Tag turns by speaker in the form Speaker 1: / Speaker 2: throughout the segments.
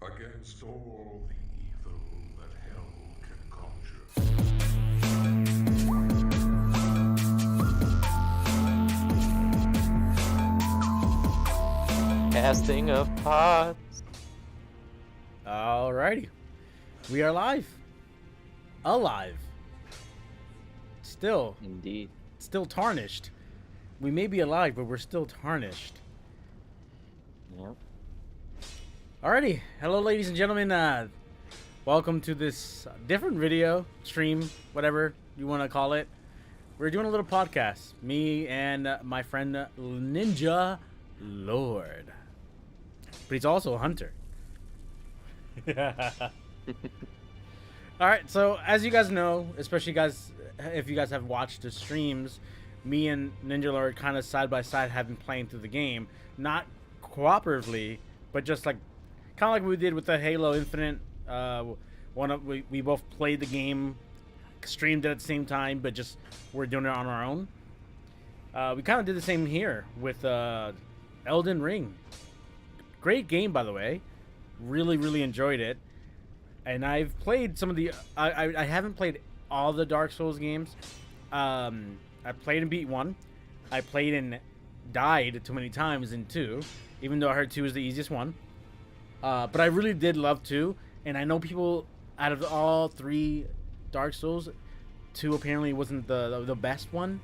Speaker 1: against all the evil that hell can conjure.
Speaker 2: Casting of pots.
Speaker 3: Alrighty. We are live. Alive. Still
Speaker 2: Indeed.
Speaker 3: tarnished. We may be alive, but we're still tarnished.
Speaker 2: Yep.
Speaker 3: Alrighty. Hello, ladies and gentlemen. Welcome to this different video, stream, whatever you want to call it. We're doing a little podcast. Me and my friend Ninja Lord. But he's also a hunter. Alright, so as you guys know, especially guys, if you guys have watched the streams, me and Ninja Lord kind of side by side have been playing through the game. Not cooperatively, but just like kind of like we did with the Halo Infinite. We both played the game, streamed it at the same time, but just we're doing it on our own. We kind of did the same here with Elden Ring. Great game, by the way. Really enjoyed it. And I've played some of the... I haven't played all the Dark Souls games. I played and beat 1. I played and died too many times in 2. Even though I heard 2 is the easiest one. But I really did love 2. And I know people, out of all 3 Dark Souls, 2 apparently wasn't the best one.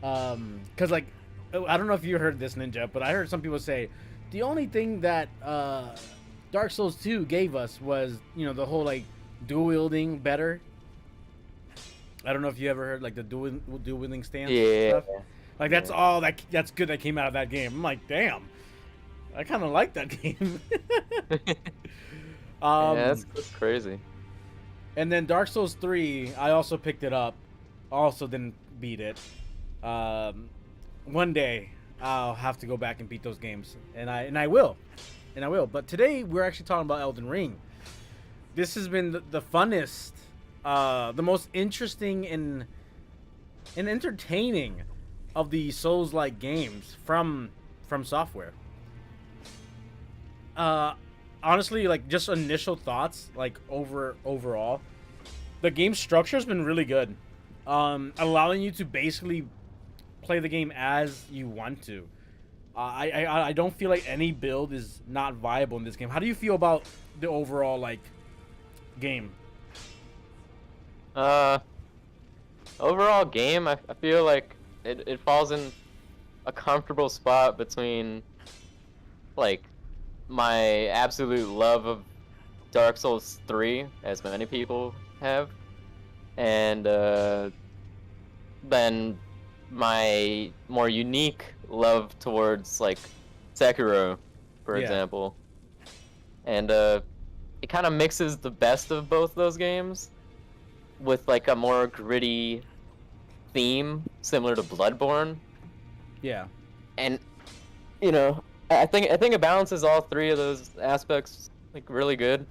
Speaker 3: Because, like, I don't know if you heard this, Ninja, but I heard some people say the only thing that Dark Souls 2 gave us was, you know, the whole, like, dual wielding better. I don't know if you ever heard, like, the dual wielding stance.
Speaker 2: Yeah.
Speaker 3: Stuff. Like, that's all that's good that came out of that game. I'm like, damn, I kind of like that game.
Speaker 2: Yeah, that's crazy.
Speaker 3: And then Dark Souls 3, I also picked it up. Also didn't beat it. One day I'll have to go back and beat those games, and I will. But today we're actually talking about Elden Ring. This has been the funnest, the most interesting and entertaining of the Souls-like games from software. Honestly, like, just initial thoughts, like, overall, the game structure's been really good, allowing you to basically play the game as you want to. I don't feel like any build is not viable in this game. How do you feel about the overall, like, game?
Speaker 2: Overall game, I feel like it falls in a comfortable spot between, like, my absolute love of Dark Souls 3, as many people have, and then my more unique love towards, like, Sekiro, for example. And it kind of mixes the best of both those games with, like, a more gritty theme similar to Bloodborne.
Speaker 3: Yeah.
Speaker 2: And, you know, I think it balances all 3 of those aspects, like, really good,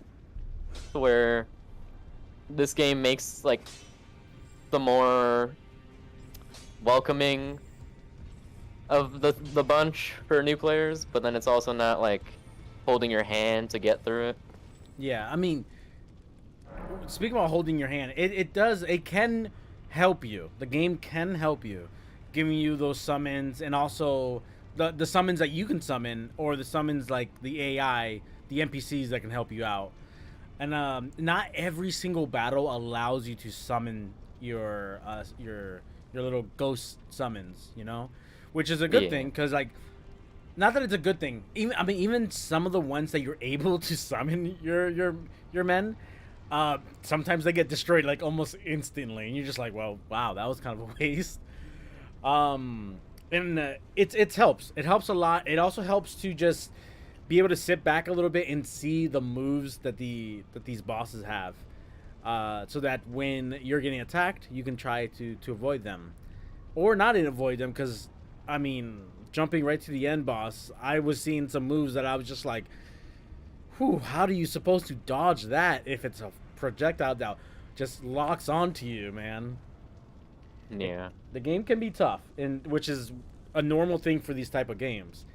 Speaker 2: where this game makes, like, the more welcoming of the bunch for new players, but then it's also not, like, holding your hand to get through it.
Speaker 3: Yeah, I mean, speaking about holding your hand, it can help you. The game can help you, giving you those summons, and also the summons that you can summon, or the summons like the AI, the NPCs that can help you out. And not every single battle allows you to summon your little ghost summons, you know, which is a good thing, because, like, not that it's a good thing. Even some of the ones that you're able to summon your men, sometimes they get destroyed, like, almost instantly, and you're just like, well, wow, that was kind of a waste. And it helps. It helps a lot. It also helps to just be able to sit back a little bit and see the moves that these bosses have, so that when you're getting attacked, you can try to avoid them, or not avoid them. Because, I mean, jumping right to the end boss, I was seeing some moves that I was just like, whew, how are you supposed to dodge that if it's a projectile that just locks onto you, man?
Speaker 2: Yeah.
Speaker 3: The game can be tough, and which is a normal thing for these type of games.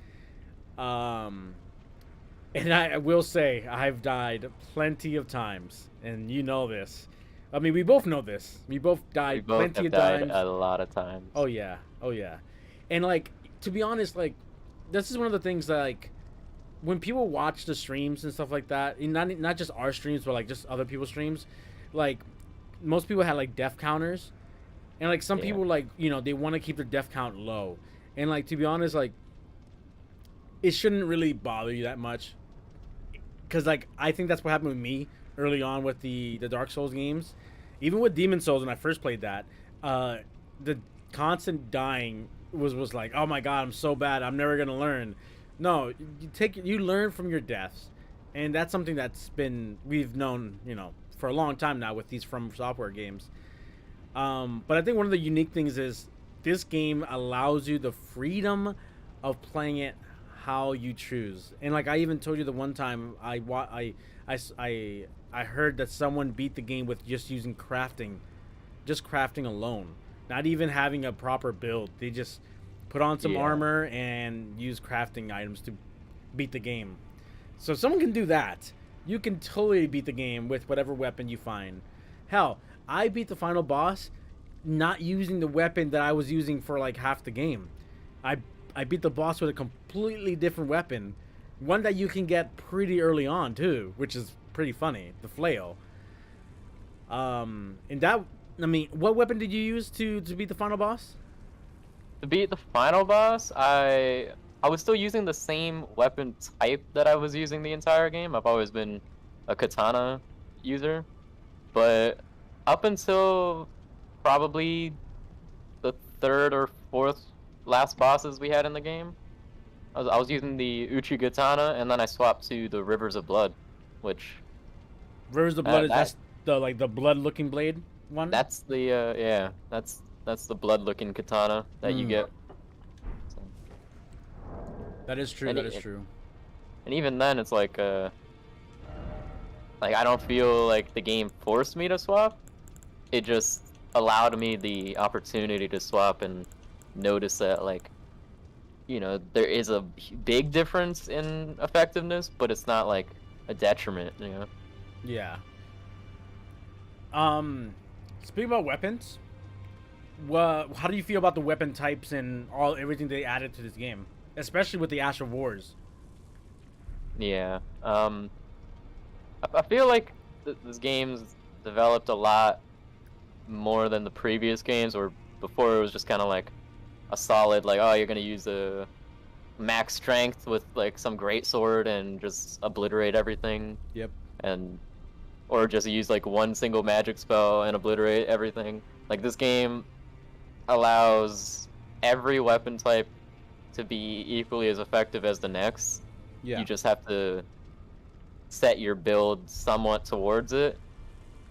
Speaker 3: And I will say, I've died plenty of times, and you know this. I mean, we both know this. We both
Speaker 2: We
Speaker 3: died
Speaker 2: both
Speaker 3: plenty
Speaker 2: have
Speaker 3: of
Speaker 2: died
Speaker 3: times.
Speaker 2: a lot of times.
Speaker 3: Oh yeah, oh yeah. And like, to be honest, like, this is one of the things that like, when people watch the streams and stuff like that, and not just our streams, but like just other people's streams, like, most people had like death counters, and like some
Speaker 2: Yeah.
Speaker 3: people like they want to keep their death count low, and like to be honest, like, it shouldn't really bother you that much, because like I think that's what happened with me early on with the Dark Souls games, even with Demon Souls when I first played that, the constant dying was like, oh my god, I'm so bad, I'm never gonna learn. No, you learn from your deaths, and that's something we've known for a long time now with these From Software games. But I think one of the unique things is this game allows you the freedom of playing it how you choose. And like I even told you the one time I heard that someone beat the game with just using just crafting alone, not even having a proper build. They just put on some armor and use crafting items to beat the game. So if someone can do that, you can totally beat the game with whatever weapon you find. Hell, I beat the final boss not using the weapon that I was using for like half the game. I beat the boss with a completely different weapon, one that you can get pretty early on too, which is pretty funny, the flail. And that, I mean, what weapon did you use to beat the final boss?
Speaker 2: To beat the final boss, I was still using the same weapon type that I was using the entire game. I've always been a katana user, but up until probably the third or fourth last bosses we had in the game, I was using the Uchi katana, and then I swapped to the Rivers of Blood, which
Speaker 3: Rivers of Blood, that's the blood looking blade one?
Speaker 2: that's the that's the blood looking katana that you get. So.
Speaker 3: That is true. That is true.
Speaker 2: And even then, it's like I don't feel like the game forced me to swap. It just allowed me the opportunity to swap and notice that, like, there is a big difference in effectiveness, but it's not like a detriment,
Speaker 3: Yeah. Speaking about weapons, how do you feel about the weapon types and everything they added to this game, especially with the Ash of Wars?
Speaker 2: Yeah. I feel like this game's developed a lot more than the previous games, or before it was just kind of like a solid, like, oh, you're gonna use a max strength with like some great sword and just obliterate everything.
Speaker 3: Yep.
Speaker 2: Or just use like one single magic spell and obliterate everything. Like, this game allows every weapon type to be equally as effective as the next.
Speaker 3: Yeah.
Speaker 2: You just have to set your build somewhat towards it,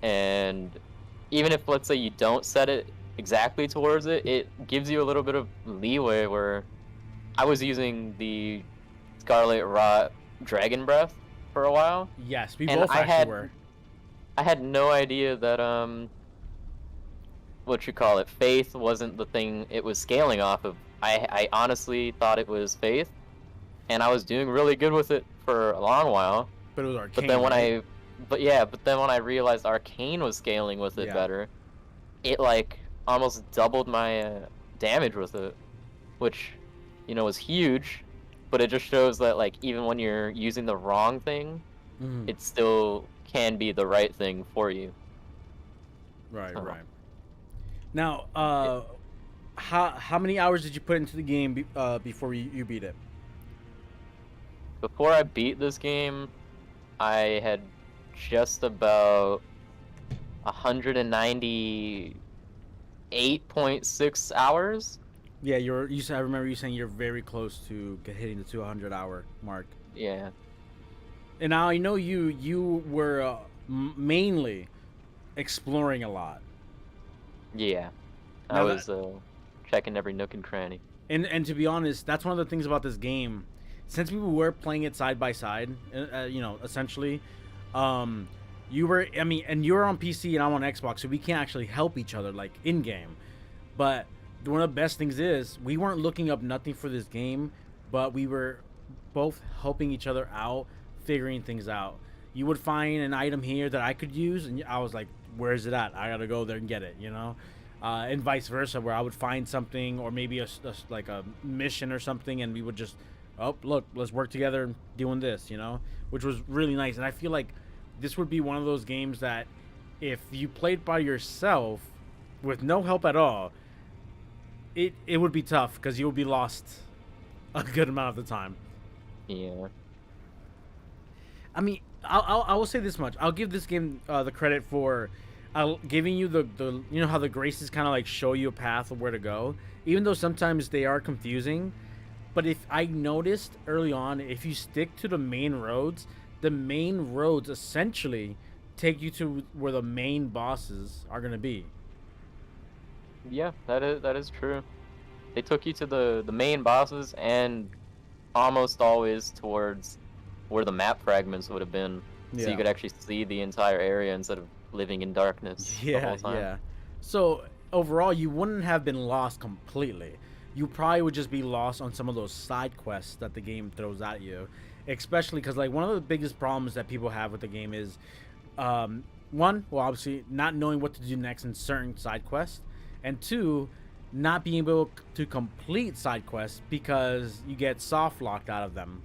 Speaker 2: and even if, let's say, you don't set it exactly towards it, it gives you a little bit of leeway. Where I was using the Scarlet Rot Dragon Breath for a while.
Speaker 3: Yes, we both actually were.
Speaker 2: I had no idea that Faith wasn't the thing it was scaling off of. I honestly thought it was Faith, and I was doing really good with it for a long while.
Speaker 3: But it was Arcane.
Speaker 2: But then
Speaker 3: right?
Speaker 2: but then when I realized Arcane was scaling with it better, it like almost doubled my damage with it, which was huge. But it just shows that, like, even when you're using the wrong thing, it still can be the right thing for you.
Speaker 3: Right, right. Now, how many hours did you put into the game before you beat it?
Speaker 2: Before I beat this game, I had just about 198.6 hours. Yeah,
Speaker 3: I remember you saying you're very close to hitting the 200-hour mark.
Speaker 2: Yeah.
Speaker 3: And now I know you were mainly exploring a lot.
Speaker 2: Yeah. I was checking every nook and cranny.
Speaker 3: And to be honest, that's one of the things about this game. Since we were playing it side by side, essentially, you were on PC and I'm on Xbox, so we can't actually help each other like in game. But one of the best things is we weren't looking up nothing for this game, but we were both helping each other out, figuring things out. You would find an item here that I could use, and I was like, where is it at? I gotta go there and get it, you know? And vice versa, where I would find something, or maybe like a mission or something, and we would just, oh, look, let's work together doing this, you know? Which was really nice. And I feel like this would be one of those games that if you played by yourself with no help at all, it would be tough, because you would be lost a good amount of the time.
Speaker 2: Yeah.
Speaker 3: I mean, I will say this much. I'll give this game the credit for giving you the you know how the graces kind of like show you a path of where to go, even though sometimes they are confusing. But if I noticed early on, if you stick to the main roads essentially take you to where the main bosses are gonna be.
Speaker 2: Yeah, that is true. They took you to the main bosses, and almost always towards where the map fragments would have been, so
Speaker 3: Yeah.
Speaker 2: you could actually see the entire area instead of living in darkness the
Speaker 3: Yeah,
Speaker 2: whole time.
Speaker 3: yeah. So overall, you wouldn't have been lost completely. You probably would just be lost on some of those side quests that the game throws at you, especially because like one of the biggest problems that people have with the game is, one, well, obviously not knowing what to do next in certain side quests, and two, not being able to complete side quests because you get soft locked out of them.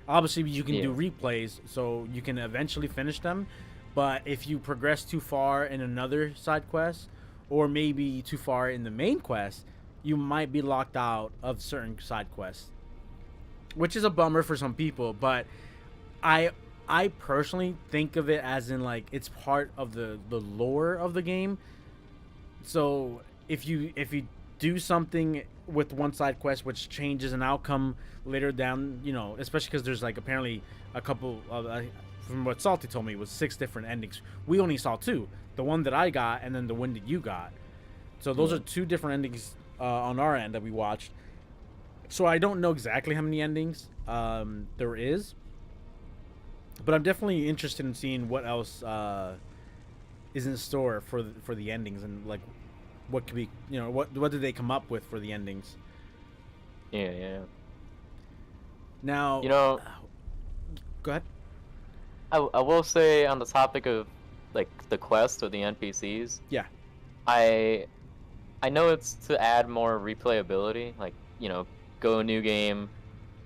Speaker 3: Obviously, you can do replays, so you can eventually finish them. But if you progress too far in another side quest, or maybe too far in the main quest, you might be locked out of certain side quests, which is a bummer for some people. But I personally think of it as in like it's part of the lore of the game. So if you do something with one side quest which changes an outcome later down, you know, especially because there's like apparently a couple of from what Salty told me was 6 different endings. We only saw 2, the one that I got and then the one that you got. So those are 2 different endings on our end that we watched. So I don't know exactly how many endings there is, but I'm definitely interested in seeing what else is in store for the endings, and like what could be, you know, what did they come up with for the endings.
Speaker 2: Yeah.
Speaker 3: Now,
Speaker 2: You know,
Speaker 3: go ahead.
Speaker 2: I will say on the topic of like the quest or the NPCs,
Speaker 3: Yeah.
Speaker 2: I know it's to add more replayability, like, you know, go a new game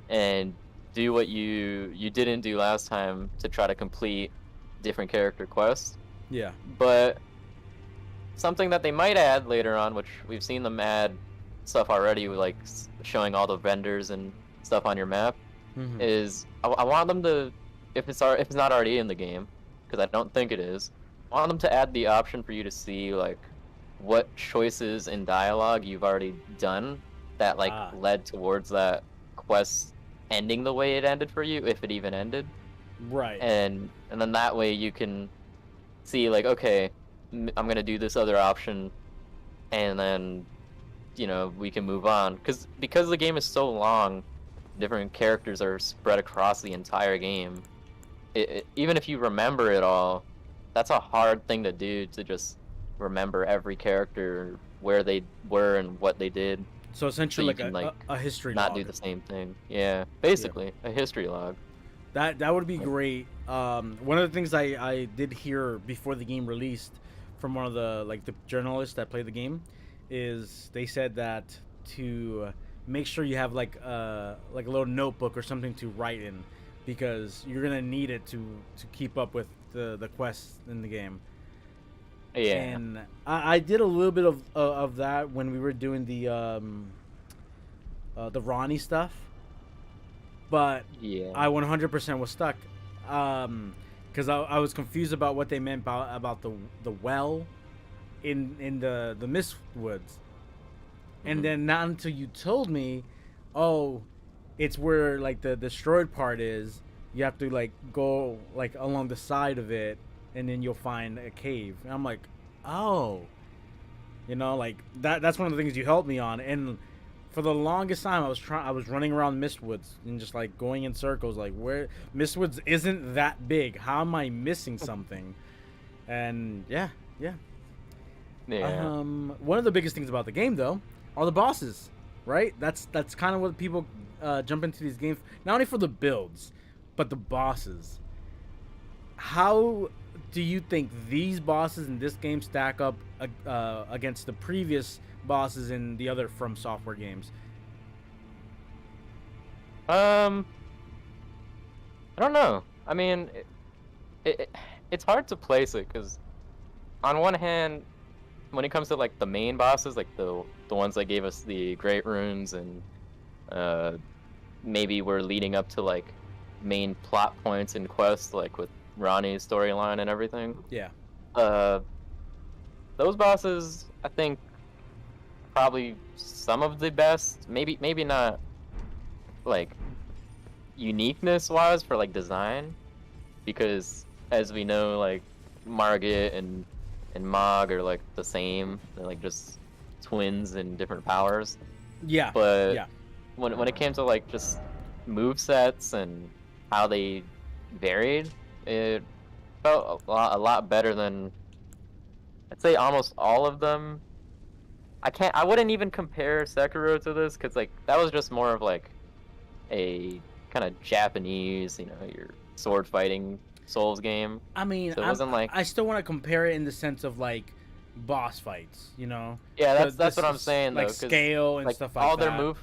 Speaker 2: and do what you didn't do last time to try to complete different character quests.
Speaker 3: Yeah.
Speaker 2: But something that they might add later on, which we've seen them add stuff already, like showing all the vendors and stuff on your map, is I want them to, if it's not already in the game, because I don't think it is, I want them to add the option for you to see like what choices in dialogue you've already done that like led towards that quest ending the way it ended for you, if it even ended.
Speaker 3: Right.
Speaker 2: And then that way you can see like, okay, I'm gonna do this other option, and then, you know, we can move on. Because the game is so long, different characters are spread across the entire game. Even if you remember it all, that's a hard thing to do, to just remember every character, where they were and what they did.
Speaker 3: So essentially,
Speaker 2: So you
Speaker 3: like
Speaker 2: can,
Speaker 3: a history
Speaker 2: Not
Speaker 3: log.
Speaker 2: do the same thing. Yeah, basically a history log.
Speaker 3: That would be great. One of the things I did hear before the game released from one of the journalists that played the game is they said that to make sure you have like a little notebook or something to write in, because you're gonna need it to keep up with the quests in the game.
Speaker 2: Yeah.
Speaker 3: And I did a little bit of that when we were doing the Ronnie stuff, but
Speaker 2: Yeah.
Speaker 3: I 100% was stuck, because I was confused about what they meant about the well in the Mistwoods, and then not until you told me, oh, it's where like the destroyed part is. You have to like go like along the side of it, and then you'll find a cave. And I'm like, oh, you know, like that's one of the things you helped me on. And for the longest time, I was running around Mistwoods and just like going in circles, like where Mistwoods isn't that big. How am I missing something? And yeah. One of the biggest things about the game, though, are the bosses, right? That's kind of what people jump into these games, not only for the builds, but the bosses. how do you think these bosses in this game stack up against the previous bosses in the other From Software games?
Speaker 2: I don't know. I mean, it's hard to place it because on one hand, when it comes to like the main bosses, like the ones that gave us the great runes and maybe we're leading up to like main plot points and quests, like with Ronnie's storyline and everything.
Speaker 3: Yeah.
Speaker 2: Those bosses, I think, probably some of the best. Maybe not like uniqueness wise for like design, because as we know, like Margit and Mog are like the same. They're like just twins and different powers.
Speaker 3: Yeah.
Speaker 2: But
Speaker 3: yeah.
Speaker 2: when it came to like just move sets and how they varied, it felt a lot better than, I'd say, almost all of them. I wouldn't even compare Sekiro to this because like that was just more of like a kind of Japanese, your sword fighting Souls game.
Speaker 3: I mean,
Speaker 2: So it wasn't like,
Speaker 3: I still want to compare it in the sense of like boss fights, you know?
Speaker 2: yeah, that's what I'm saying,
Speaker 3: like
Speaker 2: though, 'cause,
Speaker 3: scale and
Speaker 2: like,
Speaker 3: stuff like that.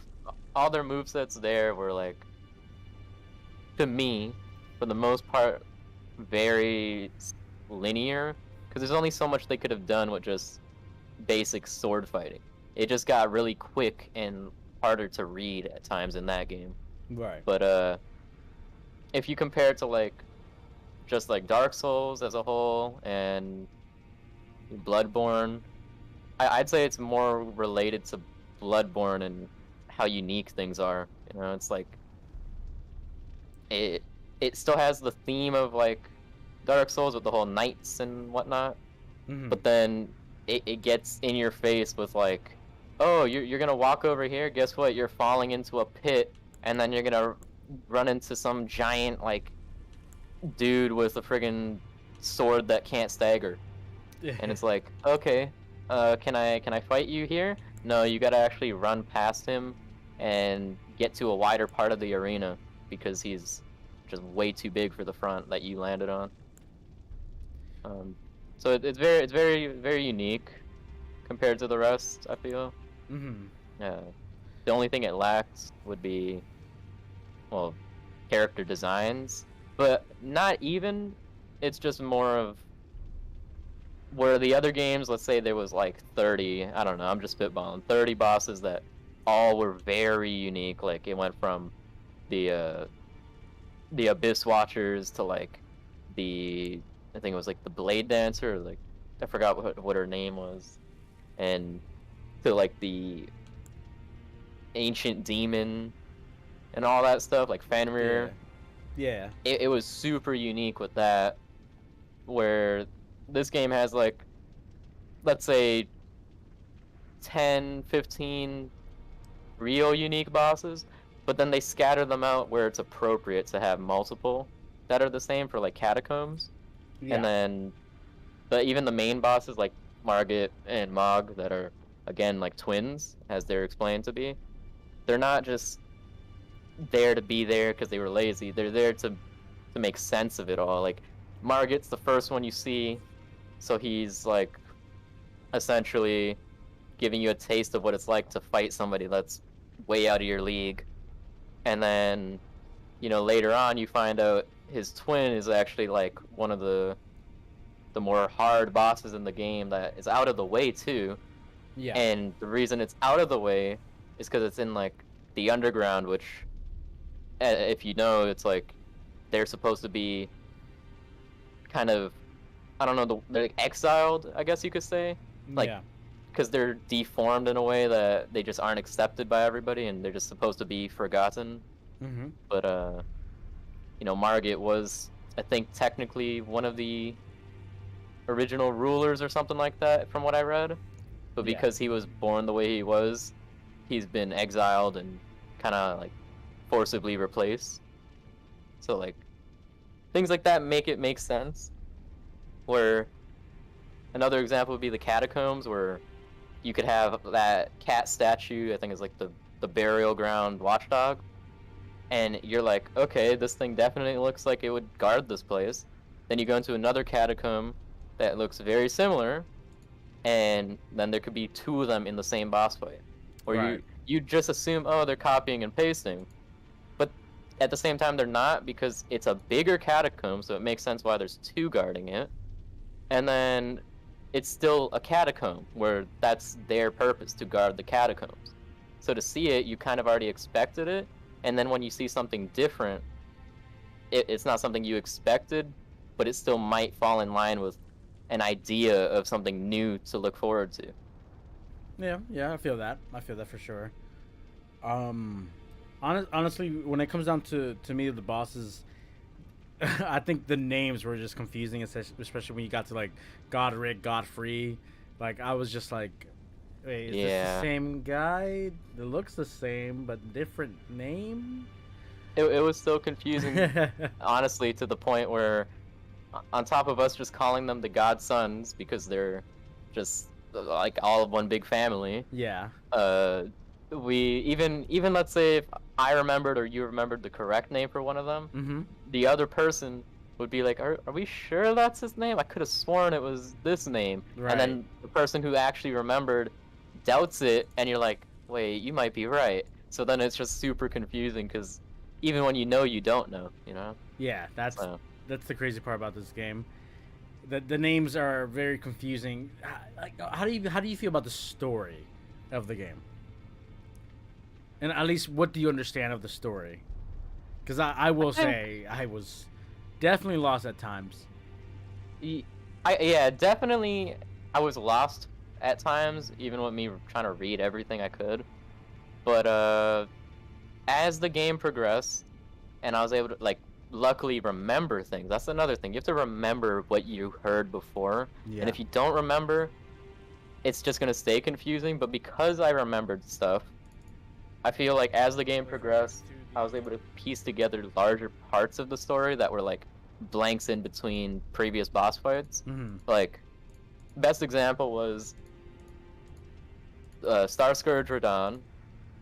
Speaker 2: all their movesets there were like, to me, for the most part, very linear, because there's only so much they could have done with just basic sword fighting. It just got really quick and harder to read at times in that game.
Speaker 3: Right.
Speaker 2: But if you compare it to like just like Dark Souls as a whole and Bloodborne, I'd say it's more related to Bloodborne and how unique things are. It's like it still has the theme of like Dark Souls with the whole knights and whatnot, but then it gets in your face with like, oh, you're gonna walk over here, guess what, you're falling into a pit, and then you're gonna run into some giant like dude with a friggin' sword that can't stagger. And it's like, okay, can I fight you here? No, you gotta actually run past him and get to a wider part of the arena because he's just way too big for the front that you landed on. So it's very very unique compared to the rest, I feel. The only thing it lacks would be, well, character designs, but not even. It's just more of where the other games, let's say there was like 30, I don't know, I'm just spitballing, 30 bosses that all were very unique. Like it went from the Abyss Watchers to like I think it was like the Blade Dancer, or like I forgot what her name was, and to like the Ancient Demon and all that stuff, like Fenrir.
Speaker 3: Yeah.
Speaker 2: It was super unique with that, where this game has like, let's say 10, 15 real unique bosses, but then they scatter them out where it's appropriate to have multiple that are the same for like Catacombs.
Speaker 3: Yeah.
Speaker 2: And then, but even the main bosses like Margit and Mog that are, again, like twins, as they're explained to be, they're not just there to be there because they were lazy. They're there to make sense of it all. Like Margit's the first one you see, so he's like essentially giving you a taste of what it's like to fight somebody that's way out of your league. And then, later on you find out his twin is actually like one of the more hard bosses in the game that is out of the way too.
Speaker 3: Yeah.
Speaker 2: And the reason it's out of the way is because it's in like the underground, which, if you know, it's like they're supposed to be kind of, I don't know, they're like exiled, I guess you could say, like, because they're deformed in a way that they just aren't accepted by everybody, and they're just supposed to be forgotten. But Margit was, I think, technically one of the original rulers or something like that, from what I read. But because he was born the way he was, he's been exiled and kind of like forcibly replaced. So like things like that make it make sense. Where another example would be the Catacombs, where you could have that cat statue, I think is like the burial ground watchdog, and you're like, okay, this thing definitely looks like it would guard this place. Then you go into another catacomb that looks very similar, and then there could be two of them in the same boss fight. Or
Speaker 3: Right.
Speaker 2: you just assume, oh, they're copying and pasting. But at the same time, they're not, because it's a bigger catacomb, so it makes sense why there's two guarding it. And then it's still a catacomb, where that's their purpose, to guard the catacombs. So to see it, you kind of already expected it, and then when you see something different, it's not something you expected, but it still might fall in line with an idea of something new to look forward to.
Speaker 3: Yeah, I feel that. I feel that for sure. Honestly, when it comes down to me, the bosses, I think the names were just confusing, especially when you got to like Godric, Godfrey. Like I was just like, wait, is this the same guy? It looks the same, but different name.
Speaker 2: It was so confusing, honestly, to the point where, on top of us just calling them the Godsons because they're just like all of one big family.
Speaker 3: Yeah.
Speaker 2: We even let's say if I remembered or you remembered the correct name for one of them, the other person would be like, are we sure that's his name? I could have sworn it was this name.
Speaker 3: Right.
Speaker 2: And then the person who actually remembered doubts it, and you're like, wait, you might be right. So then it's just super confusing, because even when you know, you don't know, you know?
Speaker 3: Yeah, that's the crazy part about this game. The names are very confusing. Like, how do you feel about the story of the game? And at least, what do you understand of the story? Because I will say I was definitely lost at times.
Speaker 2: Yeah, definitely. I was lost at times, even with me trying to read everything I could. But as the game progressed, and I was able to, like, luckily remember things. That's another thing. You have to remember what you heard before.
Speaker 3: Yeah.
Speaker 2: And if you don't remember, it's just gonna stay confusing. But because I remembered stuff, I feel like as the game progressed, I was able to piece together larger parts of the story that were like blanks in between previous boss fights. Like, best example was Star Scourge Radahn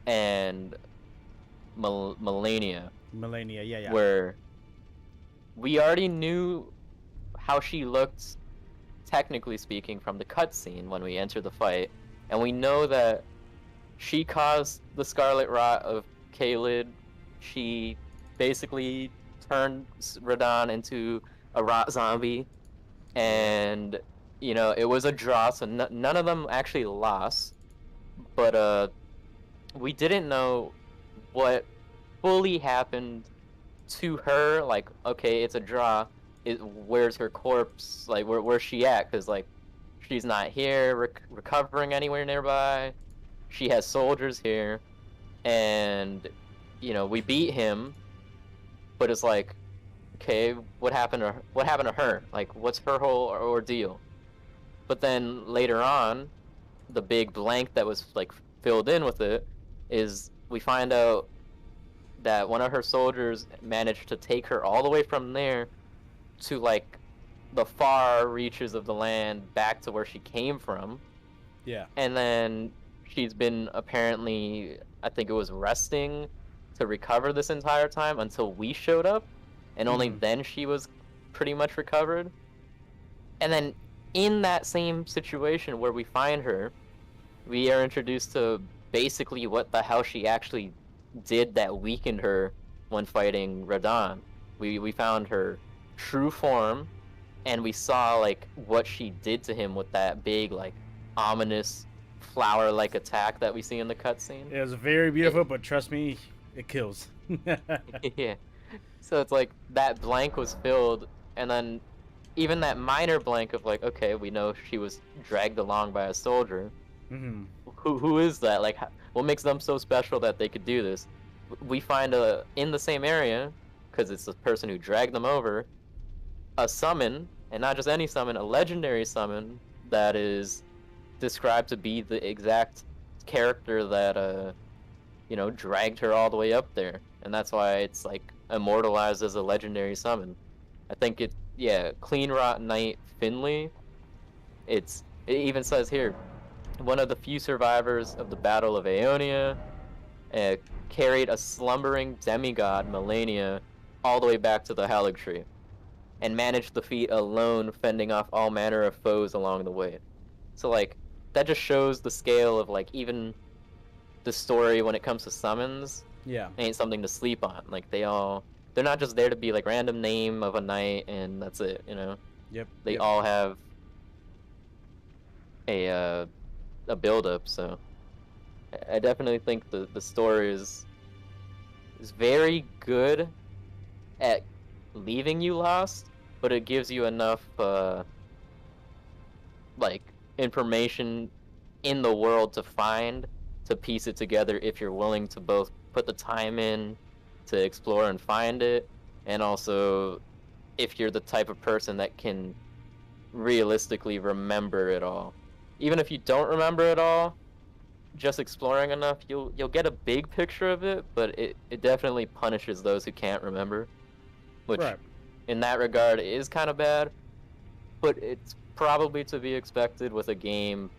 Speaker 2: and Melania.
Speaker 3: Yeah.
Speaker 2: Where we already knew how she looked, technically speaking, from the cutscene when we entered the fight, and we know that she caused the Scarlet Rot of Caelid. She basically turned Radahn into a rot zombie, and you know, it was a draw, so none of them actually lost. But we didn't know what fully happened to her. Like, okay, it's a draw. Where's her corpse? Like, where's she at? Because like, she's not here recovering anywhere nearby. She has soldiers here, and you know, we beat him, but it's like, okay, what happened to her? Like, what's her whole ordeal? But then later on, the big blank that was like filled in with it is we find out that one of her soldiers managed to take her all the way from there to like the far reaches of the land back to where she came from.
Speaker 3: Yeah.
Speaker 2: And then she's been apparently, I think it was resting to recover this entire time until we showed up, and only then she was pretty much recovered. And then in that same situation where we find her, we are introduced to basically what the hell she actually did that weakened her when fighting Radahn. We found her true form, and we saw like what she did to him with that big like ominous flower-like attack that we see in the cutscene.
Speaker 3: It was very beautiful, but trust me, it kills.
Speaker 2: Yeah. So it's like that blank was filled, and then even that minor blank of like, okay, we know she was dragged along by a soldier. Who is that? Like, what makes them so special that they could do this? We find in the same area, because it's the person who dragged them over, a summon, and not just any summon, a legendary summon that is described to be the exact character that you know, dragged her all the way up there, and that's why it's like immortalized as a legendary summon. I think Clean Rot Knight Finley. It even says here, one of the few survivors of the Battle of Aeonia, carried a slumbering demigod, Melania, all the way back to the Halig Tree. and manage the feat alone, fending off all manner of foes along the way. So like that just shows the scale of like even the story when it comes to summons
Speaker 3: Yeah.
Speaker 2: ain't something to sleep on. Like they're not just there to be like random name of a knight and that's it, you know.
Speaker 3: Yep.
Speaker 2: They
Speaker 3: yep.
Speaker 2: all have a build up, so I definitely think the story is very good at leaving you lost, but it gives you enough like information in the world to piece it together if you're willing to both put the time in to explore and find it, and also if you're the type of person that can realistically remember it all. Even if you don't remember it all, just exploring enough, you'll get a big picture of it, but it definitely punishes those who can't remember, which
Speaker 3: Right.
Speaker 2: in that regard is kind of bad, but it's probably to be expected with a game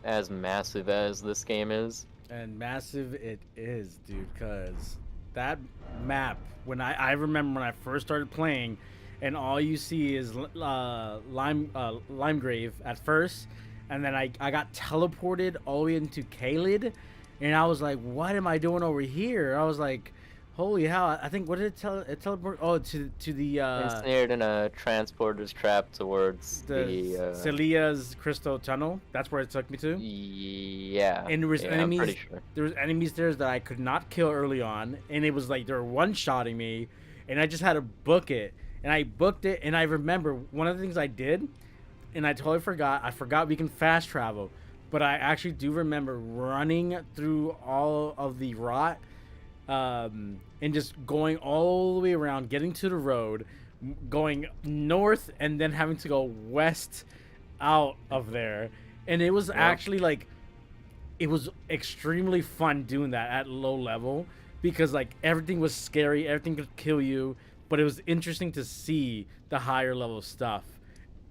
Speaker 2: as massive as this game is.
Speaker 3: And massive it is, dude, because that map, when I remember when I first started playing, and all you see is Limegrave at first, and then I got teleported all the way into Kaled, and I was like, what am I doing over here? I was like, holy hell! I think what did it teleport? Oh, to the
Speaker 2: Ensnared in a transporter's trap towards the
Speaker 3: Celia's crystal tunnel. That's where it took me to.
Speaker 2: yeah.
Speaker 3: And there was
Speaker 2: I'm
Speaker 3: enemies.
Speaker 2: pretty sure.
Speaker 3: There was enemies there that I could not kill early on, and it was like they were one-shotting me, and I just had to book it. And I booked it, and I remember one of the things I did, and I totally forgot. I forgot we can fast travel, but I actually do remember running through all of the rot, and just going all the way around, getting to the road, going north, and then having to go west out of there. And it was actually like, it was extremely fun doing that at low level, because like everything was scary, everything could kill you, but it was interesting to see the higher level stuff.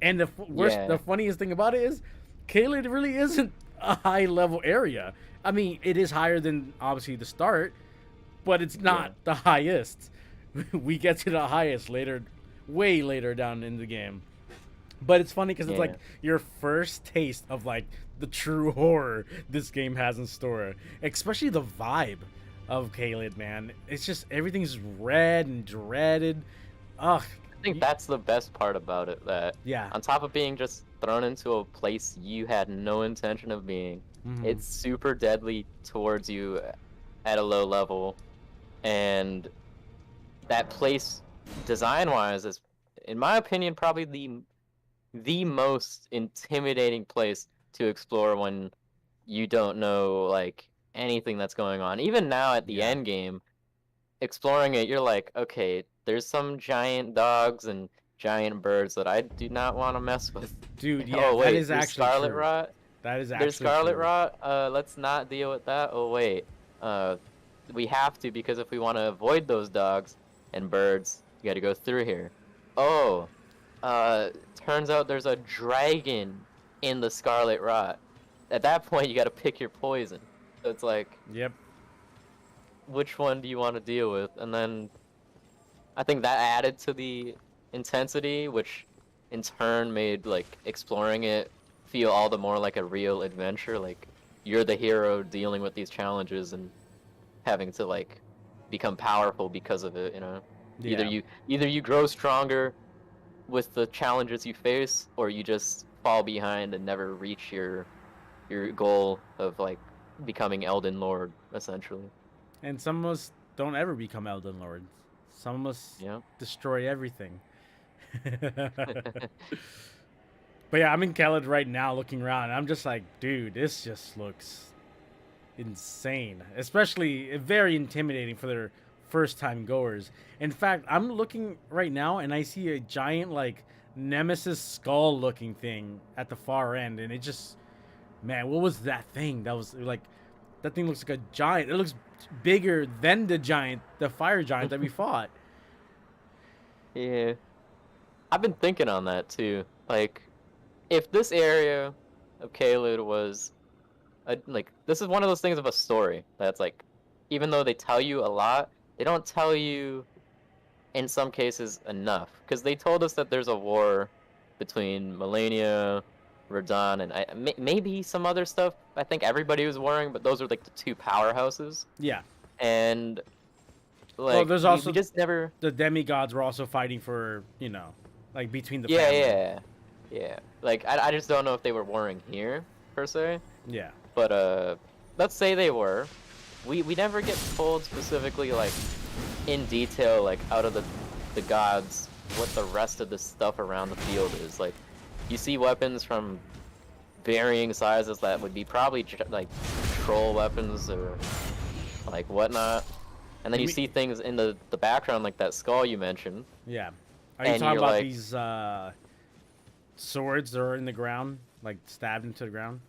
Speaker 3: And the funniest thing about it is, Kaled really isn't a high level area. I mean, it is higher than obviously the start, but it's not the highest. We get to the highest later, way later down in the game. But it's funny because it's like your first taste of like the true horror this game has in store, especially the vibe of Kaled, man. It's just everything's red and dreaded. Ugh.
Speaker 2: I think that's the best part about it, that on top of being just thrown into a place you had no intention of being, it's super deadly towards you at a low level, and that place design-wise is, in my opinion, probably the most intimidating place to explore when you don't know like anything that's going on. Even now at the end game, exploring it, you're like, okay, there's some giant dogs and giant birds that I do not want to mess with.
Speaker 3: Dude, yeah,
Speaker 2: oh wait,
Speaker 3: that is
Speaker 2: there's
Speaker 3: actually
Speaker 2: Scarlet
Speaker 3: true.
Speaker 2: Rot.
Speaker 3: That is actually
Speaker 2: There's Scarlet
Speaker 3: true.
Speaker 2: Rot. Let's not deal with that. Oh wait, we have to, because if we want to avoid those dogs and birds, you got to go through here. Oh, turns out there's a dragon in the Scarlet Rot. At that point, you got to pick your poison. So it's like, which one do you want to deal with? And then I think that added to the intensity, which in turn made like exploring it feel all the more like a real adventure. Like you're the hero dealing with these challenges and having to like become powerful because of it, you know. Either you grow stronger with the challenges you face, or you just fall behind and never reach your goal of like becoming Elden Lord, essentially.
Speaker 3: And some of us don't ever become Elden Lords. Some of us destroy everything. But yeah, I'm in Kaled right now looking around, and I'm just like, dude, this just looks insane. Especially very intimidating for their first time goers. In fact, I'm looking right now and I see a giant like Nemesis skull looking thing at the far end, and it just, man, what was that thing? That was like, that thing looks like a giant. It looks bigger than the fire giant that we fought.
Speaker 2: Yeah. I've been thinking on that too. Like, if this area of Kaled was like, this is one of those things of a story that's like, even though they tell you a lot, they don't tell you in some cases enough, because they told us that there's a war between Melania, Radon, and maybe some other stuff. I think everybody was warring, but those are like the two powerhouses.
Speaker 3: Yeah.
Speaker 2: And like
Speaker 3: Well, there's
Speaker 2: we
Speaker 3: also
Speaker 2: just never.
Speaker 3: the demigods were also fighting for, you know, like between the
Speaker 2: Yeah,
Speaker 3: family.
Speaker 2: yeah. Like I just don't know if they were warring here per se.
Speaker 3: Yeah.
Speaker 2: But let's say they were. We never get told specifically like in detail like out of the gods what the rest of the stuff around the field is. Like you see weapons from varying sizes that would be probably like troll weapons or like whatnot. And then you see things in the background like that skull you mentioned.
Speaker 3: Yeah. Are you
Speaker 2: And
Speaker 3: talking
Speaker 2: you're
Speaker 3: about
Speaker 2: like-
Speaker 3: these swords that are in the ground, like stabbed into the ground?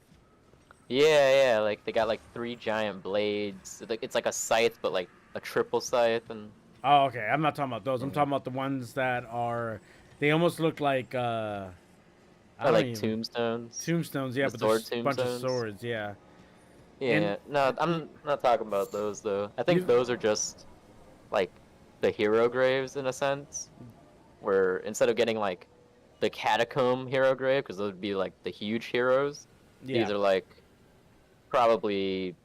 Speaker 2: Yeah, like they got like 3 giant blades. It's like a scythe, but like a triple scythe, and
Speaker 3: Oh, okay. I'm not talking about those. I'm
Speaker 2: Yeah.
Speaker 3: talking about the ones that are. They almost look like. I
Speaker 2: or
Speaker 3: don't
Speaker 2: like
Speaker 3: even-
Speaker 2: tombstones.
Speaker 3: Tombstones, yeah,
Speaker 2: The
Speaker 3: but there's
Speaker 2: sword
Speaker 3: a bunch of
Speaker 2: tombstones?
Speaker 3: swords, yeah.
Speaker 2: Yeah, no, I'm not talking about those though. I think
Speaker 3: You-
Speaker 2: those are just like the hero graves in a sense, where instead of getting like the catacomb hero grave, because those would be like the huge heroes,
Speaker 3: Yeah.
Speaker 2: these are like probably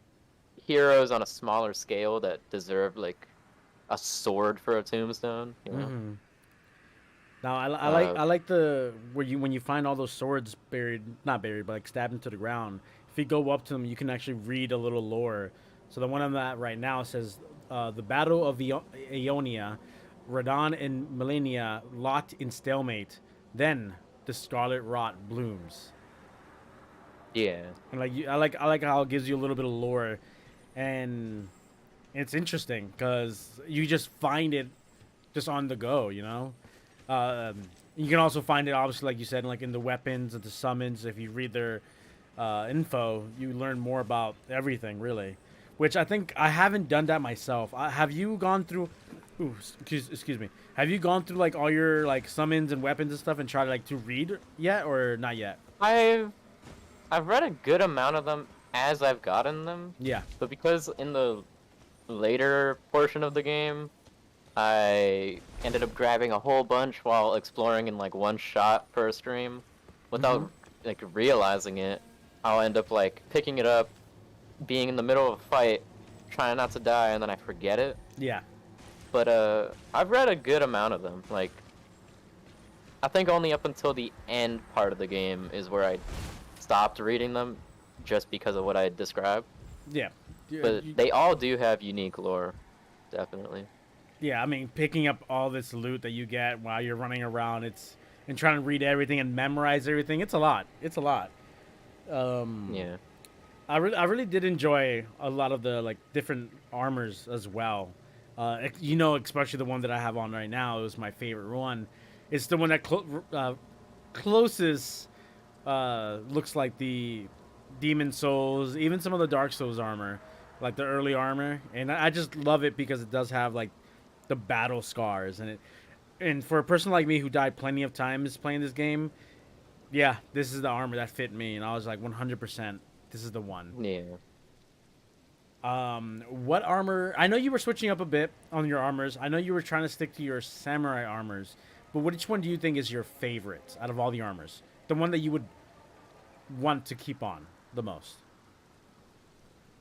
Speaker 2: heroes on a smaller scale that deserve like a sword for a tombstone. You know?
Speaker 3: Mhm. Now
Speaker 2: Uh,
Speaker 3: I like the where you when you find all those swords buried, not buried, but like stabbed into the ground. If you go up to them, you can actually read a little lore. So the one I'm at right now says, the Battle of Ionia, Radon and Melania locked in stalemate. Then the Scarlet Rot blooms.
Speaker 2: Yeah.
Speaker 3: And like I like how it gives you a little bit of lore, and it's interesting because you just find it just on the go, you know. You can also find it obviously, like you said, like in the weapons and the summons. If you read their info, you learn more about everything really. Which I think I haven't done that myself. Have you gone through? Ooh, excuse me. Have you gone through like all your like summons and weapons and stuff and tried like to read yet or not yet?
Speaker 2: I've read a good amount of them as I've gotten them,
Speaker 3: Yeah.
Speaker 2: but because in the later portion of the game, I ended up grabbing a whole bunch while exploring in like one shot per stream, without like realizing it. I'll end up like picking it up, being in the middle of a fight, trying not to die, and then I forget it.
Speaker 3: Yeah.
Speaker 2: But I've read a good amount of them. Like, I think only up until the end part of the game is where I stopped reading them, just because of what I described.
Speaker 3: Yeah.
Speaker 2: But they all do have unique lore, definitely.
Speaker 3: Yeah, I mean, picking up all this loot that you get while you're running around, and trying to read everything and memorize everything, it's a lot. It's a lot.
Speaker 2: Yeah.
Speaker 3: I really did enjoy a lot of the like different armors as well. You know, especially the one that I have on right now. It was my favorite one. It's the one that closest looks like the Demon Souls, even some of the Dark Souls armor, like the early armor, and I just love it because it does have like the battle scars and for a person like me who died plenty of times playing this game, yeah, this is the armor that fit me, and I was like 100%, this is the one.
Speaker 2: Yeah.
Speaker 3: What armor? I know you were switching up a bit on your armors. I know you were trying to stick to your samurai armors, but which one do you think is your favorite out of all the armors? The one that you would want to keep on the most?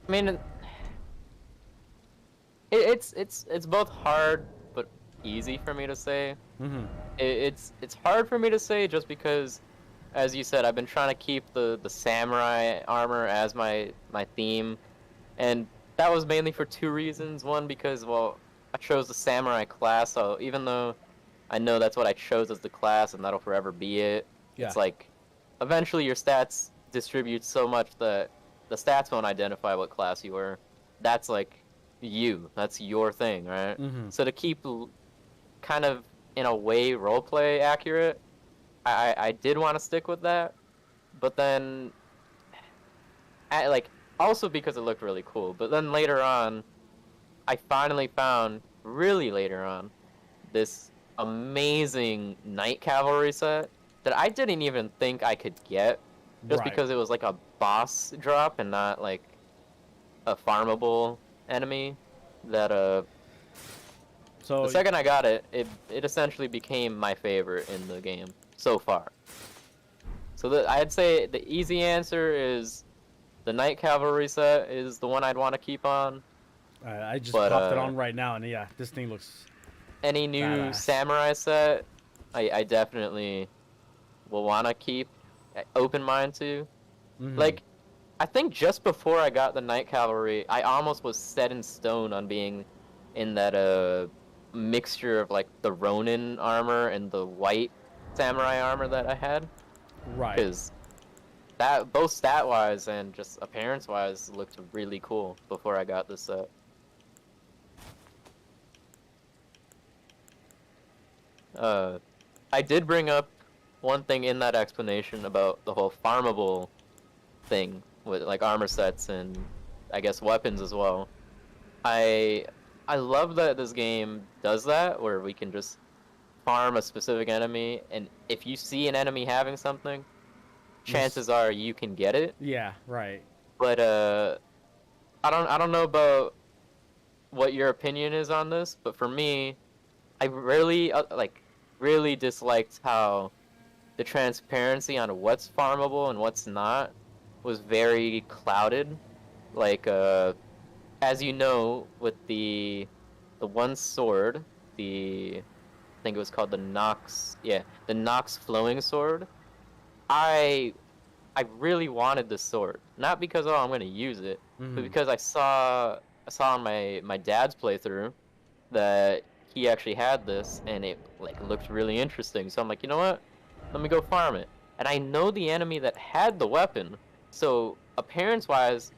Speaker 2: I mean, it's both hard but easy for me to say.
Speaker 3: Mm-hmm.
Speaker 2: It's hard for me to say just because, as you said, I've been trying to keep the samurai armor as my theme, and that was mainly for 2 reasons. One, because well, I chose the samurai class, so even though I know that's what I chose as the class and that'll forever be it,
Speaker 3: Yeah.
Speaker 2: it's like eventually your stats distribute so much that the stats won't identify what class you were. That's like you. That's your thing, right?
Speaker 3: Mm-hmm.
Speaker 2: So to keep kind of in a way roleplay accurate, I did want to stick with that, but then like also because it looked really cool. But then later on, I finally found, really later on, this amazing Night Cavalry set that I didn't even think I could get, just
Speaker 3: Right.
Speaker 2: because it was like a boss drop and not like a farmable enemy that
Speaker 3: So
Speaker 2: the second I got it, it essentially became my favorite in the game so far. So I'd say the easy answer is the Night Cavalry set is the one I'd want to keep on.
Speaker 3: I just
Speaker 2: But,
Speaker 3: popped it on right now, and yeah, this thing looks
Speaker 2: any new
Speaker 3: badass.
Speaker 2: samurai set, I definitely will want to keep open mind to. Like, I think just before I got the Night Cavalry, I almost was set in stone on being in that mixture of like the Ronin armor and the white samurai armor that I had.
Speaker 3: right.
Speaker 2: Because that both stat wise and just appearance wise looked really cool before I got this set. I did bring up one thing in that explanation about the whole farmable thing with like armor sets and I guess weapons as well. I love that this game does that, where we can just farm a specific enemy, and if you see an enemy having something, chances are you can get it.
Speaker 3: Yeah, right.
Speaker 2: But I don't know about what your opinion is on this, but for me, I really really disliked how the transparency on what's farmable and what's not was very clouded. Like as you know, with the one sword, I think it was called the Nox, yeah, the Nox flowing sword. I really wanted this sword, not because I'm gonna use it, but because I saw on my dad's playthrough that he actually had this, and it like looked really interesting. So I'm like, you know what? Let me go farm it. And I know the enemy that had the weapon, so appearance-wise,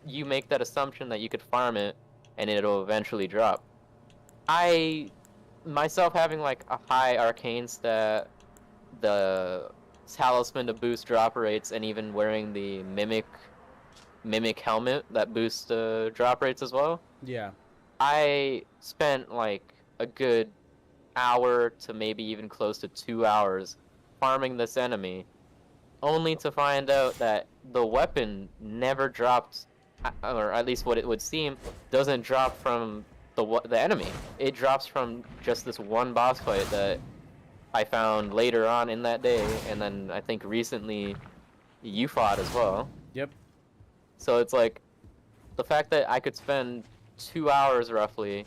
Speaker 2: you make that assumption that you could farm it, and it'll eventually drop. I myself having like a high arcane stat, the talisman to boost drop rates, and even wearing the mimic helmet that boosts drop rates as well.
Speaker 3: Yeah.
Speaker 2: I spent like a good hour to maybe even close to 2 hours farming this enemy, only to find out that the weapon never dropped, or at least what it would seem, doesn't drop from the enemy. It drops from just this one boss fight that I found later on in that day, and then I think recently you fought as well.
Speaker 3: Yep.
Speaker 2: So it's like the fact that I could spend 2 hours roughly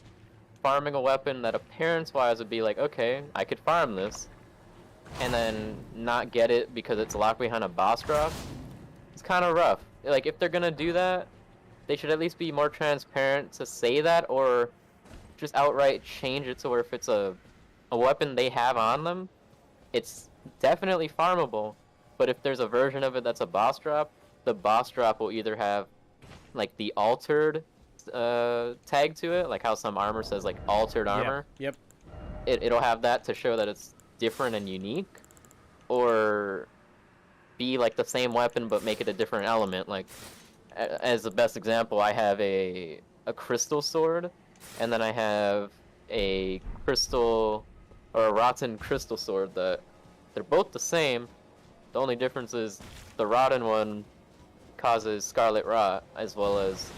Speaker 2: farming a weapon that appearance-wise would be like, okay, I could farm this, and then not get it because it's locked behind a boss drop, it's kind of rough. Like, if they're gonna do that, they should at least be more transparent to say that, or just outright change it to where if it's a weapon they have on them, it's definitely farmable, but if there's a version of it that's a boss drop, the boss drop will either have like the altered tag to it, like how some armor says like altered armor.
Speaker 3: Yep.
Speaker 2: It'll have that to show that it's different and unique, or be like the same weapon but make it a different element. Like as the best example, I have a crystal sword, and then I have a crystal or a rotten crystal sword that they're both the same. The only difference is the rotten one causes scarlet rot, as well as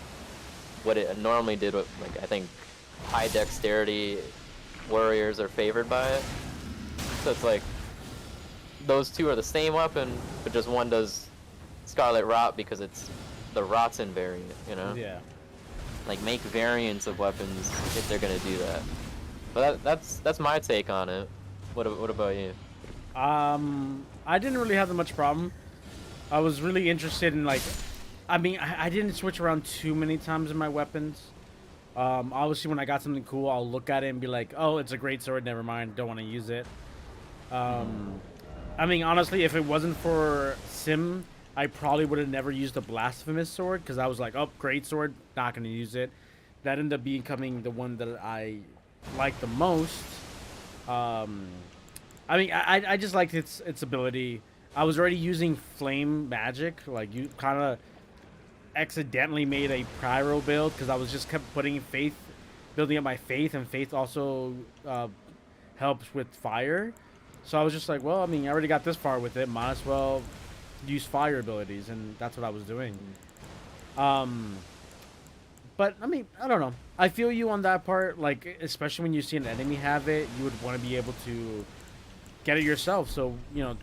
Speaker 2: what it normally did with, like, I think high dexterity warriors are favored by it. So it's like those two are the same weapon, but just one does scarlet rot because it's the rotten variant, you know?
Speaker 3: Yeah.
Speaker 2: Like, make variants of weapons if they're gonna do that. But that's my take on it. What about you?
Speaker 3: I didn't really have that much problem. I was really interested in, like, I mean, I didn't switch around too many times in my weapons. Obviously, when I got something cool, I'll look at it and be like, oh, it's a great sword, never mind, don't want to use it. I mean, honestly, if it wasn't for Sim, I probably would have never used the Blasphemous sword, because I was like, oh, great sword, not going to use it. That ended up becoming the one that I like the most. I mean, I just liked its ability. I was already using flame magic, like you kind of accidentally made a pyro build because I was just kept putting faith, building up my faith, and faith also helps with fire. So I was just like, well, I mean, I already got this far with it, might as well use fire abilities, and that's what I was doing. But I mean, I don't know. I feel you on that part. Like, especially when you see an enemy have it, you would want to be able to get it yourself. So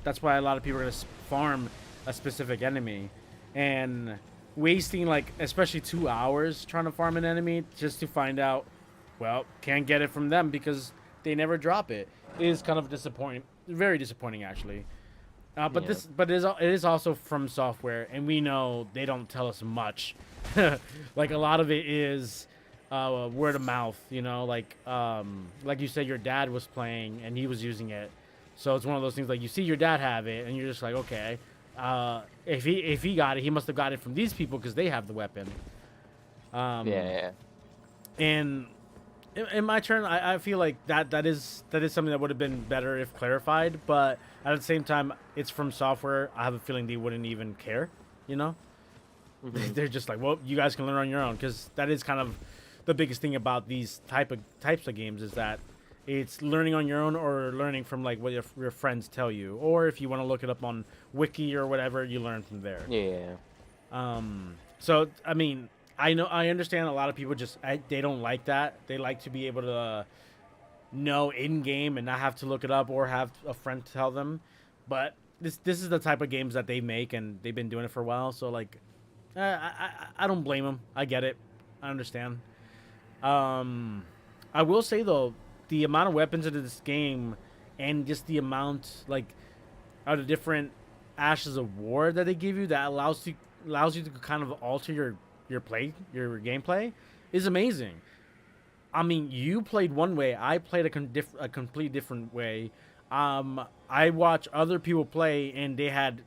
Speaker 3: that's why a lot of people are gonna farm a specific enemy, and wasting like especially 2 hours trying to farm an enemy just to find out, well, can't get it from them because they never drop it. It is kind of disappointing. Very disappointing, actually. But
Speaker 2: Yeah.
Speaker 3: but it is also from software, and we know they don't tell us much. Like a lot of it is word of mouth. Like you said, your dad was playing and he was using it, so it's one of those things like you see your dad have it, and you're just like, okay, if he got it, he must have got it from these people because they have the weapon.
Speaker 2: Yeah.
Speaker 3: And in my turn, I feel like that is something that would have been better if clarified. But at the same time, it's from software. I have a feeling they wouldn't even care. They're just like, well, you guys can learn on your own, because that is kind of the biggest thing about these types of games is that it's learning on your own or learning from like what your friends tell you, or if you want to look it up on wiki or whatever, you learn from there.
Speaker 2: Yeah.
Speaker 3: So I mean, I understand a lot of people they don't like that. They like to be able to know in game and not have to look it up or have a friend tell them. But this is the type of games that they make, and they've been doing it for a while. So like, I don't blame them. I get it. I understand. I will say though, the amount of weapons in this game, and just the amount like out of different ashes of war that they give you, that allows you to kind of alter your gameplay, is amazing. I mean, you played one way, I played a complete different way. I watch other people play, and they had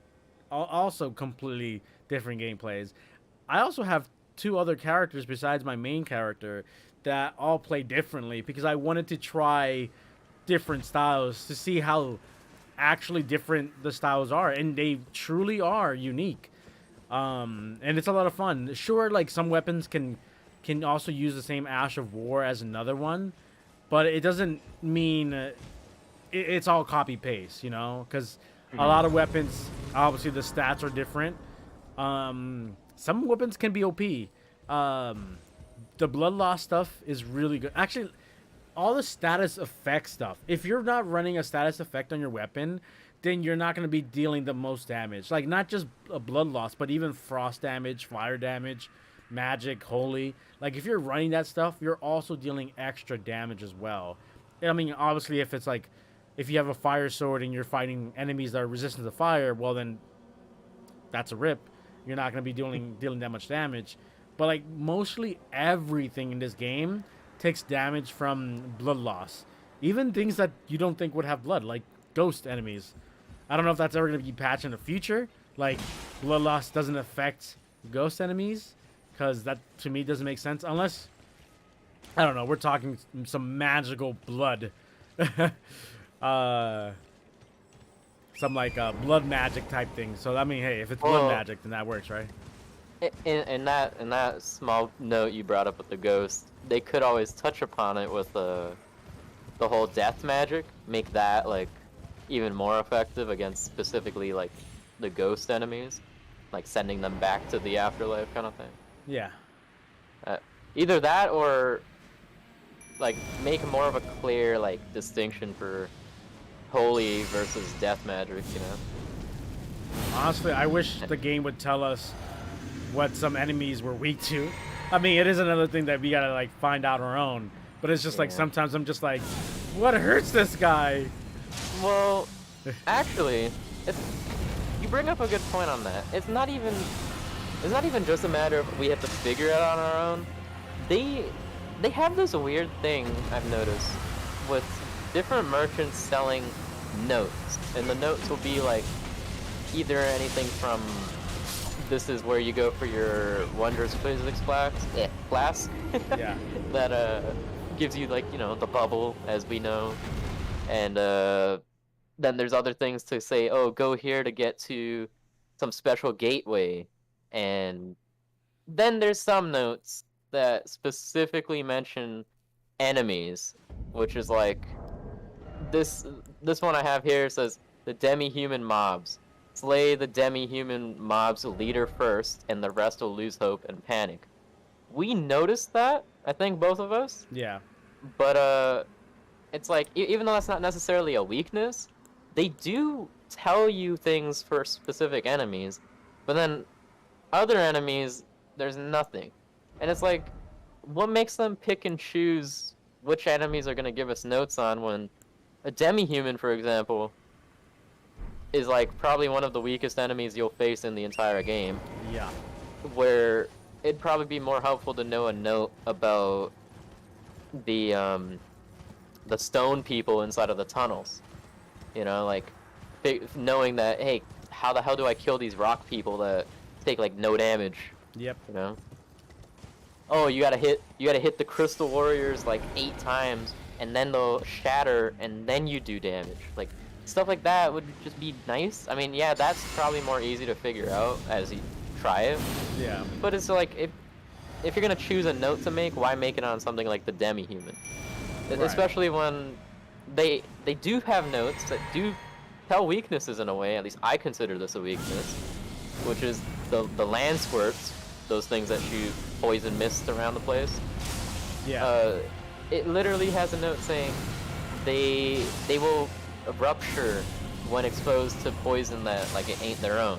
Speaker 3: also completely different gameplays. I also have two other characters besides my main character that all play differently, because I wanted to try different styles to see how actually different the styles are, and they truly are unique. And it's a lot of fun. Sure, like some weapons can also use the same Ash of War as another one, but it doesn't mean it's all copy paste, because a lot of weapons, obviously the stats are different. Some weapons can be OP. The blood loss stuff is really good. Actually, all the status effect stuff, if you're not running a status effect on your weapon, then you're not going to be dealing the most damage. Like, not just a blood loss, but even frost damage, fire damage, magic, holy. Like, if you're running that stuff, you're also dealing extra damage as well. I mean, obviously, if it's like, if you have a fire sword and you're fighting enemies that are resistant to fire, well, then that's a rip. You're not going to be dealing that much damage. But, like, mostly everything in this game takes damage from blood loss. Even things that you don't think would have blood, like ghost enemies. I don't know if that's ever going to be patched in the future. Like, blood loss doesn't affect ghost enemies, because that, to me, doesn't make sense. Unless, I don't know, we're talking some magical blood. Some, like, blood magic type thing. So, I mean, hey, if it's blood magic, then that works, right?
Speaker 2: In that small note you brought up with the ghost, they could always touch upon it with the whole death magic, make that like even more effective against specifically like the ghost enemies, like sending them back to the afterlife kind of thing.
Speaker 3: Yeah.
Speaker 2: Either that, or like make more of a clear like distinction for holy versus death magic,
Speaker 3: Honestly, I wish the game would tell us what some enemies were weak to. I mean, it is another thing that we gotta like find out our own. But it's just like sometimes I'm just like, what hurts this guy?
Speaker 2: Well, actually, you bring up a good point on that. It's not even just a matter of we have to figure it out on our own. They have this weird thing I've noticed with different merchants selling notes, and the notes will be like either anything from this is where you go for your wondrous physics class
Speaker 3: Yeah.
Speaker 2: that gives you like the bubble, as we know, and then there's other things to say, oh, go here to get to some special gateway, and then there's some notes that specifically mention enemies, which is like this one I have here says the demi-human mobs. Slay the demi-human mob's leader first, and the rest will lose hope and panic. we noticed that, I think both of us,
Speaker 3: Yeah.
Speaker 2: but it's like even though that's not necessarily a weakness, they do tell you things for specific enemies, but then other enemies there's nothing. And it's like, what makes them pick and choose which enemies are going to give us notes on when a demi-human, for example, is like probably one of the weakest enemies you'll face in the entire game,
Speaker 3: Yeah.
Speaker 2: where it'd probably be more helpful to know a note about the stone people inside of the tunnels. You know, like knowing that, hey, how the hell do I kill these rock people that take like no damage?
Speaker 3: Yep.
Speaker 2: You know. Oh, you gotta hit the crystal warriors like 8 times, and then they'll shatter, and then you do damage. Like stuff like that would just be nice. I mean, yeah, that's probably more easy to figure out as you try it.
Speaker 3: Yeah.
Speaker 2: But it's like if you're gonna choose a note to make, why make it on something like the demi-human?
Speaker 3: Right.
Speaker 2: Especially when they do have notes that do tell weaknesses in a way. At least I consider this a weakness, which is the land squirts, those things that shoot poison mist around the place.
Speaker 3: Yeah.
Speaker 2: It literally has a note saying they will rupture when exposed to poison that like it ain't their own.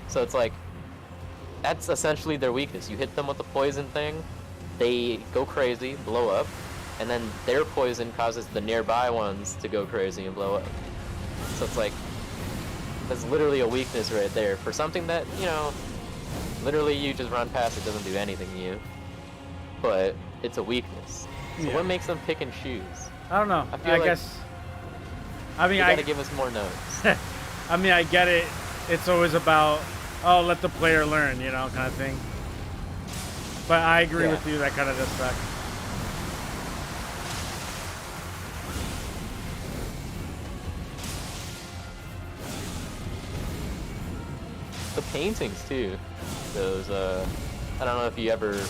Speaker 2: So it's like that's essentially their weakness. You hit them with the poison thing, they go crazy, blow up, and then their poison causes the nearby ones to go crazy and blow up. So it's like that's literally a weakness right there for something that, you know, literally you just run past, it doesn't do anything to you. But it's a weakness. So
Speaker 3: Yeah.
Speaker 2: what makes them pick and choose?
Speaker 3: I don't know.
Speaker 2: I feel
Speaker 3: I
Speaker 2: like
Speaker 3: guess. I mean,
Speaker 2: You gotta give us more notes.
Speaker 3: I mean, I get it. It's always about, oh, let the player learn, you know, kind of thing. But I agree
Speaker 2: Yeah.
Speaker 3: with you. That kind of does suck.
Speaker 2: The paintings too. Those I don't know if you ever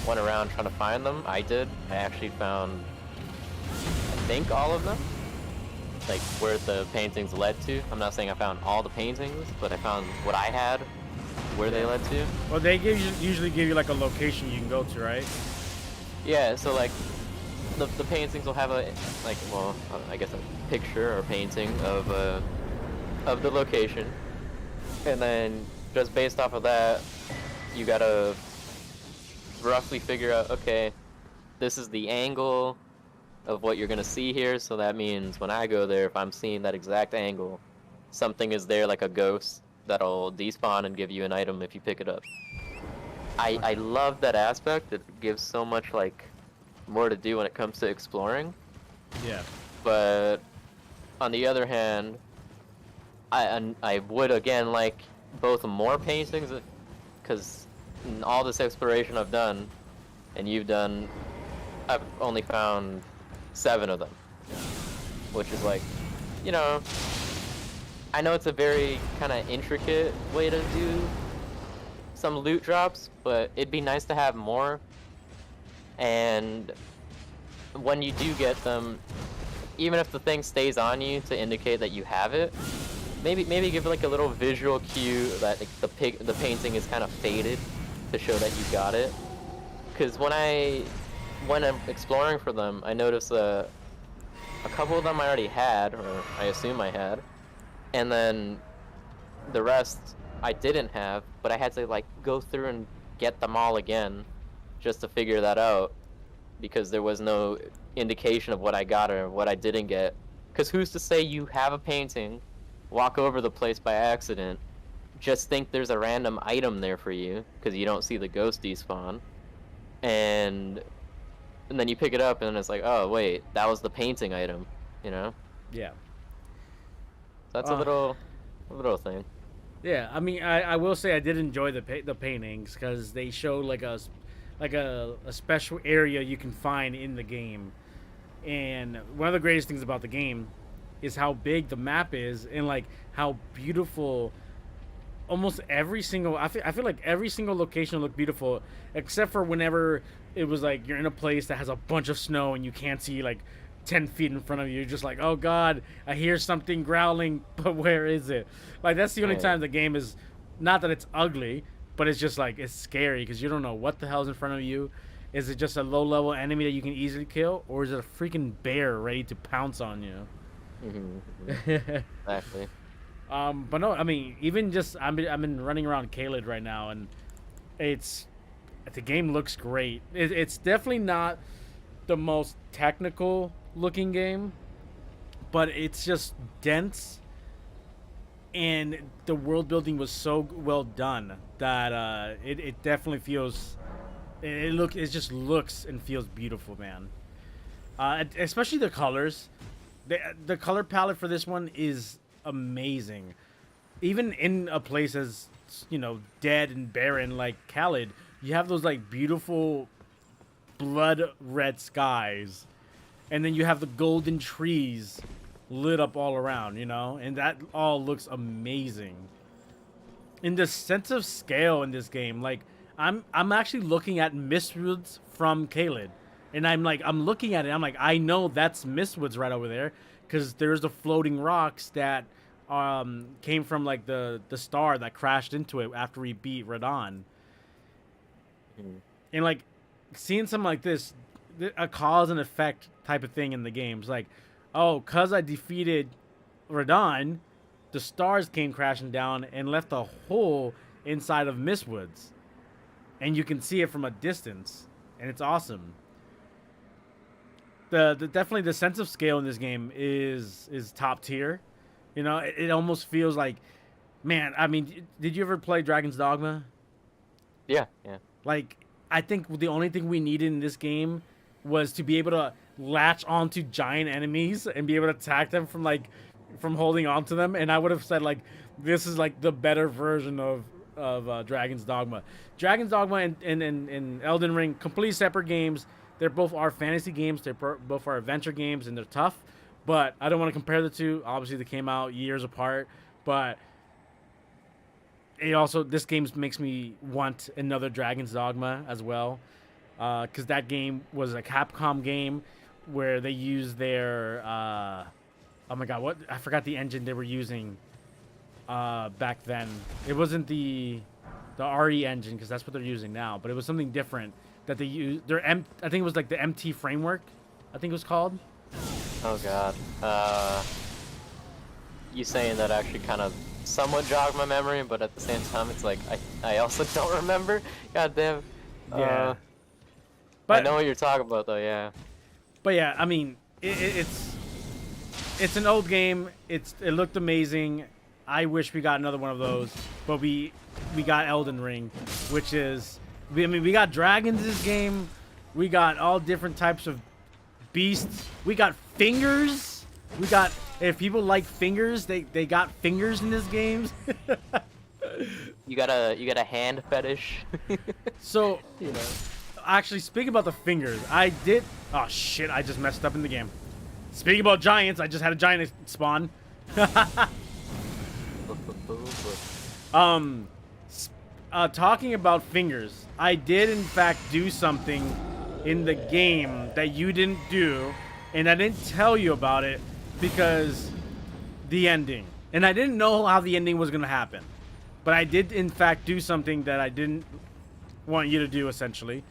Speaker 2: went around trying to find them. I did. I actually found, I think, all of them. Like where the paintings led to. I'm not saying I found all the paintings, but I found what I had, where they led to.
Speaker 3: Well, they usually give you like a location you can go to, right?
Speaker 2: Yeah, so like the paintings will have a like, well, I guess a picture or painting of the location, and then just based off of that, you gotta roughly figure out, okay, this is the angle of what you're gonna see here, so that means when I go there, if I'm seeing that exact angle, something is there like a ghost that'll despawn and give you an item if you pick it up. I love that aspect. It gives so much like more to do when it comes to exploring.
Speaker 3: Yeah.
Speaker 2: But on the other hand, I would again like both more paintings, because in all this exploration I've done, and you've done, I've only found 7 of them, which is like, you know, I know it's a very kind of intricate way to do some loot drops, but it'd be nice to have more. And when you do get them, even if the thing stays on you to indicate that you have it, maybe give it like a little visual cue that like, the painting is kind of faded to show that you got it. Because when I'm exploring for them, I noticed a couple of them I already had, or I assume I had, and then the rest I didn't have, but I had to like go through and get them all again just to figure that out, because there was no indication of what I got or what I didn't get. Because who's to say you have a painting, walk over the place by accident, just think there's a random item there for you because you don't see the ghost despawn, and then you pick it up and it's like, oh wait, that was the painting item, you know?
Speaker 3: Yeah.
Speaker 2: So that's a little thing.
Speaker 3: Yeah, I mean, I will say I did enjoy the paintings because they showed like a special area you can find in the game, and one of the greatest things about the game is how big the map is and like how beautiful. Almost every single, I feel like every single location looked beautiful, except for whenever it was like you're in a place that has a bunch of snow and you can't see like 10 feet in front of you. You're just like, oh god, I hear something growling, but where is it? Like that's the only
Speaker 2: Right.
Speaker 3: time the game is, not that it's ugly, but it's just like it's scary because you don't know what the hell's in front of you. Is it just a low-level enemy that you can easily kill, or is it a freaking bear ready to pounce on you?
Speaker 2: Exactly.
Speaker 3: But no, I mean, even just I've been running around Caelid right now, and the game looks great. It's definitely not the most technical looking game, but it's just dense, and the world building was so well done that it definitely feels. It just looks and feels beautiful, man. Especially the colors. The color palette for this one is amazing. Even in a place as, you know, dead and barren like Caelid, you have those like beautiful blood red skies, and then you have the golden trees lit up all around, you know, and that all looks amazing. In the sense of scale in this game, like I'm actually looking at Mistwoods from Caelid, and I'm looking at it. I'm like, I know that's Mistwoods right over there, because there's the floating rocks that came from like the star that crashed into it after we beat Radon. And like seeing something like this, a cause and effect type of thing in the games, like, oh, cause I defeated Radon, the stars came crashing down and left a hole inside of Mistwoods. And you can see it from a distance, and it's awesome. Definitely the sense of scale in this game is top tier. You know, it almost feels like, man. I mean, did you ever play Dragon's Dogma?
Speaker 2: Yeah.
Speaker 3: Like, I think the only thing we needed in this game was to be able to latch onto giant enemies and be able to attack them from holding onto them. And I would have said like, this is like the better version of Dragon's Dogma. Dragon's Dogma and Elden Ring, completely separate games. They're both are fantasy games. They're both are adventure games, and they're tough. But I don't want to compare the two. Obviously, they came out years apart. But this game makes me want another Dragon's Dogma as well, because that game was a Capcom game where they used their oh my god, I forgot the engine they were using back then. It wasn't the RE engine, because that's what they're using now, but it was something different that they used. I think it was like the MT framework, I think it was called.
Speaker 2: Oh god. You saying that actually kind of somewhat jogged my memory, but at the same time it's like I also don't remember. God damn.
Speaker 3: Yeah.
Speaker 2: But I know what you're talking about though, yeah.
Speaker 3: But yeah, I mean, it's an old game. It looked amazing. I wish we got another one of those, but we got Elden Ring, which is, I mean, we got dragons in this game. We got all different types of beasts. We got fingers. We got, if people like fingers, they got fingers in this game.
Speaker 2: You got a hand fetish.
Speaker 3: So,
Speaker 2: you know.
Speaker 3: Actually, speaking about the fingers, oh shit, I just messed up in the game. Speaking about giants, I just had a giant spawn. Talking about fingers, I did in fact do something in the game that you didn't do, and I didn't tell you about it because the ending. And I didn't know how the ending was going to happen. But I did in fact do something that I didn't want you to do, essentially,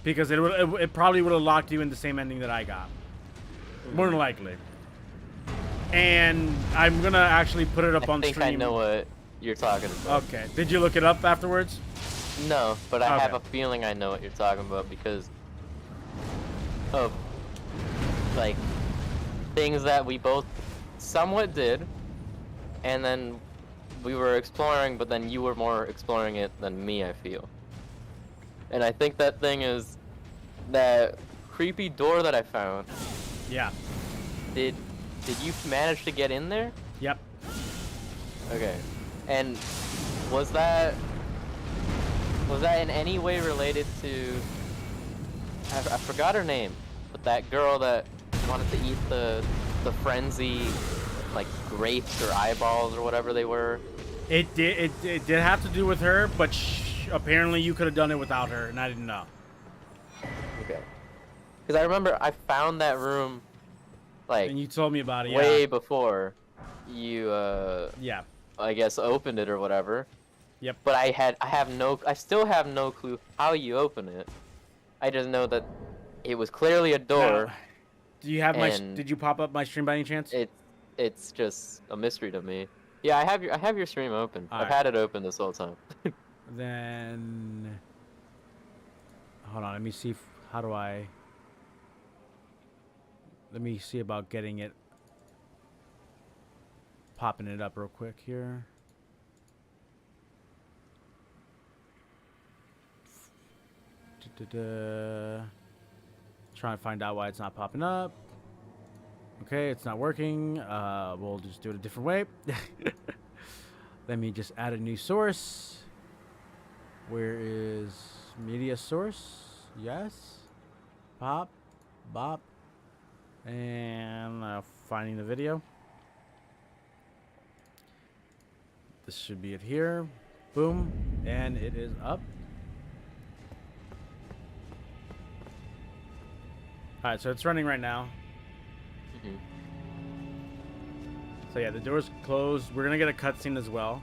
Speaker 3: because it probably would have locked you in the same ending that I got. More than likely. And I'm going to actually put it up on stream.
Speaker 2: I think I know what you're talking about.
Speaker 3: Okay. Did you look it up afterwards?
Speaker 2: No, but I have a feeling I know what you're talking about because of, like, things that we both somewhat did, and then we were exploring, but then you were more exploring it than me, I feel. And I think that thing is that creepy door that I found.
Speaker 3: Yeah.
Speaker 2: Did you manage to get in there?
Speaker 3: Yep.
Speaker 2: Okay. And was that in any way related to, I forgot her name, but that girl that wanted to eat the frenzy, like, grapes or eyeballs or whatever they were?
Speaker 3: It did have to do with her, but apparently you could have done it without her, and I didn't know.
Speaker 2: Okay. Because I remember I found that room, like,
Speaker 3: and you told me about it,
Speaker 2: way before you,
Speaker 3: yeah,
Speaker 2: I guess, opened it or whatever.
Speaker 3: Yep.
Speaker 2: But I still have no clue how you open it. I just know that it was clearly a door.
Speaker 3: Now, do you have
Speaker 2: and
Speaker 3: did you pop up my stream by any chance?
Speaker 2: It's just a mystery to me. Yeah, I have your stream open. I've had it open this whole time.
Speaker 3: Then hold on, let me see how do I let me see about getting it popping it up real quick here. Trying to find out why it's not popping up. Okay, it's not working. We'll just do it a different way. Let me just add a new source. Where is media source? Yes. Pop. Bop. And finding the video. This should be it here. Boom. And it is up. Alright, so it's running right now. So yeah, the door's closed. We're gonna get a cutscene as well.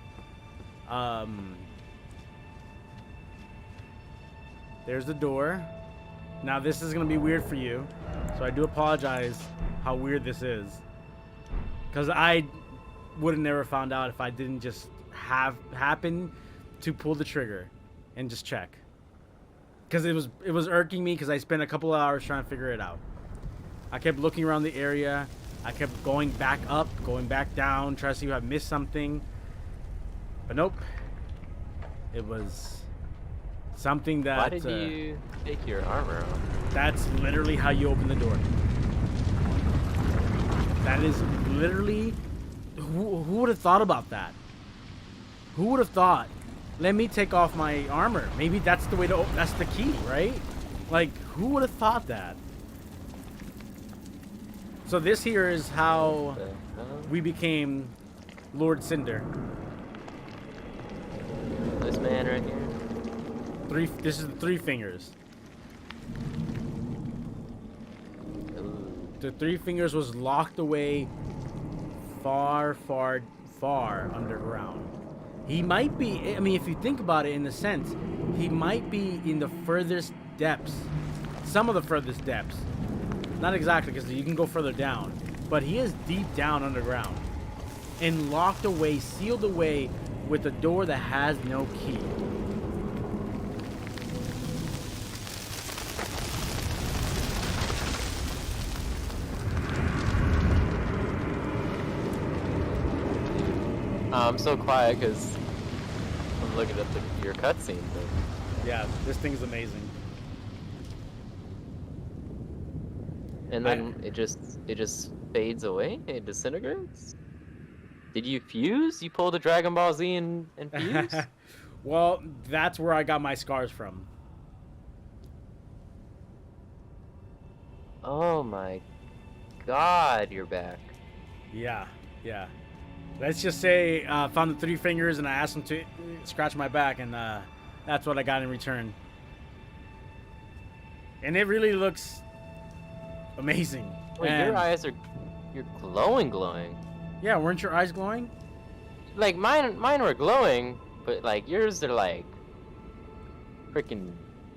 Speaker 3: There's the door. Now this is gonna be weird for you, so I do apologize how weird this is, because I would have never found out if I didn't just happen to pull the trigger and just check. Because it was irking me because I spent a couple of hours trying to figure it out. I kept looking around the area. I kept going back up, going back down, trying to see if I missed something. But nope. It was something that...
Speaker 2: Why did you take your armor off?
Speaker 3: That's literally how you open the door. That is literally... Who would have thought about that? Who would have thought? Let me take off my armor. Maybe that's the way to... That's the key, right? Like, who would have thought that? So this here is how we became Lord Cinder.
Speaker 2: This man right here.
Speaker 3: This is the three fingers.
Speaker 2: Ooh.
Speaker 3: The three fingers was locked away far, far, far underground. He might be, I mean, if you think about it in a sense, he might be in the furthest depths. Some of the furthest depths. Not exactly, because you can go further down. But he is deep down underground. And locked away, sealed away with a door that has no key.
Speaker 2: I'm so quiet because I'm looking at your cutscene.
Speaker 3: Yeah, this thing's amazing.
Speaker 2: And then it just fades away. It disintegrates. Did you fuse? You pulled a Dragon Ball Z and fuse?
Speaker 3: Well, that's where I got my scars from.
Speaker 2: Oh my God, you're back.
Speaker 3: Yeah, yeah. Let's just say found the three fingers and I asked him to scratch my back, and that's what I got in return. And it really looks amazing.
Speaker 2: Wait, your eyes you're glowing.
Speaker 3: Yeah, weren't your eyes glowing?
Speaker 2: Like mine were glowing, but like yours are like freaking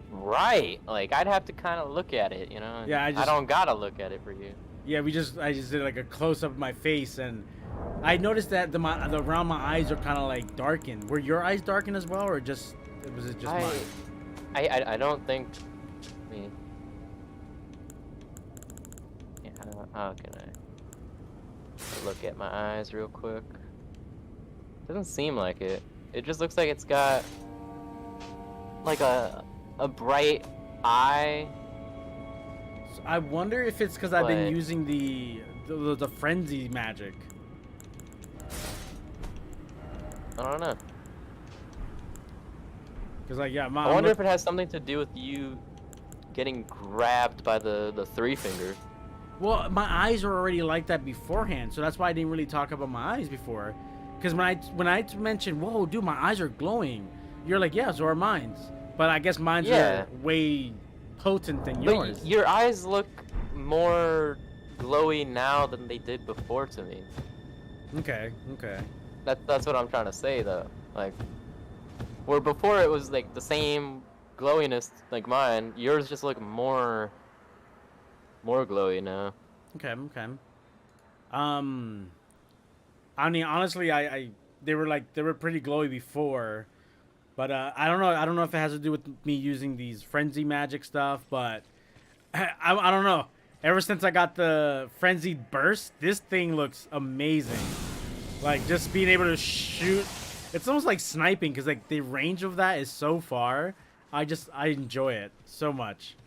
Speaker 2: right. Like I'd have to kind of look at it, you know?
Speaker 3: Yeah,
Speaker 2: I don't gotta look at it for you.
Speaker 3: Yeah, I just did like a close up of my face, and I noticed that the around my eyes are kind of like darkened. Were your eyes darkened as well, or was it just mine?
Speaker 2: I don't think. I mean, yeah, how can I look at my eyes real quick? Doesn't seem like it. It just looks like it's got like a bright eye.
Speaker 3: So I wonder if it's because I've been using the frenzy magic.
Speaker 2: I don't know.
Speaker 3: Cause like yeah,
Speaker 2: I wonder if it has something to do with you getting grabbed by the three finger.
Speaker 3: Well, my eyes were already like that beforehand, so that's why I didn't really talk about my eyes before. Because when I mentioned, whoa, dude, my eyes are glowing, you're like, yeah, so are mine. But I guess mine's are way potent than yours.
Speaker 2: But your eyes look more glowy now than they did before to me.
Speaker 3: Okay.
Speaker 2: That's what I'm trying to say though. Like, Where before it was like the same glowiness like mine, yours just look more glowy now.
Speaker 3: Okay, okay. I mean, honestly, they were pretty glowy before, but I don't know. I don't know if it has to do with me using these frenzy magic stuff, but I don't know. Ever since I got the frenzied burst, this thing looks amazing. Like just being able to shoot, it's almost like sniping because like the range of that is so far. I enjoy it so much.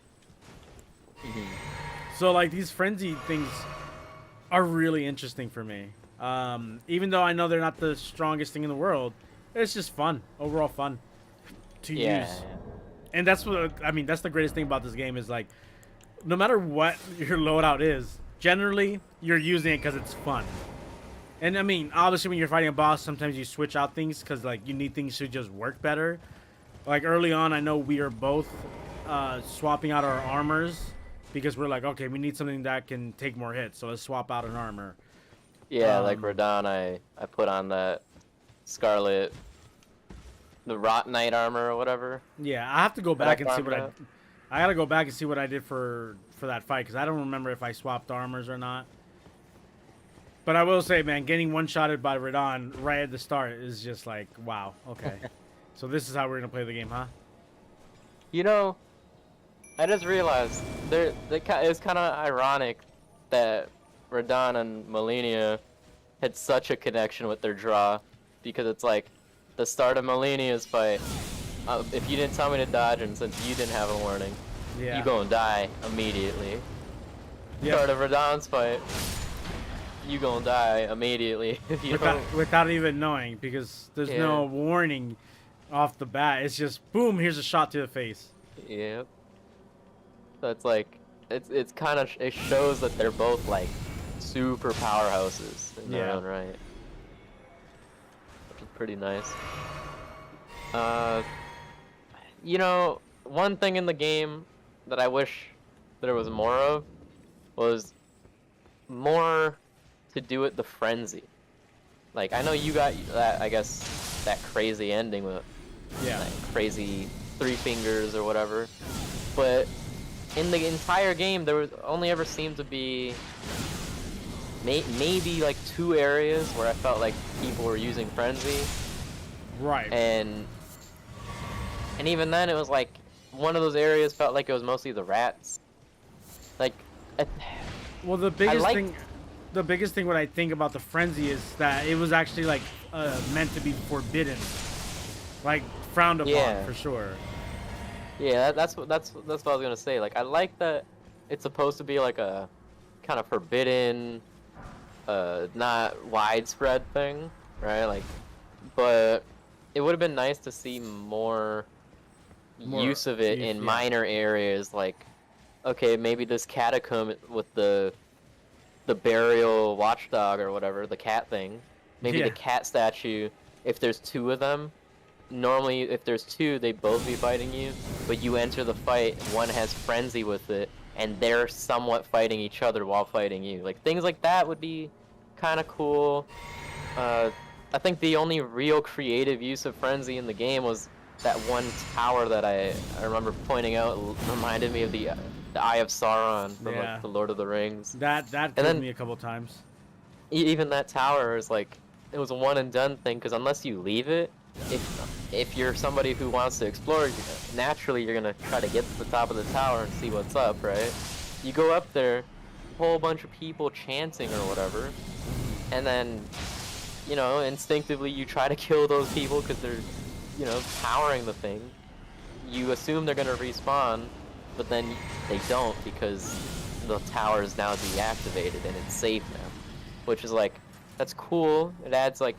Speaker 3: So like these frenzy things are really interesting for me. Even though I know they're not the strongest thing in the world, it's just fun, overall fun to use. And that's what I mean. That's the greatest thing about this game is like, no matter what your loadout is, generally you're using it because it's fun. And I mean, obviously, when you're fighting a boss, sometimes you switch out things because like you need things to just work better. Like early on, I know we are both swapping out our armors because we're like, okay, we need something that can take more hits, so let's swap out an armor.
Speaker 2: Yeah, like Radon, I put on that Scarlet, the Rot Knight armor or whatever.
Speaker 3: Yeah, I have to go back and see what
Speaker 2: out.
Speaker 3: I gotta go back and see what I did for that fight because I don't remember if I swapped armors or not. But I will say, man, getting one-shotted by Radon right at the start is just like, wow, okay. So this is how we're gonna play the game, huh?
Speaker 2: You know, I just realized it's kind of ironic that Radon and Melania had such a connection with their draw, because it's like the start of Melania's fight. If you didn't tell me to dodge, and since you didn't have a warning,
Speaker 3: Yeah.
Speaker 2: you gonna die immediately.
Speaker 3: Yep.
Speaker 2: Start of Radon's fight, you gonna die immediately if you don't.
Speaker 3: Without even knowing, because there's no warning off the bat. It's just boom, here's a shot to the face.
Speaker 2: Yep. So it's like it's kind of it shows that they're both like super powerhouses in their own right, which is pretty nice. You know, one thing in the game that I wish there was more of was more to do with the frenzy. Like, I know you got that, I guess, that crazy ending with that crazy 3 fingers or whatever, but in the entire game there was only ever seemed to be maybe like 2 areas where I felt like people were using frenzy.
Speaker 3: Right.
Speaker 2: And even then it was like one of those areas felt like it was mostly the rats. Like,
Speaker 3: well, the biggest thing what I think about the frenzy is that it was actually like meant to be forbidden, like frowned upon for sure.
Speaker 2: Yeah, that's what I was gonna say. Like, I like that it's supposed to be like a kind of forbidden, not widespread thing, right? Like, but it would have been nice to see more use of it in minor areas. Like, okay, maybe this catacomb with the burial watchdog or whatever, the cat thing. Maybe the cat statue. If there's 2 of them. Normally, if there's 2, they'd both be fighting you, but you enter the fight, one has frenzy with it, and they're somewhat fighting each other while fighting you. Like, things like that would be kind of cool. I think the only real creative use of frenzy in the game was that one tower that I remember pointing out. Reminded me of the Eye of Sauron from like, the Lord of the Rings.
Speaker 3: That killed me a couple times.
Speaker 2: Even that tower is like, it was a one and done thing, because unless you leave it, if you're somebody who wants to explore, naturally you're gonna try to get to the top of the tower and see what's up, right? You go up there, a whole bunch of people chanting or whatever, and then, you know, instinctively you try to kill those people because they're, you know, powering the thing. You assume they're gonna respawn, but then they don't, because the tower is now deactivated and it's safe now, which is like, that's cool. It adds like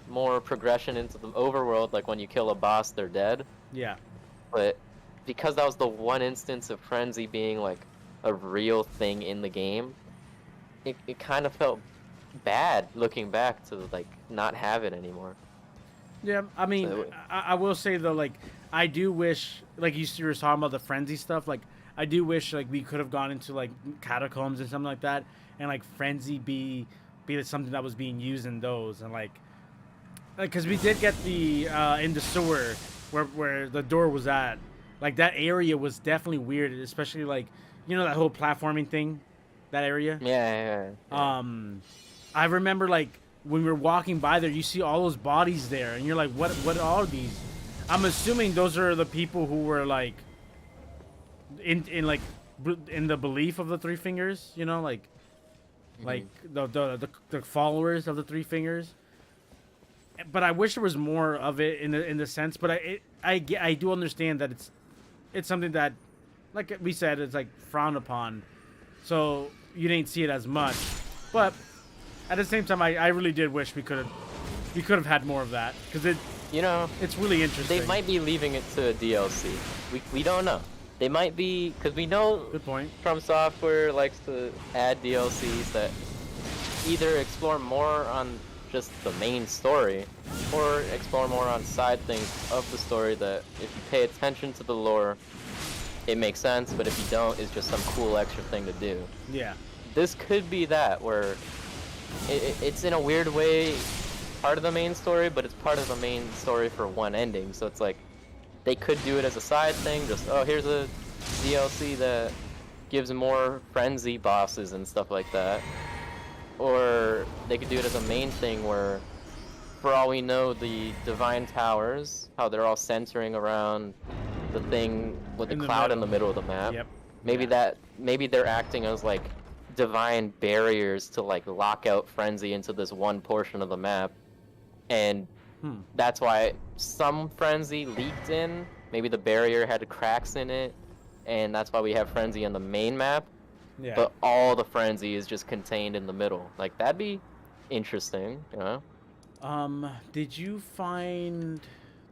Speaker 2: more progression into the overworld, like when you kill a boss, they're dead.
Speaker 3: Yeah.
Speaker 2: But because that was the one instance of frenzy being like a real thing in the game, it kind of felt bad looking back to like not have it anymore.
Speaker 3: Yeah, I mean, so, I will say though, like, I do wish, like you were talking about the frenzy stuff, like, I do wish like we could have gone into like catacombs and something like that, and like frenzy be something that was being used in those, and like because we did get the in the sewer, where the door was at. Like that area was definitely weird, especially like that whole platforming thing, that area.
Speaker 2: Yeah.
Speaker 3: I remember like when we were walking by there, you see all those bodies there, and you're like, what are these? I'm assuming those are the people who were like in the belief of the three fingers, like the followers of the three fingers. But I wish there was more of it in the sense. But I do understand that it's something that, like we said, it's like frowned upon, so you didn't see it as much. But at the same time, I really did wish we could have had more of that, because it's really interesting.
Speaker 2: They might be leaving it to DLC. We don't know. They might be, because we know
Speaker 3: Good point.
Speaker 2: From Software likes to add DLCs that either explore more on just the main story, or explore more on side things of the story that, if you pay attention to the lore, it makes sense, but if you don't, it's just some cool extra thing to do.
Speaker 3: Yeah.
Speaker 2: This could be that, where it's in a weird way part of the main story, but it's part of the main story for one ending, so it's like, they could do it as a side thing, just, oh, here's a DLC that gives more frenzy bosses and stuff like that. Or they could do it as a main thing where, for all we know, the Divine Towers, how they're all centering around the thing with the cloud in the middle of the map.
Speaker 3: Yep.
Speaker 2: Maybe they're acting as like divine barriers to like lock out frenzy into this one portion of the map. And that's why some frenzy leaked in. Maybe the barrier had cracks in it, and that's why we have frenzy on the main map.
Speaker 3: Yeah.
Speaker 2: But all the frenzy is just contained in the middle. Like, that'd be interesting, you know?
Speaker 3: Did you find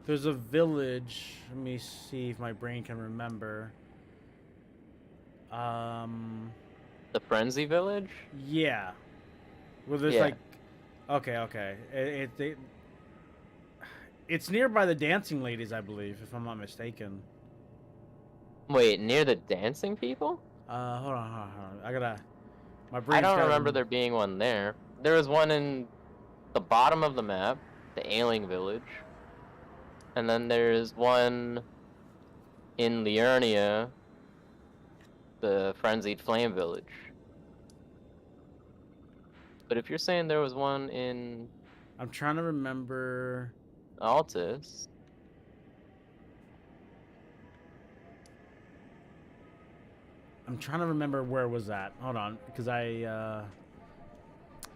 Speaker 3: there's a village? Let me see if my brain can remember.
Speaker 2: The Frenzy Village?
Speaker 3: Yeah. Well, there's
Speaker 2: Yeah.
Speaker 3: like, okay. It's nearby the dancing ladies, I believe, if I'm not mistaken.
Speaker 2: Wait, near the dancing people?
Speaker 3: Hold on. My
Speaker 2: I
Speaker 3: brain.
Speaker 2: don't remember there being one there. There was one in the bottom of the map, the Ailing Village. And then there's one in Liurnia, the Frenzied Flame Village. But if you're saying there was one in
Speaker 3: I'm trying to remember.
Speaker 2: Altus,
Speaker 3: I'm trying to remember where it was at. Hold on, because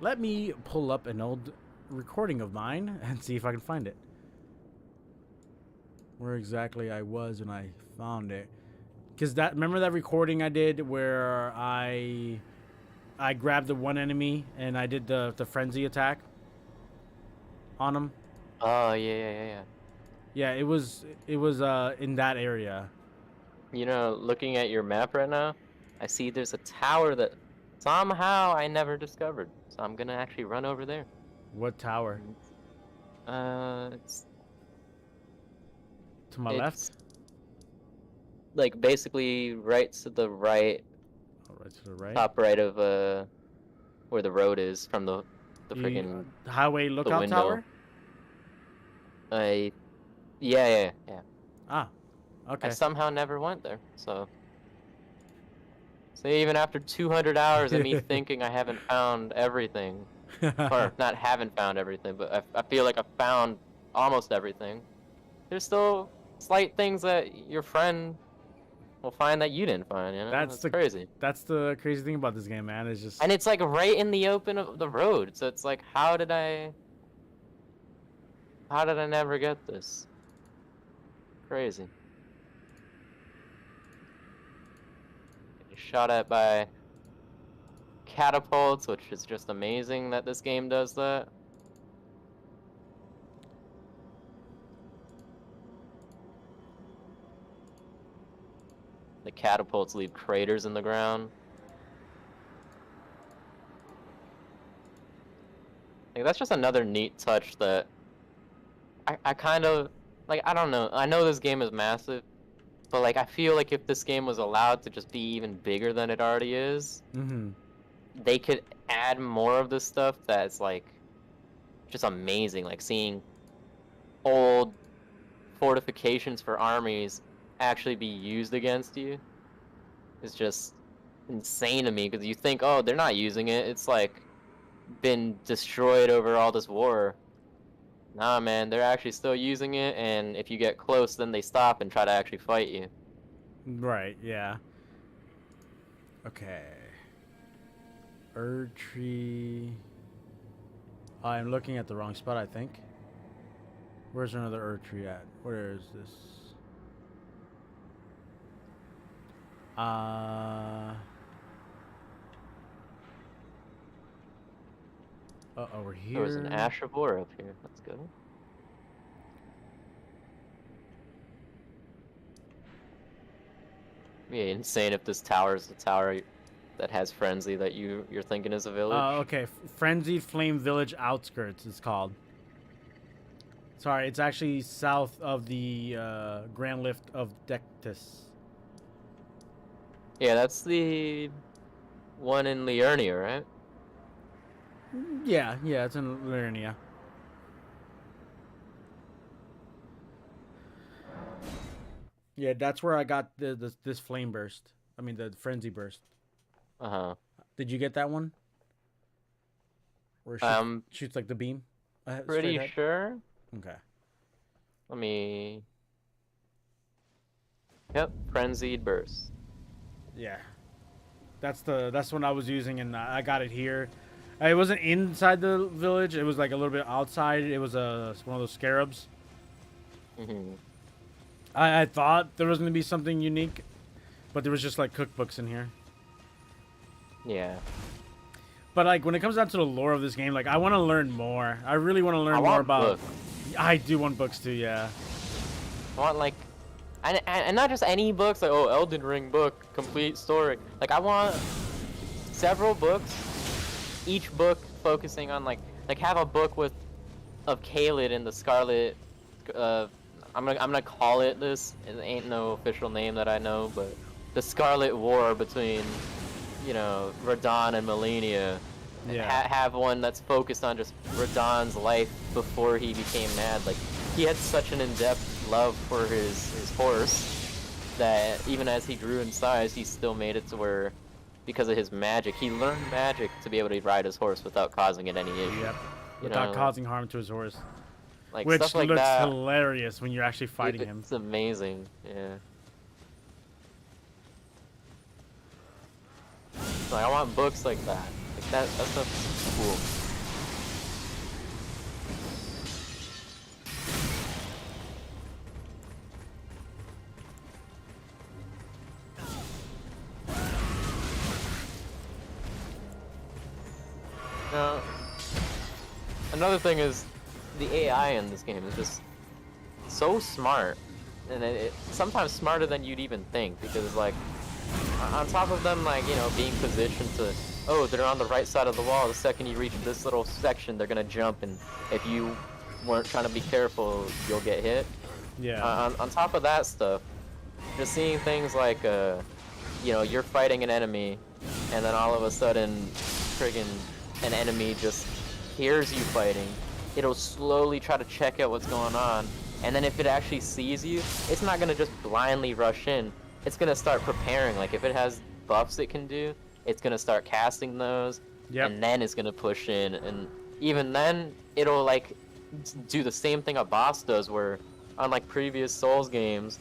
Speaker 3: let me pull up an old recording of mine and see if I can find it. Where exactly I was when I found it. Because remember that recording I did where I grabbed the one enemy and I did the frenzy attack on him?
Speaker 2: oh yeah.
Speaker 3: Yeah, it was in that area.
Speaker 2: You know, looking at your map right now, I see there's a tower that somehow I never discovered. So I'm gonna actually run over there.
Speaker 3: What tower?
Speaker 2: It's
Speaker 3: To my left?
Speaker 2: like basically right to the right,
Speaker 3: Oh, right to the right.
Speaker 2: top right of where the road is from the
Speaker 3: The
Speaker 2: freaking
Speaker 3: highway lookout
Speaker 2: window.
Speaker 3: tower?
Speaker 2: Yeah.
Speaker 3: Ah, okay.
Speaker 2: I somehow never went there, so even after 200 hours of me thinking I haven't found everything, or not haven't found everything, but I feel like I found almost everything, there's still slight things that your friend will find that you didn't find, you know? That's crazy.
Speaker 3: That's the crazy thing about this game, man. It's just...
Speaker 2: And it's like right in the open of the road, so it's like, how did I never get this? Crazy. Shot at by catapults, which is just amazing that this game does that. The catapults leave craters in the ground. Like, that's just another neat touch that I kind of, like, I don't know. I know this game is massive, but, like, I feel like if this game was allowed to just be even bigger than it already is, they could add more of this stuff that's, like, just amazing. Like, seeing old fortifications for armies actually be used against you is just insane to me, because you think, oh, they're not using it. It's like been destroyed over all this war. Nah, man, they're actually still using it, and if you get close, then they stop and try to actually fight you.
Speaker 3: Right, yeah. Okay. Tree. I'm looking at the wrong spot, I think. Where's another tree at? Where is this? Uh-oh, we're here.
Speaker 2: There was an ash of war up here. Let's go. Yeah, insane if this tower is the tower that has Frenzy that you're thinking is a village.
Speaker 3: Okay. Frenzied Flame Village Outskirts is called. Sorry, it's actually south of the Grand Lift of Dectus.
Speaker 2: Yeah, that's the one in Liurnia, right?
Speaker 3: Yeah, it's in Liurnia. Yeah, that's where I got this flame burst. I mean, the frenzy burst.
Speaker 2: Uh-huh.
Speaker 3: Did you get that one? Where it shoots like the beam?
Speaker 2: Pretty sure.
Speaker 3: Okay.
Speaker 2: Let me... Yep, Frenzied Burst.
Speaker 3: Yeah. That's one I was using, and I got it here. It wasn't inside the village. It was like a little bit outside. It was one of those scarabs.
Speaker 2: Mm-hmm.
Speaker 3: I thought there was going to be something unique, but there was just like cookbooks in here.
Speaker 2: Yeah.
Speaker 3: But like when it comes down to the lore of this game, like I want to learn more. I really want to learn more about.
Speaker 2: Books.
Speaker 3: I do want books too. Yeah.
Speaker 2: I want like, and not just any books. Like, oh, Elden Ring book, complete story. Like I want several books. Each book focusing on like have a book of Caelid and the Scarlet. I'm gonna call it this. It ain't no official name that I know, but the Scarlet War between, Radahn and Malenia.
Speaker 3: Yeah.
Speaker 2: Have one that's focused on just Radahn's life before he became mad. Like, he had such an in-depth love for his horse that even as he grew in size, he still made it to where, because of his magic, he learned magic to be able to ride his horse without causing it any issue.
Speaker 3: Yep. Without causing harm to his horse.
Speaker 2: Like,
Speaker 3: which
Speaker 2: stuff like
Speaker 3: looks
Speaker 2: that,
Speaker 3: hilarious when you're actually fighting him.
Speaker 2: It's amazing, yeah. So I want books like that. Like that stuff's cool. Now, another thing is the AI in this game is just so smart, and it's sometimes smarter than you'd even think, because like on top of them being positioned to, oh, they're on the right side of the wall, the second you reach this little section they're gonna jump, and if you weren't trying to be careful you'll get hit.
Speaker 3: Yeah.
Speaker 2: On top of that stuff, just seeing things like you're fighting an enemy and then all of a sudden friggin' an enemy just hears you fighting, it'll slowly try to check out what's going on, and then if it actually sees you, it's not gonna just blindly rush in. It's gonna start preparing. Like if it has buffs it can do, it's gonna start casting those, and then it's gonna push in. And even then, it'll like do the same thing a boss does, where unlike previous Souls games,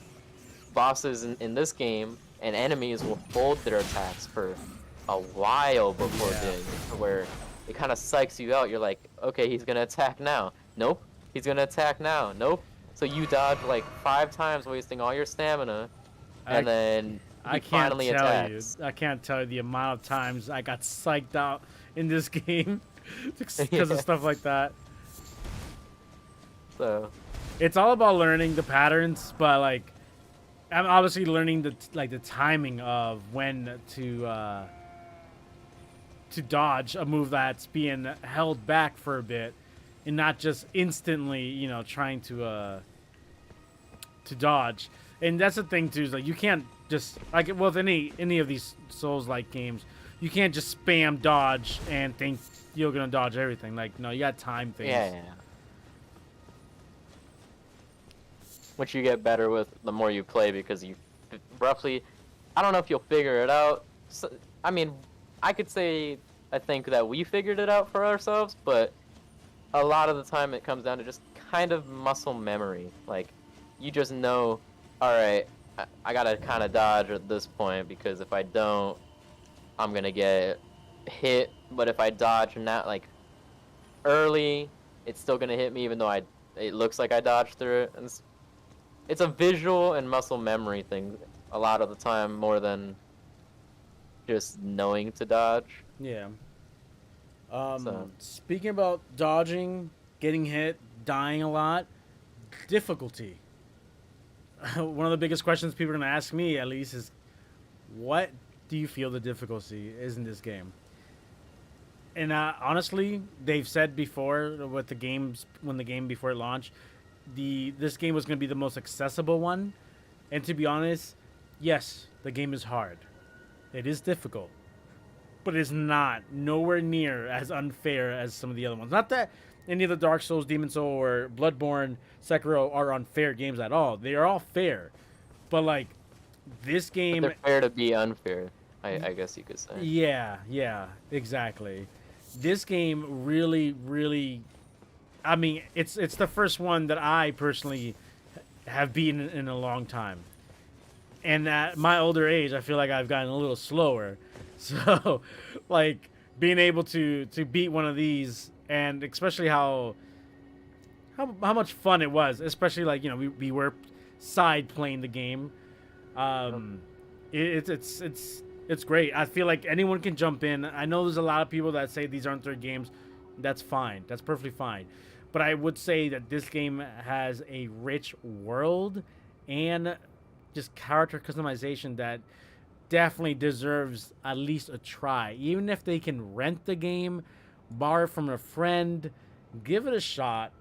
Speaker 2: bosses in this game and enemies will hold their attacks for a while before doing it, where it kind of psychs you out. You're like, okay, he's gonna attack now. Nope. He's gonna attack now. Nope. So you dodge like 5 times, wasting all your stamina, and then he finally attacks.
Speaker 3: I can't tell you the amount of times I got psyched out in this game because of stuff like that.
Speaker 2: So
Speaker 3: it's all about learning the patterns, but like I'm obviously learning the timing of when to dodge a move that's being held back for a bit, and not just instantly, trying to dodge. And that's the thing too, is like you can't just with any of these Souls-like games, you can't just spam dodge and think you're gonna dodge everything. Like, no, you got time things.
Speaker 2: Yeah. which you get better with the more you play because you roughly, I don't know if you'll figure it out. So, I mean, I could say I think that we figured it out for ourselves, but a lot of the time it comes down to just kind of muscle memory. Like, you just know, all right, I gotta kind of dodge at this point because if I don't, I'm gonna get hit. But if I dodge not like early, it's still gonna hit me even though it looks like I dodged through it. And it's a visual and muscle memory thing a lot of the time more than just knowing to dodge.
Speaker 3: Yeah.
Speaker 2: So.
Speaker 3: Speaking about dodging, getting hit, dying a lot, difficulty. One of the biggest questions people are going to ask me, at least, is what do you feel the difficulty is in this game? And honestly, they've said before with the games when the game before it launched, this game was going to be the most accessible one. And to be honest, yes, the game is hard. It is difficult. But it's not nowhere near as unfair as some of the other ones. Not that any of the Dark Souls, Demon Soul, or Bloodborne, Sekiro are unfair games at all. They are all fair. But like this game,
Speaker 2: but they're fair to be unfair, I guess you could say.
Speaker 3: Yeah, exactly. This game really, I mean, it's the first one that I personally have beaten in a long time. And at my older age, I feel like I've gotten a little slower. So, like, being able to beat one of these, and especially how much fun it was, especially, like, you know, we were side playing the game. It's great. I feel like anyone can jump in. I know there's a lot of people that say these aren't their games. That's fine. That's perfectly fine. But I would say that this game has a rich world and just character customization that definitely deserves at least a try. Even if they can rent the game, borrow it from a friend, give it a shot,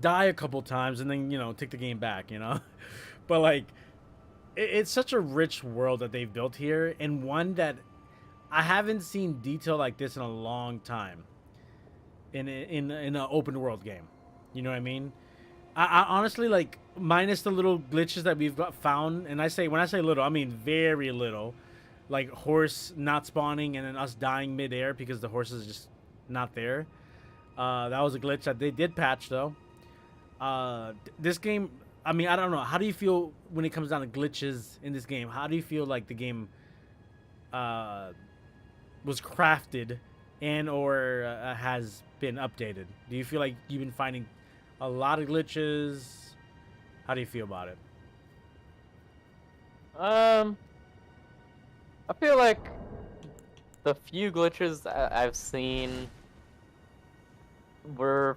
Speaker 3: die a couple times, and then, you know, take the game back, you know? But, like, it's such a rich world that they've built here, and one that I haven't seen detail like this in a long time in an open world game. You know what I mean? I honestly, like, minus the little glitches that we've found, and when I say little, I mean very little, like horse not spawning and then us dying midair because the horse is just not there. That was a glitch that they did patch, though. This game, I mean, I don't know. How do you feel when it comes down to glitches in this game? How do you feel like the game was crafted and or has been updated? Do you feel like you've been finding a lot of glitches? How do you feel about it?
Speaker 2: I feel like the few glitches I've seen were,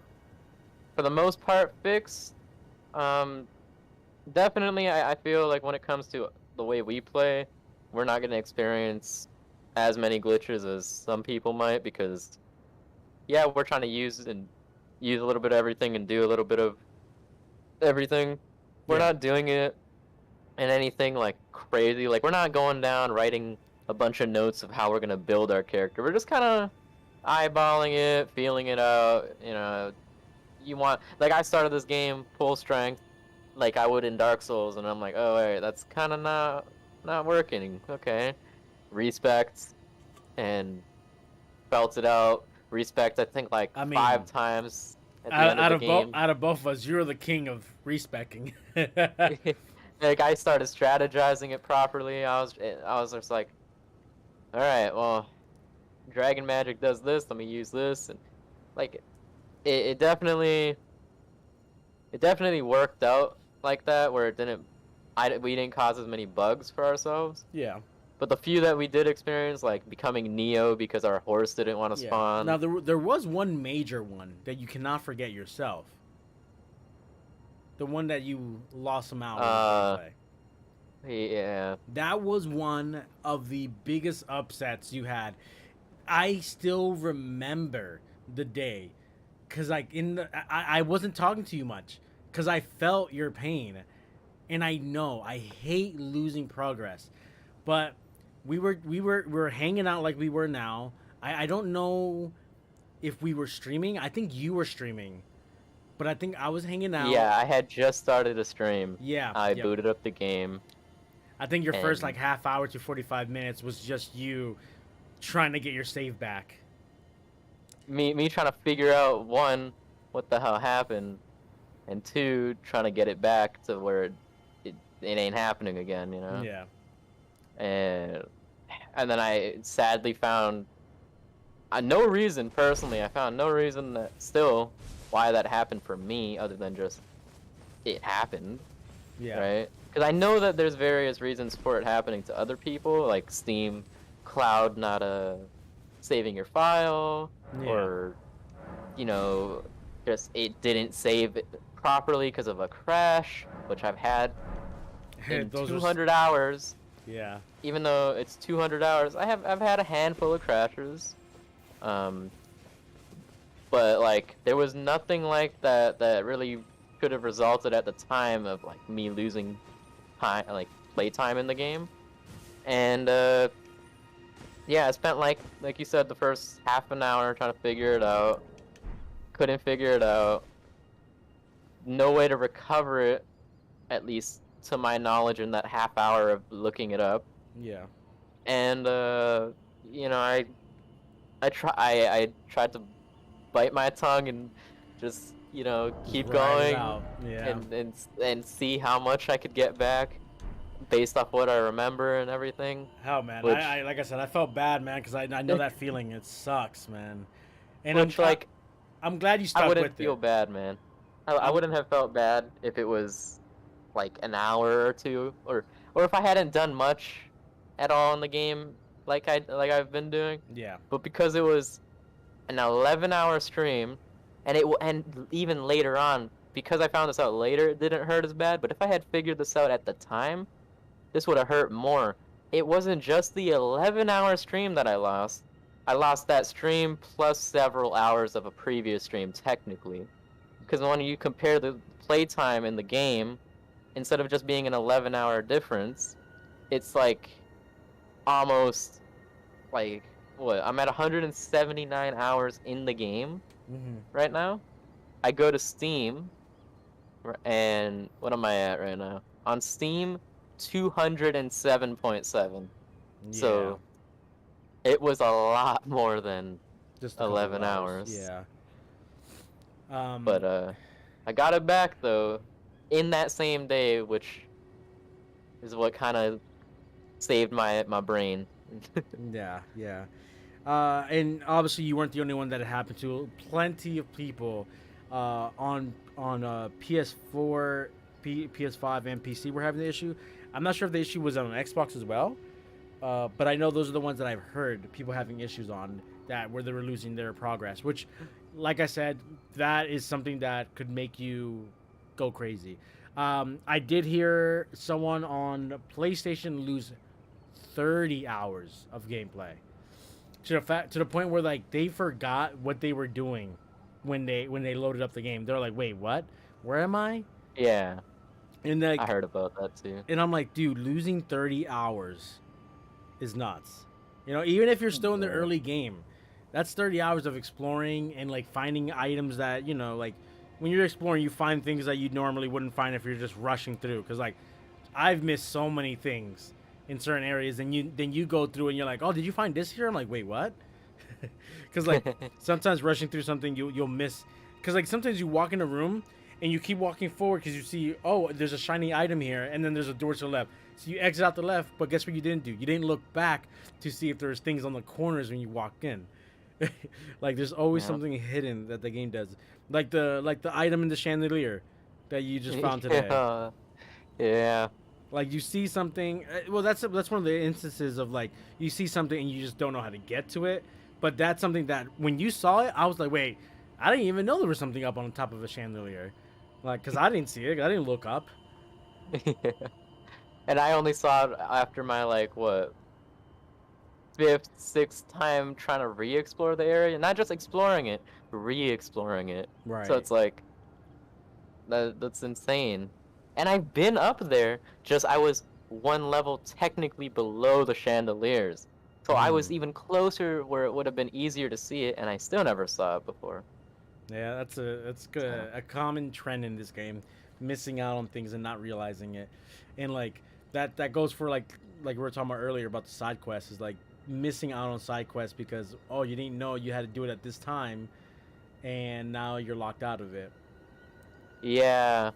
Speaker 2: for the most part, fixed. Definitely, I feel like when it comes to the way we play, we're not going to experience as many glitches as some people might because, yeah, we're trying to use a little bit of everything and do a little bit of everything. We're not doing it in anything like crazy. Like, we're not going down writing a bunch of notes of how we're going to build our character. We're just kind of eyeballing it, feeling it out. You know, you want, like, I started this game full strength like I would in Dark Souls, and I'm like, oh, wait, that's kind of not working. Okay. Respect, and felt it out. Respect, I think, like, I mean, 5 times at the end of the game.
Speaker 3: Out of both of us, you're the king of respecking.
Speaker 2: Like, I started strategizing it properly. I was just like, all right, well, dragon magic does this. Let me use this, and like, it definitely worked out like that, where we didn't cause as many bugs for ourselves.
Speaker 3: Yeah.
Speaker 2: But the few that we did experience, like becoming Neo because our horse didn't want to spawn.
Speaker 3: Now, there was one major one that you cannot forget yourself. The one that you lost him out with.
Speaker 2: Yeah.
Speaker 3: That was one of the biggest upsets you had. I still remember the day. Because, like, I wasn't talking to you much. Because I felt your pain. And I know, I hate losing progress. But we were hanging out like we were now. I don't know if we were streaming. I think you were streaming. but I think I was hanging out.
Speaker 2: Yeah, I had just started a stream.
Speaker 3: Yeah.
Speaker 2: I
Speaker 3: Yep.
Speaker 2: booted up the game.
Speaker 3: I think your first
Speaker 2: And-
Speaker 3: like half hour to 45 minutes was just you trying to get your save back.
Speaker 2: Me trying to figure out, one, what the hell happened, and two, trying to get it back to where it ain't happening again, you know?
Speaker 3: Yeah.
Speaker 2: And then I sadly found no reason, personally, I found no reason that still why that happened for me other than just it happened,
Speaker 3: Yeah.
Speaker 2: right? Because I know that there's various reasons for it happening to other people, like Steam Cloud not saving your file,
Speaker 3: Yeah.
Speaker 2: or, you know, just it didn't save it properly because of a crash, which I've had in
Speaker 3: Those are
Speaker 2: 200 hours.
Speaker 3: Yeah.
Speaker 2: Even though it's 200 hours, I've had a handful of crashes. But like there was nothing like that really could have resulted at the time of like me losing time, like playtime in the game. And yeah, I spent like you said, the first half an hour trying to figure it out. Couldn't figure it out. No way to recover it, at least to my knowledge, in that half hour of looking it up.
Speaker 3: Yeah.
Speaker 2: And you know, I tried to bite my tongue and just, you know, keep
Speaker 3: Ride it
Speaker 2: going
Speaker 3: out. Yeah.
Speaker 2: and see how much I could get back based off what I remember and everything.
Speaker 3: Hell, man.
Speaker 2: Which-
Speaker 3: I like I said, I felt bad, man, because I know that feeling. It sucks, man. And
Speaker 2: Which, like,
Speaker 3: I'm glad you stuck
Speaker 2: I wouldn't
Speaker 3: with
Speaker 2: feel
Speaker 3: it.
Speaker 2: bad, man. I wouldn't have felt bad if it was like an hour or two, or if I hadn't done much at all in the game, like I've been doing.
Speaker 3: Yeah.
Speaker 2: But because it was an 11-hour stream, and even later on, because I found this out later, it didn't hurt as bad. But if I had figured this out at the time, this would have hurt more. It wasn't just the 11-hour stream that I lost. I lost that stream plus several hours of a previous stream, technically. Because when you compare the playtime in the game, instead of just being an 11-hour difference, it's like almost like, what? I'm at 179 hours in the game
Speaker 3: Mm-hmm.
Speaker 2: right now. I go to Steam, and what am I at right now? On Steam, 207.7. So it was a lot more than
Speaker 3: just a couple
Speaker 2: 11 hours.
Speaker 3: Yeah.
Speaker 2: But I got it back though in that same day, which is what kind of saved my brain.
Speaker 3: Yeah, yeah. And obviously you weren't the only one that it happened to. Plenty of people on PS4, PS5, and PC were having the issue. I'm not sure if the issue was on Xbox as well, but I know those are the ones that I've heard people having issues on, that where they were losing their progress, which, like I said, that is something that could make you go crazy. I did hear someone on PlayStation lose 30 hours of gameplay to the point where like they forgot what they were doing when they loaded up the game. They're like, wait, what? Where am I?
Speaker 2: Yeah,
Speaker 3: And like,
Speaker 2: I heard about that too.
Speaker 3: and I'm like, dude, losing 30 hours is nuts. You know, even if you're still in the
Speaker 2: Yeah.
Speaker 3: early game, that's 30 hours of exploring and like finding items that, you know, like when you're exploring, you find things that you normally wouldn't find if you're just rushing through. Because like, I've missed so many things in certain areas, and then you go through and you're like, oh, did you find this here? I'm like, wait, what? Because like sometimes rushing through something you'll miss. Because like sometimes you walk in a room and you keep walking forward because you see, oh, there's a shiny item here, and then there's a door to the left. So you exit out the left, but guess what you didn't do? You didn't look back to see if there's things on the corners when you walk in. Like there's always
Speaker 2: Yeah.
Speaker 3: something hidden that the game does. Like the item in the chandelier that you just found today.
Speaker 2: Yeah.
Speaker 3: Like you see something. Well, that's one of the instances of like you see something and you just don't know how to get to it. But that's something that when you saw it, I was like, wait, I didn't even know there was something up on top of a chandelier. Like, cause I didn't see it. I didn't look up.
Speaker 2: And I only saw it after my like what, 5th, 6th time trying to re-explore the area. Not just exploring it, re-exploring it.
Speaker 3: Right.
Speaker 2: So it's like that's insane. And I've been up there, just I was one level technically below the chandeliers. So I was even closer where it would have been easier to see it, and I still never saw it before.
Speaker 3: Yeah, that's good. A common trend in this game, missing out on things and not realizing it, and like that goes for like we were talking about earlier about the side quests is like missing out on side quests because oh you didn't know you had to do it at this time, and now you're locked out of it.
Speaker 2: Yeah,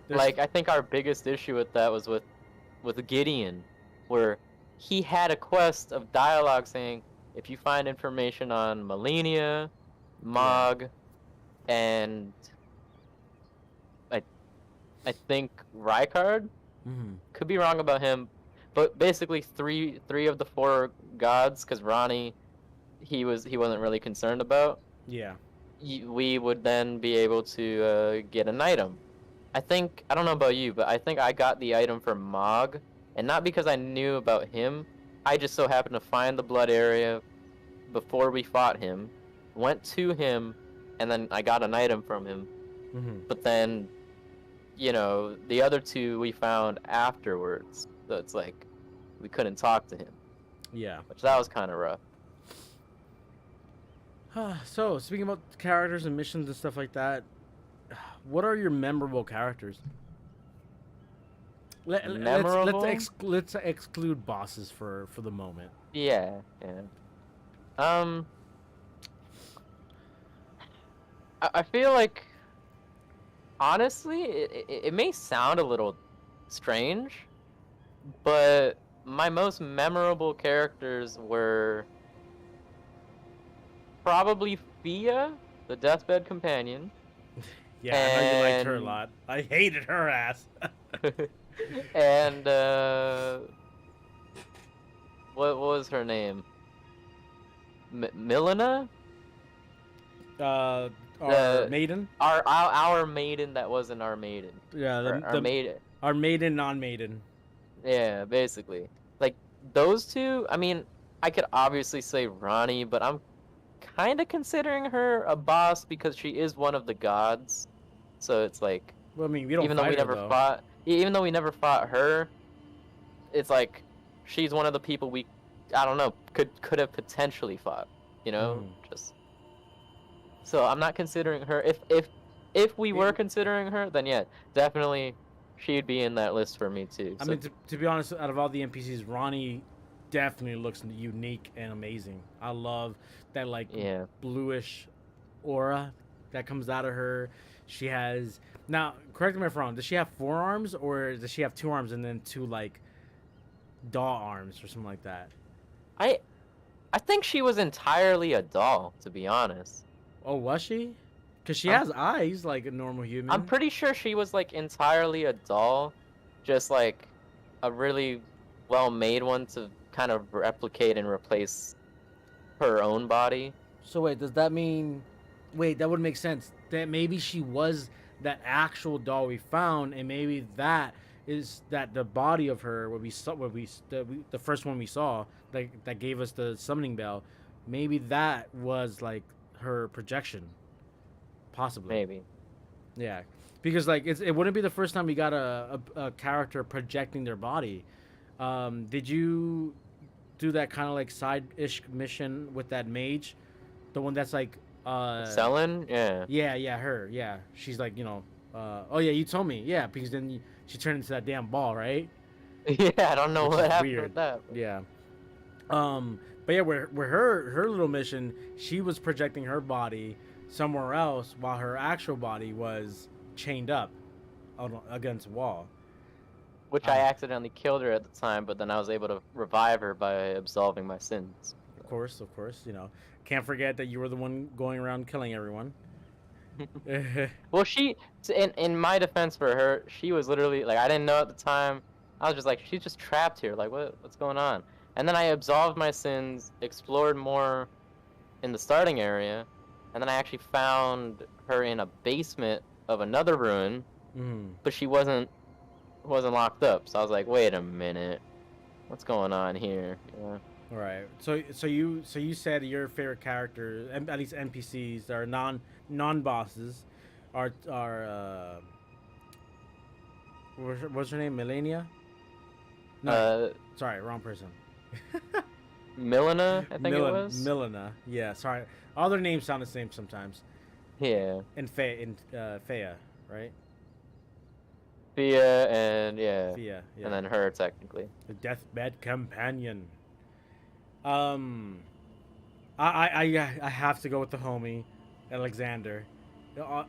Speaker 3: There's
Speaker 2: like I think our biggest issue with that was with Gideon, where he had a quest of dialogue saying if you find information on Melania, Mog, and I I think Rykard,
Speaker 3: Mhm.
Speaker 2: could be wrong about him, but basically three of the four gods, because Ronnie he wasn't really concerned about.
Speaker 3: Yeah.
Speaker 2: We would then be able to get an item. I don't know about you, but I think I got the item for Mog, and not because I knew about him. I just so happened to find the blood area before we fought him, went to him, and then I got an item from him.
Speaker 3: Mhm.
Speaker 2: But then, the other two we found afterwards. So it's like we couldn't talk to him,
Speaker 3: Yeah.
Speaker 2: which that was kind of rough.
Speaker 3: So speaking about characters and missions and stuff like that, what are your memorable characters?
Speaker 2: Memorable?
Speaker 3: Let's exclude bosses for the moment.
Speaker 2: Yeah, yeah. Um, I feel like, honestly, it may sound a little strange, but my most memorable characters were probably Fia, the deathbed companion.
Speaker 3: Yeah, I know you liked her a
Speaker 2: And-
Speaker 3: lot. I hated her ass.
Speaker 2: And what was her name? Milena?
Speaker 3: Our
Speaker 2: The-
Speaker 3: maiden.
Speaker 2: Our maiden that wasn't our maiden.
Speaker 3: Yeah,
Speaker 2: Our maiden.
Speaker 3: our maiden, non-maiden.
Speaker 2: Yeah, basically. Like those two, I mean, I could obviously say Ronnie, but I'm kind of considering her a boss because she is one of the gods. So it's like
Speaker 3: Well, I mean, we don't
Speaker 2: even though
Speaker 3: fight
Speaker 2: we
Speaker 3: her,
Speaker 2: never
Speaker 3: though.
Speaker 2: fought even though we never fought her, it's like she's one of the people we I don't know, could have potentially fought, Just so I'm not considering her. If we were considering her, then yeah, definitely she'd be in that list for me too.
Speaker 3: I
Speaker 2: So,
Speaker 3: mean, to be honest, out of all the NPCs, Ronnie definitely looks unique and amazing. I love that like
Speaker 2: yeah.
Speaker 3: bluish aura that comes out of her. She has now. Correct me if I'm wrong. Does she have 4 arms or does she have 2 arms and then 2 like doll arms or something like that?
Speaker 2: I think she was entirely a doll, to be honest.
Speaker 3: Oh, was she? Because she
Speaker 2: I'm-
Speaker 3: has eyes like a normal human.
Speaker 2: I'm pretty sure she was like entirely a doll, just like a really well-made one to kind of replicate and replace her own body.
Speaker 3: So wait, does that mean? Wait, that would make sense. That maybe she was that actual doll we found, and maybe that is that the body of her, what we saw, the first one we saw, that gave us the summoning bell. Maybe that was like her projection, possibly.
Speaker 2: Maybe.
Speaker 3: Yeah, because like it wouldn't be the first time we got a character projecting their body. Did you do that kind of like side-ish mission with that mage, the one that's like
Speaker 2: Selin? Yeah.
Speaker 3: yeah, her, yeah, she's like oh yeah, you told me, yeah, because then she turned into that damn ball, right?
Speaker 2: Yeah, I don't know
Speaker 3: Which
Speaker 2: what
Speaker 3: is
Speaker 2: happened
Speaker 3: weird.
Speaker 2: with that.
Speaker 3: Yeah. But yeah, where her little mission, she was projecting her body somewhere else while her actual body was chained up against a wall.
Speaker 2: Which I accidentally killed her at the time, but then I was able to revive her by absolving my sins.
Speaker 3: Of course, can't forget that you were the one going around killing everyone.
Speaker 2: Well, in my defense for her, she was literally like, I didn't know at the time. I was just like, she's just trapped here. Like, what's going on? And then I absolved my sins, explored more in the starting area, and then I actually found her in a basement of another ruin, but she wasn't locked up. So I was like, wait a minute, what's going on here? Yeah.
Speaker 3: All right. So you said your favorite character, at least NPCs, are non bosses, are what's her name? Melania? No, sorry, wrong person.
Speaker 2: Milena, I think it was.
Speaker 3: Milena. Yeah, sorry. All their names sound the same sometimes.
Speaker 2: Yeah.
Speaker 3: And Fea, right?
Speaker 2: Thea and yeah.
Speaker 3: Fea, yeah.
Speaker 2: And then her technically.
Speaker 3: The deathbed companion. I have to go with the homie, Alexander.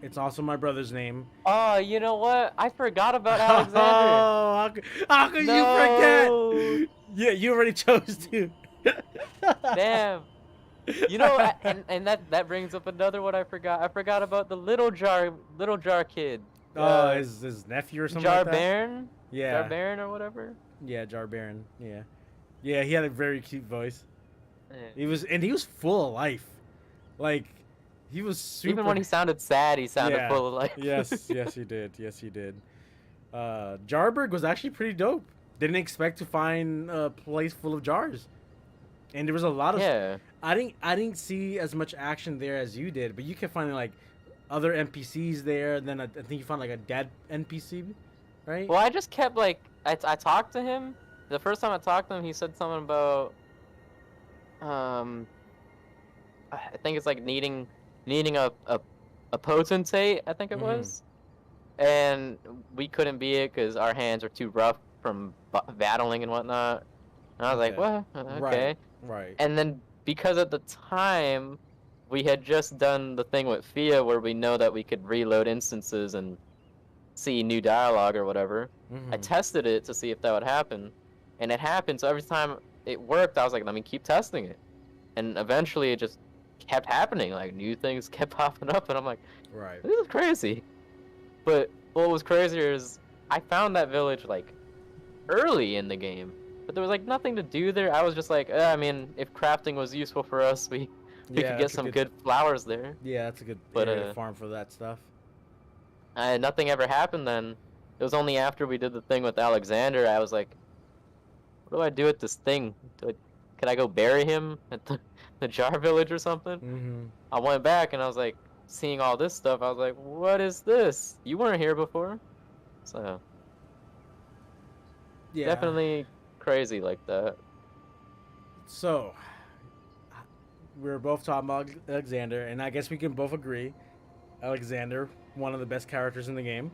Speaker 3: It's also my brother's name.
Speaker 2: Oh, you know what? I forgot about Alexander.
Speaker 3: Oh, how could you forget? Yeah, you already chose to.
Speaker 2: Damn. You know, and that brings up another one I forgot. I forgot about the little jar kid.
Speaker 3: Oh, his nephew or something
Speaker 2: Jar
Speaker 3: like that?
Speaker 2: Baron?
Speaker 3: Yeah.
Speaker 2: Jar Baron or whatever?
Speaker 3: Yeah, Jar Baron. Yeah. Yeah, he had a very cute voice.
Speaker 2: Yeah.
Speaker 3: He was full of life. Like, he was super...
Speaker 2: Even when he sounded sad, he sounded full of life.
Speaker 3: yes, he did. Yes, he did. Jarberg was actually pretty dope. Didn't expect to find a place full of jars. And there was a lot of...
Speaker 2: Yeah.
Speaker 3: I didn't see as much action there as you did, but you kept finding, like, other NPCs there. Then I think you found, like, a dead NPC, right?
Speaker 2: Well, I just kept, like... I talked to him. The first time I talked to him, he said something about... I think it's, like, needing a potentate, I think it was. And we couldn't be it because our hands were too rough from battling and whatnot. And I was like, what? Okay.
Speaker 3: Right.
Speaker 2: And then because at the time we had just done the thing with Fia where we know that we could reload instances and see new dialogue or whatever, I tested it to see if that would happen. And it happened, so every time it worked, I was like, let me keep testing it. And eventually it just kept happening. Like, new things kept popping up, and I'm like,
Speaker 3: right,
Speaker 2: this is crazy. But what was crazier is I found that village, like, early in the game. But there was, like, nothing to do there. I was just like, I mean, if crafting was useful for us, we could get some good flowers there.
Speaker 3: Yeah, that's a good area to farm for that stuff.
Speaker 2: Nothing ever happened then. It was only after we did the thing with Alexander, I was like, what do I do with this thing? Could I go bury him at the Jar Village or something? I went back and I was like, seeing all this stuff, I was like, what is this? You weren't here before. So, yeah. Definitely crazy like that.
Speaker 3: So, we're both talking about Alexander, and I guess we can both agree, Alexander, one of the best characters in the game.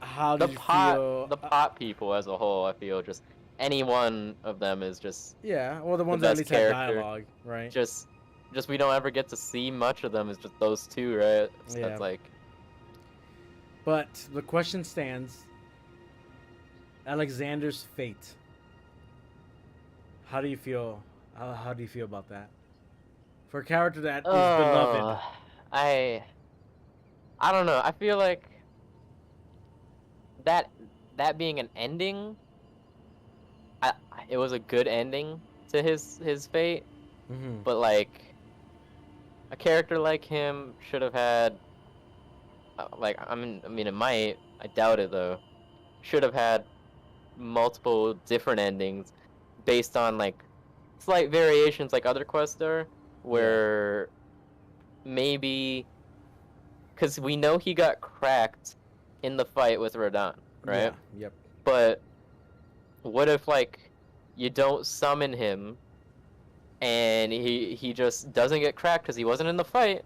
Speaker 3: How did you feel?
Speaker 2: The pot people as a whole, I feel just any one of them is just
Speaker 3: well, the ones that at least have dialogue, right?
Speaker 2: Just we don't ever get to see much of them. It's just those two, right? So
Speaker 3: yeah.
Speaker 2: It's like.
Speaker 3: But the question stands: Alexander's fate. How do you feel? How do you feel about that? For a character that is beloved.
Speaker 2: I don't know. I feel like that being an ending, it was a good ending to his fate. But like a character like him should have had I mean it might, I doubt it though, should have had multiple different endings based on like slight variations like other quests are, where maybe because we know he got cracked in the fight with Radahn, right?
Speaker 3: Yeah, yep.
Speaker 2: But what if like you don't summon him and he just doesn't get cracked because he wasn't in the fight,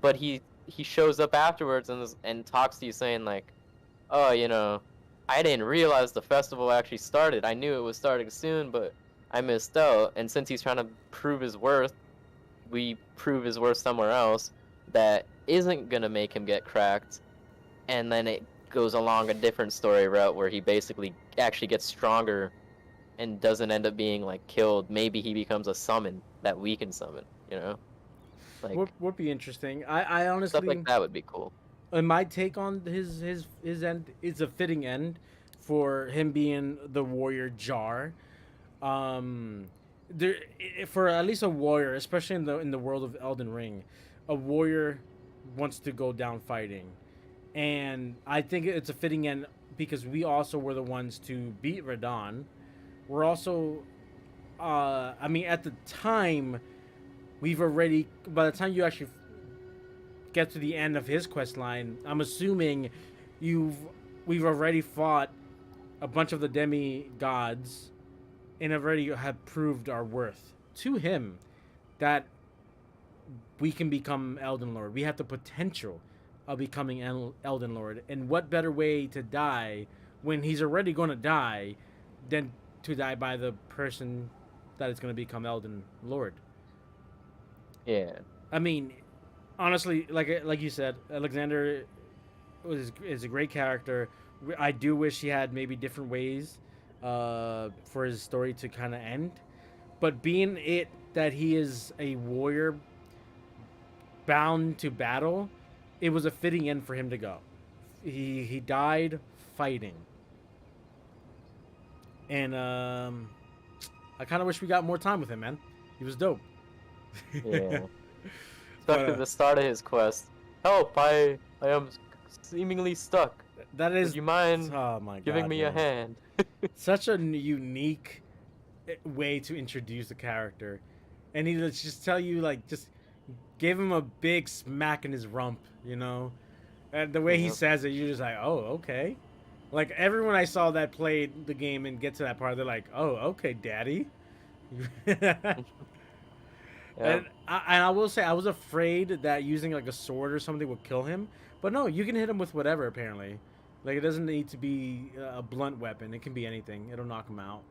Speaker 2: but he shows up afterwards and talks to you saying like, oh, you know, I didn't realize the festival actually started. I knew it was starting soon, but I missed out. And since he's trying to prove his worth, we prove his worth somewhere else that isn't gonna make him get cracked, and then it goes along a different story route where he basically actually gets stronger and doesn't end up being like killed. Maybe he becomes a summon that we can summon, you know? Like
Speaker 3: would be interesting. I honestly,
Speaker 2: stuff like that would be cool.
Speaker 3: And my take on his end is a fitting end for him being the warrior Jar. There, for at least a warrior, especially in the world of Elden Ring, a warrior wants to go down fighting, and I think it's a fitting end because we also were the ones to beat Radahn. We're also, I mean, at the time, we've already, by the time you actually get to the end of his quest line, I'm assuming we've already fought a bunch of the demigods and already have proved our worth to him that we can become Elden Lord. We have the potential of becoming Elden Lord. And what better way to die when he's already going to die than to die by the person that is going to become Elden Lord?
Speaker 2: Yeah.
Speaker 3: I mean, honestly, like you said, Alexander is a great character. I do wish he had maybe different ways for his story to kind of end. But being it that he is a warrior bound to battle, it was a fitting end for him to go. He died fighting, and I kind of wish we got more time with him, man. He was dope.
Speaker 2: Yeah.
Speaker 3: But,
Speaker 2: Especially the start of his quest. Help! I am seemingly stuck.
Speaker 3: that is.
Speaker 2: Would you mind
Speaker 3: Oh my god,
Speaker 2: giving me a
Speaker 3: man.
Speaker 2: hand?
Speaker 3: Such a unique way to introduce the character, and he just tell you like just give him a big smack in his rump, you know, and the way he
Speaker 2: Yep.
Speaker 3: says it, you're just like, oh, okay. Like everyone I saw that played the game and get to that part, they're like, oh, okay, daddy.
Speaker 2: Yeah.
Speaker 3: And I will say I was afraid that using like a sword or something would kill him, but no, you can hit him with whatever apparently. Like it doesn't need to be a blunt weapon. It can be anything. It'll knock him out.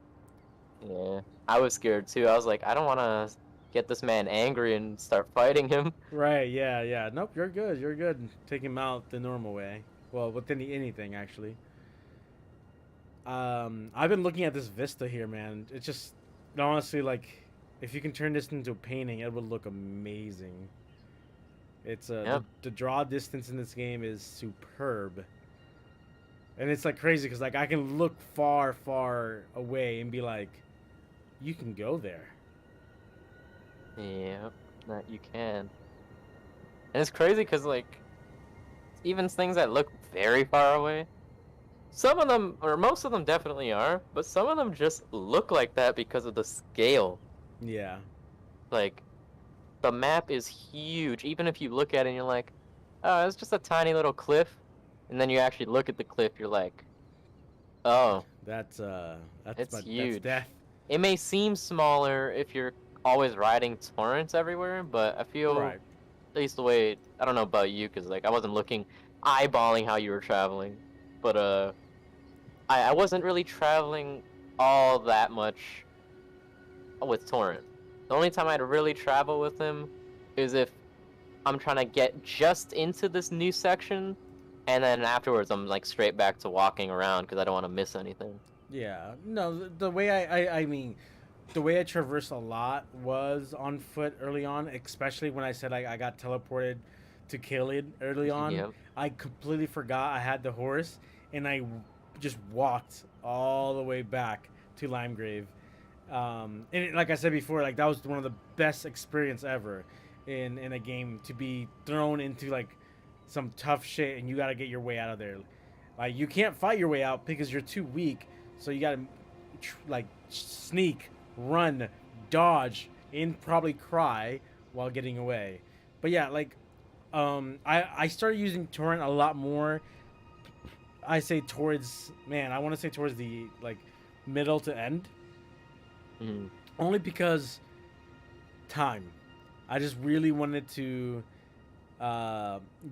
Speaker 2: Yeah. I was scared too. I was like, I don't want to get this man angry and start fighting him.
Speaker 3: Right? Yeah, yeah. Nope, you're good. You're good. Take him out the normal way. Well, with anything actually. I've been looking at this vista here, man. It's just honestly like, if you can turn this into a painting, it would look amazing. It's
Speaker 2: Yep.
Speaker 3: the draw distance in this game is superb, and it's like crazy because like I can look far, far away and be like, you can go there.
Speaker 2: Yep. That you can. And it's crazy because like, even things that look very far away, some of them, or most of them definitely are, but some of them just look like that because of the scale.
Speaker 3: Yeah.
Speaker 2: Like, the map is huge. Even if you look at it and you're like, oh, it's just a tiny little cliff. And then you actually look at the cliff, you're like, oh,
Speaker 3: That's
Speaker 2: It's
Speaker 3: that's
Speaker 2: huge.
Speaker 3: death.
Speaker 2: it may seem smaller if you're always riding torrents everywhere, but I feel,
Speaker 3: Right.
Speaker 2: at least the way, I don't know about you, because like I wasn't looking, eyeballing how you were traveling, but I wasn't really traveling all that much with Torrent. The only time I'd really travel with him is if I'm trying to get just into this new section, and then afterwards I'm like straight back to walking around because I don't want to miss anything.
Speaker 3: Yeah. No, the way I mean, the way I traversed a lot was on foot early on, especially when I said I got teleported to Kaled early on.
Speaker 2: Yep.
Speaker 3: I completely forgot I had the horse, and I just walked all the way back to Limegrave. Like I said before, like that was one of the best experience ever in a game, to be thrown into like some tough shit and you got to get your way out of there. Like you can't fight your way out because you're too weak, so you got to like sneak, run, dodge, and probably cry while getting away. But yeah, like I started using torrent a lot more. I say towards, man, I want to say towards the like middle to end.
Speaker 2: Mhm.
Speaker 3: Only because time. I just really wanted to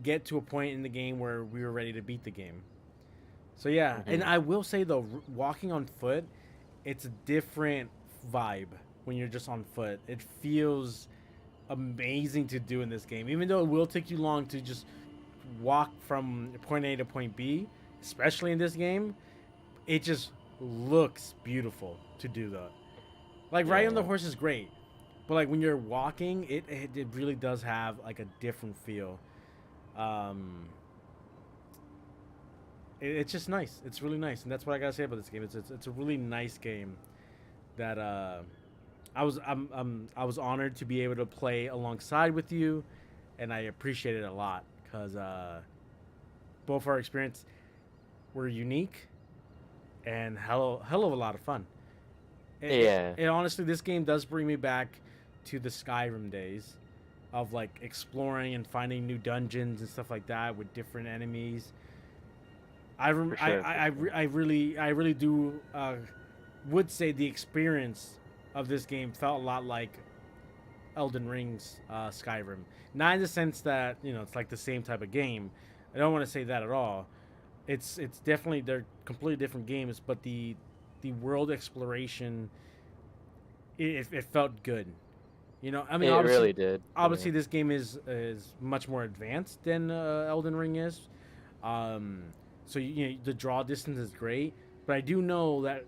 Speaker 3: get to a point in the game where we were ready to beat the game. So yeah, and I will say though, walking on foot, it's a different vibe when you're just on foot. It feels amazing to do in this game, even though it will take you long to just walk from point A to point B, especially in this game. It just looks beautiful to do that. Like riding on the
Speaker 2: Yeah.
Speaker 3: horse is great, but like when you're walking, it really does have like a different feel. It's just nice. It's really nice, and that's what I gotta say about this game. It's a really nice game that I was honored to be able to play alongside with you, and I appreciate it a lot because both our experience were unique and hell of a lot of fun.
Speaker 2: Yeah.
Speaker 3: And honestly, this game does bring me back to the Skyrim days of like exploring and finding new dungeons and stuff like that with different enemies. I
Speaker 2: For sure,
Speaker 3: really do would say the experience of this game felt a lot like Elden Ring's Skyrim. Not in the sense that it's like the same type of game. I don't want to say that at all. It's definitely they're completely different games, but the world exploration it felt good. I mean,
Speaker 2: It
Speaker 3: obviously,
Speaker 2: really did.
Speaker 3: obviously this game is much more advanced than Elden Ring is. So the draw distance is great, but I do know that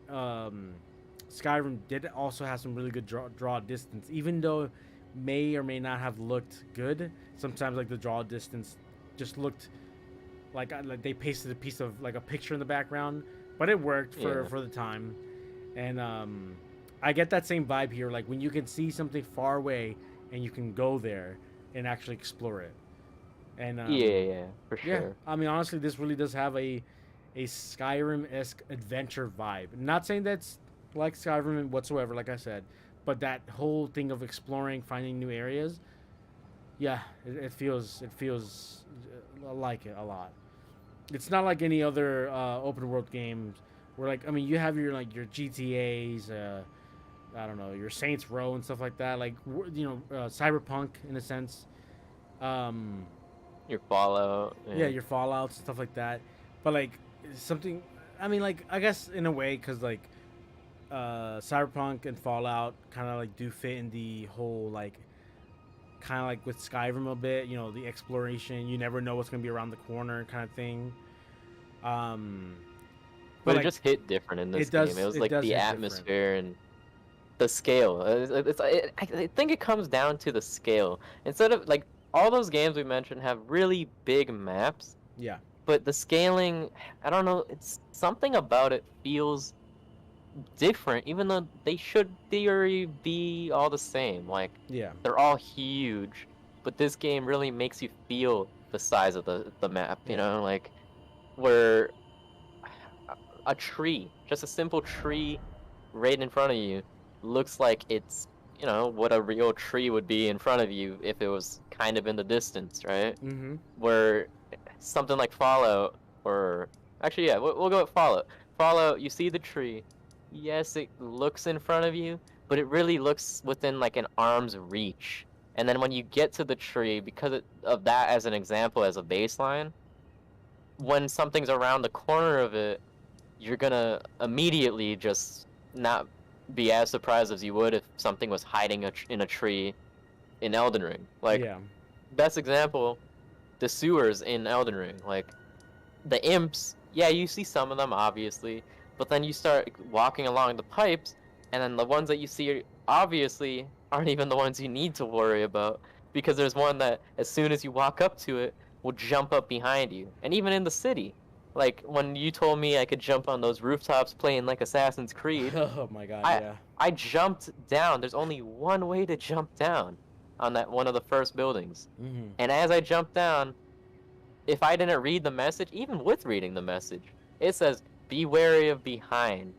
Speaker 3: Skyrim did also have some really good draw distance, even though it may or may not have looked good. Sometimes like the draw distance just looked like they pasted a piece of like a picture in the background, but it worked for the time. And I get that same vibe here, like when you can see something far away and you can go there and actually explore it. And
Speaker 2: yeah, for sure.
Speaker 3: I mean, honestly, this really does have a Skyrim-esque adventure vibe. Not saying that's like Skyrim whatsoever, like I said, but that whole thing of exploring, finding new areas, yeah, it feels like it a lot. It's not like any other open world games where, like, I mean, you have your like your GTA's, I don't know, your Saints Row and stuff like that, like Cyberpunk in a sense.
Speaker 2: Your Fallout.
Speaker 3: Yeah, your Fallouts and stuff like that. But like something, I mean, like I guess in a way, because like Cyberpunk and Fallout kind of like do fit in the whole like kind of like with Skyrim a bit. The exploration. You never know what's gonna be around the corner, kind of thing.
Speaker 2: But it
Speaker 3: like,
Speaker 2: just hit different in this game. It was like the atmosphere and the scale. I think it comes down to the scale. Instead of like all those games we mentioned have really big maps.
Speaker 3: Yeah.
Speaker 2: But the scaling, I don't know, it's something about it feels different, even though they should theory be all the same. Like,
Speaker 3: yeah,
Speaker 2: they're all huge, but this game really makes you feel the size of the map, like where a tree, just a simple tree right in front of you looks like it's, what a real tree would be in front of you if it was kind of in the distance, right?
Speaker 3: Mm-hmm.
Speaker 2: Where something like Fallout, or actually, yeah, we'll go with Fallout. Fallout, you see the tree. Yes, it looks in front of you, but it really looks within like an arm's reach. And then when you get to the tree, because of that as an example, as a baseline, when something's around the corner of it, you're gonna immediately just not be as surprised as you would if something was hiding in a tree in Elden Ring. Like,
Speaker 3: yeah,
Speaker 2: best example, the sewers in Elden Ring. Like, the imps, yeah, you see some of them, obviously, but then you start walking along the pipes, and then the ones that you see, obviously, aren't even the ones you need to worry about, because there's one that, as soon as you walk up to it, will jump up behind you. And even in the city, like, when you told me I could jump on those rooftops playing like Assassin's Creed,
Speaker 3: oh my god, yeah.
Speaker 2: I jumped down. There's only one way to jump down on that one of the first buildings.
Speaker 3: Mm-hmm.
Speaker 2: And as I jumped down, if I didn't read the message, even with reading the message, it says, be wary of behind.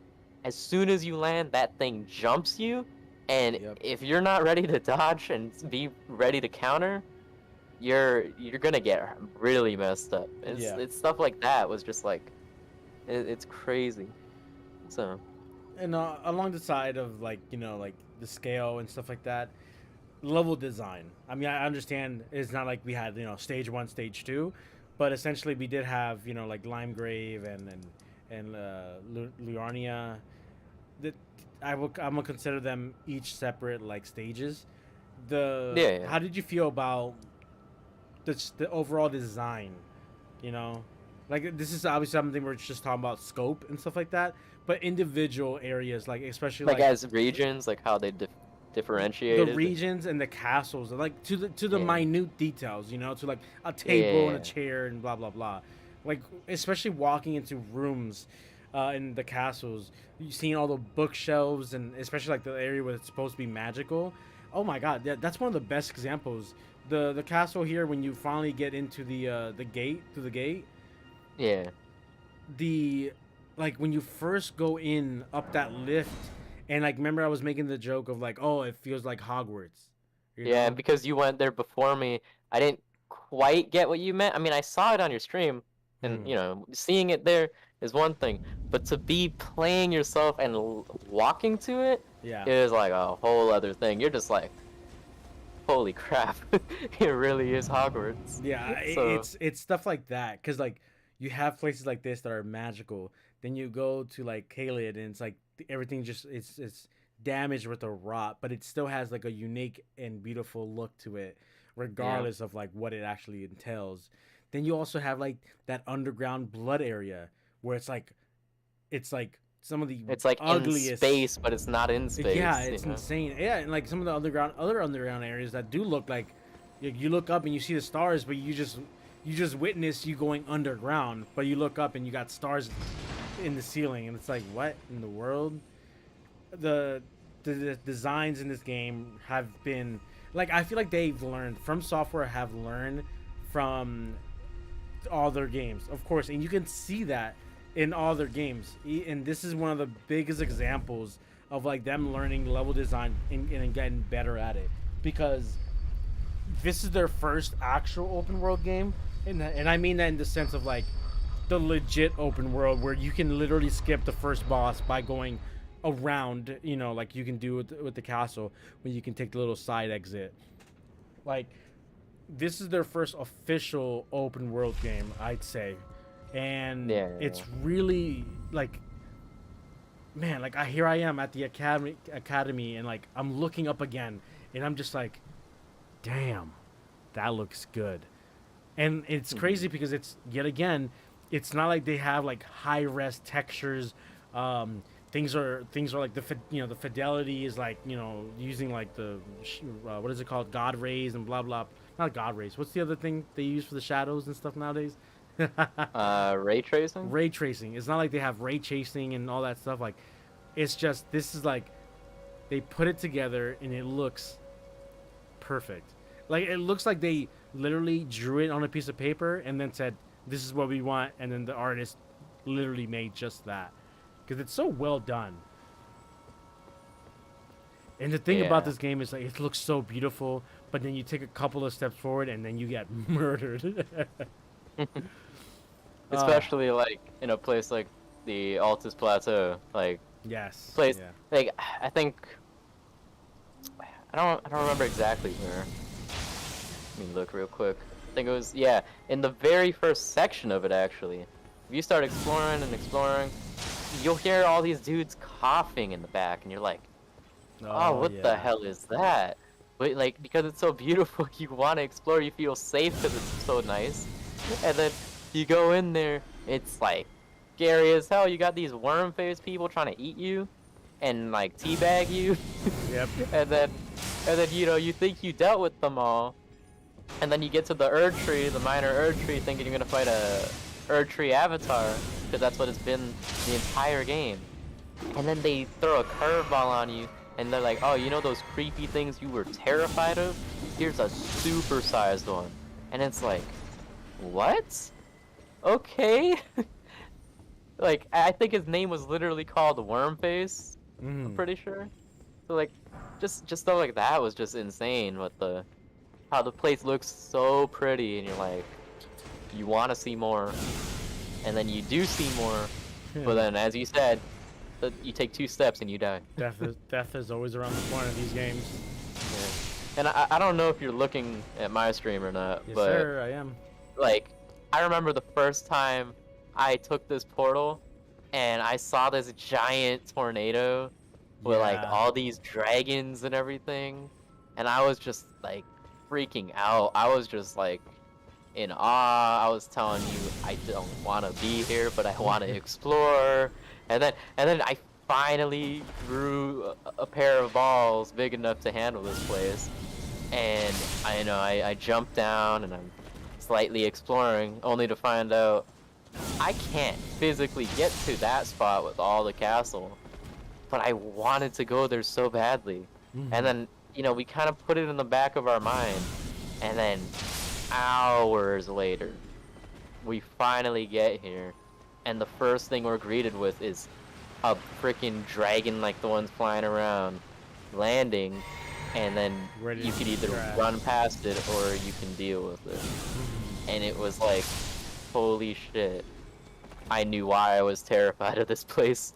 Speaker 2: As soon as you land, that thing jumps you, and if you're not ready to dodge and be ready to counter, you're gonna get really messed up. It's stuff like that was just like, it's crazy. So,
Speaker 3: and along the side of like like the scale and stuff like that, level design. I mean, I understand it's not like we had stage 1, stage 2, but essentially we did have like Limegrave and Liurnia. That I'm gonna consider them each separate like stages. How did you feel about the overall design? Like, this is obviously something we're just talking about scope and stuff like that, but individual areas, like especially
Speaker 2: like as regions, like how they differentiated
Speaker 3: the regions and the castles, like to the minute details, to like a table and a chair and blah blah blah, like especially walking into rooms in the castles, you seeing all the bookshelves, and especially like the area where it's supposed to be magical. Oh my god, that's one of the best examples. The castle here, when you finally get into the gate, through the gate.
Speaker 2: Yeah.
Speaker 3: Like when you first go in up that lift, and like remember I was making the joke of like, oh, it feels like Hogwarts.
Speaker 2: Yeah, and because you went there before me, I didn't quite get what you meant. I mean, I saw it on your stream, and seeing it there, is one thing, but to be playing yourself and walking to it
Speaker 3: Yeah.
Speaker 2: is like a whole other thing. You're just like, holy crap, it really is Hogwarts.
Speaker 3: Yeah,
Speaker 2: So
Speaker 3: it's stuff like that, cause like you have places like this that are magical. Then you go to like Caelid, and it's like everything just it's damaged with a rot, but it still has like a unique and beautiful look to it, regardless of like what it actually entails. Then you also have like that underground blood area where it's like some of the
Speaker 2: it's like
Speaker 3: ugliest
Speaker 2: in space, but it's not in space.
Speaker 3: yeah, it's insane. Yeah, and like some of the other underground areas that do look like you look up and you see the stars, but you just witness you going underground, but you look up and you got stars in the ceiling, and it's like, what in the world? The designs in this game have been like, I feel like they've learned from software, have learned from all their games, of course, and you can see that in all their games. And this is one of the biggest examples of like them learning level design and getting better at it, because this is their first actual open world game, and I mean that in the sense of like the legit open world where you can literally skip the first boss by going around, you know, like you can do with the castle, when you can take the little side exit. Like, this is their first official open world game, I'd say. And it's really like, man, like here I am at the academy, and like I'm looking up again, and I'm just like, damn, that looks good. And it's crazy because it's, yet again, it's not like they have like high res textures. Things are like the fidelity is like, you know, using like the what is it called, God rays and blah blah. Not God rays. What's the other thing they use for the shadows and stuff nowadays?
Speaker 2: Ray tracing.
Speaker 3: Ray tracing. It's not like they have ray tracing and all that stuff. Like, it's just, this is like they put it together and it looks perfect. Like, it looks like they literally drew it on a piece of paper and then said, this is what we want, and then the artist literally made just that, because it's so well done. And the thing about this game is, like, it looks so beautiful, but then you take a couple of steps forward and then you get murdered.
Speaker 2: Especially like in a place like the Altus Plateau, like place.
Speaker 3: Yeah.
Speaker 2: Like, I think I don't remember exactly where. Let me look real quick. I think it was in the very first section of it, actually. If you start exploring and exploring, you'll hear all these dudes coughing in the back, and you're like, oh, what the hell is that? But like, because it's so beautiful, you want to explore. You feel safe because it's so nice, and then you go in there, it's like scary as hell. You got these worm-faced people trying to eat you and like teabag you.
Speaker 3: Yep.
Speaker 2: and then you know, you think you dealt with them all, and then you get to the Erdtree, the minor Erdtree, thinking you're gonna fight a Erdtree avatar, because that's what it's been the entire game. And then they throw a curveball on you, and they're like, oh, you know those creepy things you were terrified of? Here's a super-sized one. And it's like, what? Okay. Like, I think his name was literally called Wormface. I'm pretty sure. So like, just stuff like that was just insane. With how the place looks so pretty, and you're like, you want to see more, and then you do see more, but then, as you said, you take 2 steps and you die.
Speaker 3: Death is always around the corner of these games.
Speaker 2: Yeah. And I don't know if you're looking at my stream or not,
Speaker 3: Yes,
Speaker 2: but
Speaker 3: sir, I am.
Speaker 2: like, I remember the first time I took this portal and I saw this giant tornado with like all these dragons and everything, and I was just like freaking out. I was just like in awe. I was telling you, I don't want to be here, but I want to explore. And then I finally grew a pair of balls big enough to handle this place, and I jumped down and I'm slightly exploring, only to find out I can't physically get to that spot with all the castle, but I wanted to go there so badly. And then, you know, we kind of put it in the back of our mind, and then hours later we finally get here, and the first thing we're greeted with is a freaking dragon like the ones flying around landing, and then you could either run past it or you can deal with it. And it was like, holy shit. I knew why I was terrified of this place,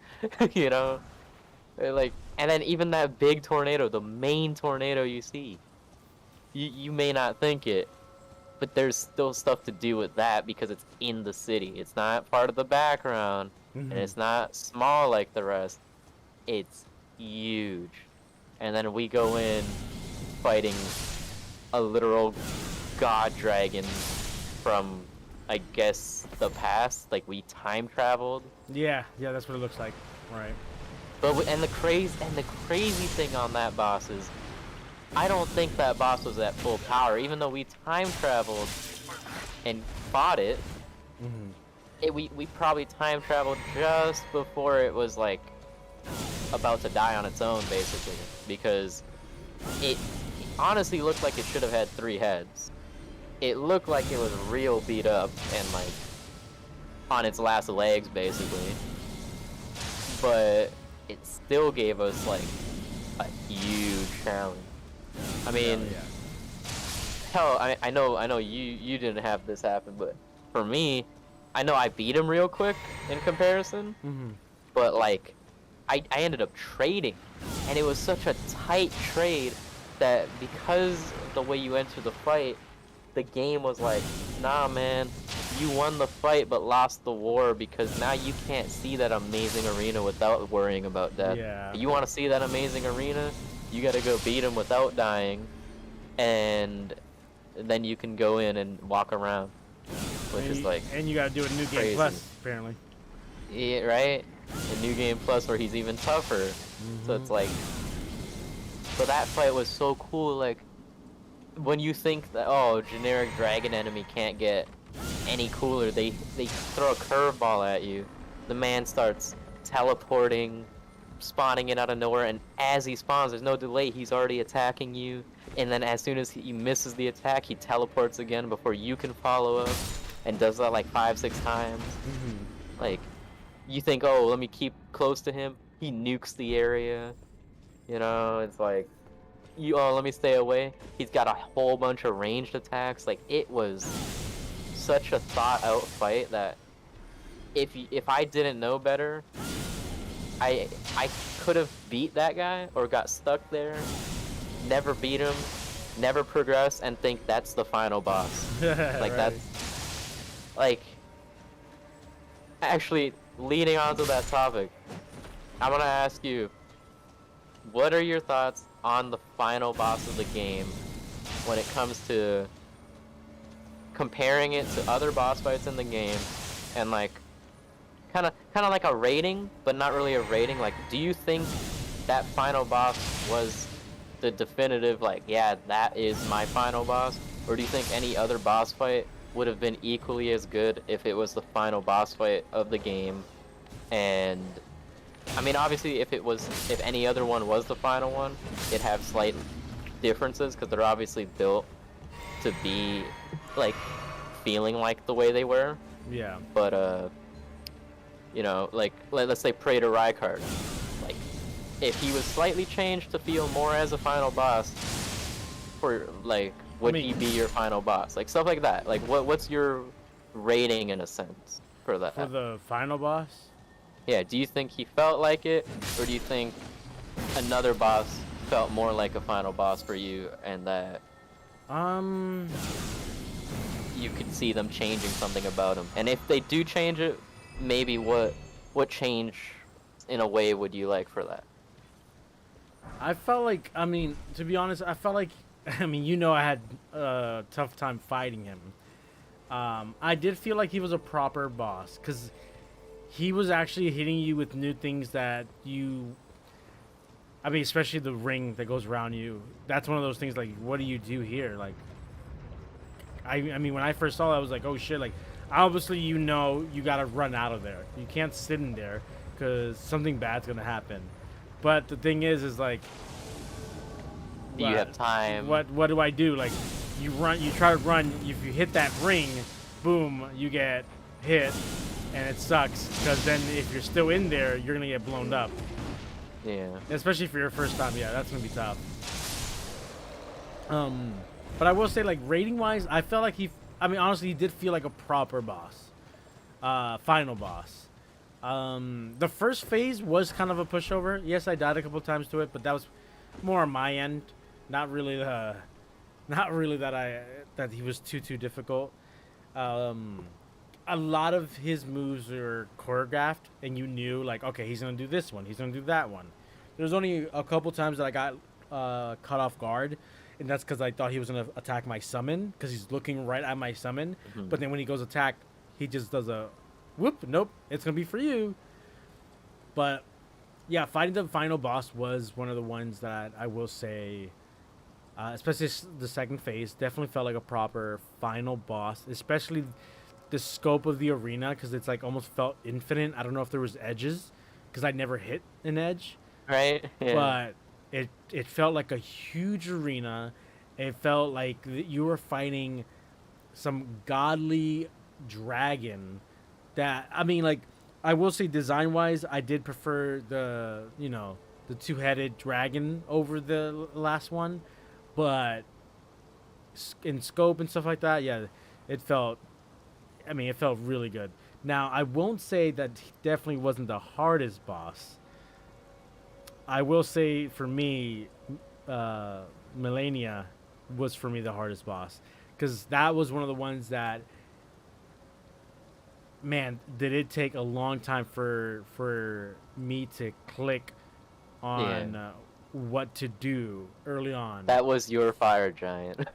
Speaker 2: you know? Like, and then even that big tornado, the main tornado you see, you may not think it, but there's still stuff to do with that because it's in the city. It's not part of the background, and it's not small like the rest. It's huge. And then we go in fighting a literal god dragon from, I guess, the past. Like, we time traveled.
Speaker 3: Yeah, that's what it looks like. Right.
Speaker 2: But and the crazy thing on that boss is, I don't think that boss was at full power, even though we time traveled and fought it. We probably time traveled just before it was like about to die on its own, basically, because it honestly looked like it should have had 3 heads. It looked like it was real beat up and like on its last legs, basically. But it still gave us like a huge challenge. I mean, hell, I know you didn't have this happen, but for me, I know I beat him real quick in comparison, but like, I ended up trading, and it was such a tight trade that because the way you enter the fight, the game was like, nah man, you won the fight but lost the war because now you can't see that amazing arena without worrying about death.
Speaker 3: Yeah.
Speaker 2: You want to see that amazing arena? You gotta go beat him without dying, and then you can go in and walk around, which is like,
Speaker 3: and you gotta do a new game
Speaker 2: crazy.
Speaker 3: plus, apparently.
Speaker 2: Yeah, right? A new game plus where he's even tougher. So it's like, so that fight was so cool. Like, when you think that, oh, generic dragon enemy can't get any cooler, they throw a curveball at you. The man starts teleporting, spawning in out of nowhere, and as he spawns, there's no delay, he's already attacking you. And then as soon as he misses the attack, he teleports again before you can follow up, and does that like 5-6 times. Like, you think, oh, let me keep close to him, he nukes the area. You know, it's like, oh, let me stay away. He's got a whole bunch of ranged attacks. Like, it was such a thought out fight that if I didn't know better, I could have beat that guy or got stuck there, never beat him, never progress, and think that's the final boss. Like,
Speaker 3: right.
Speaker 2: That's like, actually, leading on to that topic, I'm gonna ask you, what are your thoughts on the final boss of the game when it comes to comparing it to other boss fights in the game, and like kind of like a rating, but not really a rating? Like, do you think that final boss was the definitive, like, yeah, that is my final boss, or do you think any other boss fight would have been equally as good if it was the final boss fight of the game? And I mean, obviously, if any other one was the final one, it'd have slight differences because they're obviously built to be like feeling like the way they were.
Speaker 3: Yeah.
Speaker 2: But you know, like, let's say Praetor Rykard, like, if he was slightly changed to feel more as a final boss, for like, would he be your final boss? Like, stuff like that. Like, what's your rating in a sense for that?
Speaker 3: For the final boss?
Speaker 2: Yeah, do you think he felt like it, or do you think another boss felt more like a final boss for you, and that you could see them changing something about him? And if they do change it, maybe what change in a way would you like for that?
Speaker 3: I felt like, I mean, to be honest, I felt like, I mean, you know, I had a tough time fighting him. I did feel like he was a proper boss, because he was actually hitting you with new things that you, I mean, especially the ring that goes around you. That's one of those things, like, what do you do here? Like, I mean, when I first saw it, I was like, oh shit, like, obviously, you know, you gotta run out of there. You can't sit in there, because something bad's gonna happen. But the thing is like,
Speaker 2: Do you have time?
Speaker 3: What do I do? Like, you try to run, if you hit that ring, boom, you get hit, and it sucks, because then if you're still in there, you're gonna get blown up.
Speaker 2: Yeah.
Speaker 3: Especially for your first time, yeah, that's gonna be tough. But I will say, like, rating wise, I felt like I mean, honestly, he did feel like a proper boss. final boss. The first phase was kind of a pushover. Yes, I died a couple times to it, but that was more on my end. Not really not really that he was too difficult. A lot of his moves were choreographed, and you knew like, okay, he's gonna do this one, he's gonna do that one. There's only a couple times that I got caught off guard, and that's because I thought he was gonna attack my summon because he's looking right at my summon.
Speaker 2: Mhm.
Speaker 3: But then when he goes attack, he just does a whoop. Nope, it's gonna be for you. But yeah, fighting the final boss was one of the ones that I will say, especially the second phase, definitely felt like a proper final boss. Especially the scope of the arena, because it's like almost felt infinite. I don't know if there was edges, because I never hit an edge,
Speaker 2: Right? Yeah.
Speaker 3: but it felt like a huge arena. It felt like you were fighting some godly dragon. That, I mean, like, I will say design wise, I did prefer the the two-headed dragon over the last one, but in scope and stuff like that, yeah, it felt. I mean, it felt really good. Now, I won't say that he definitely wasn't the hardest boss. I will say for me, Melania was for me the hardest boss, because that was one of the ones that, man, did it take a long time for me to click on what to do early on.
Speaker 2: That was your fire giant.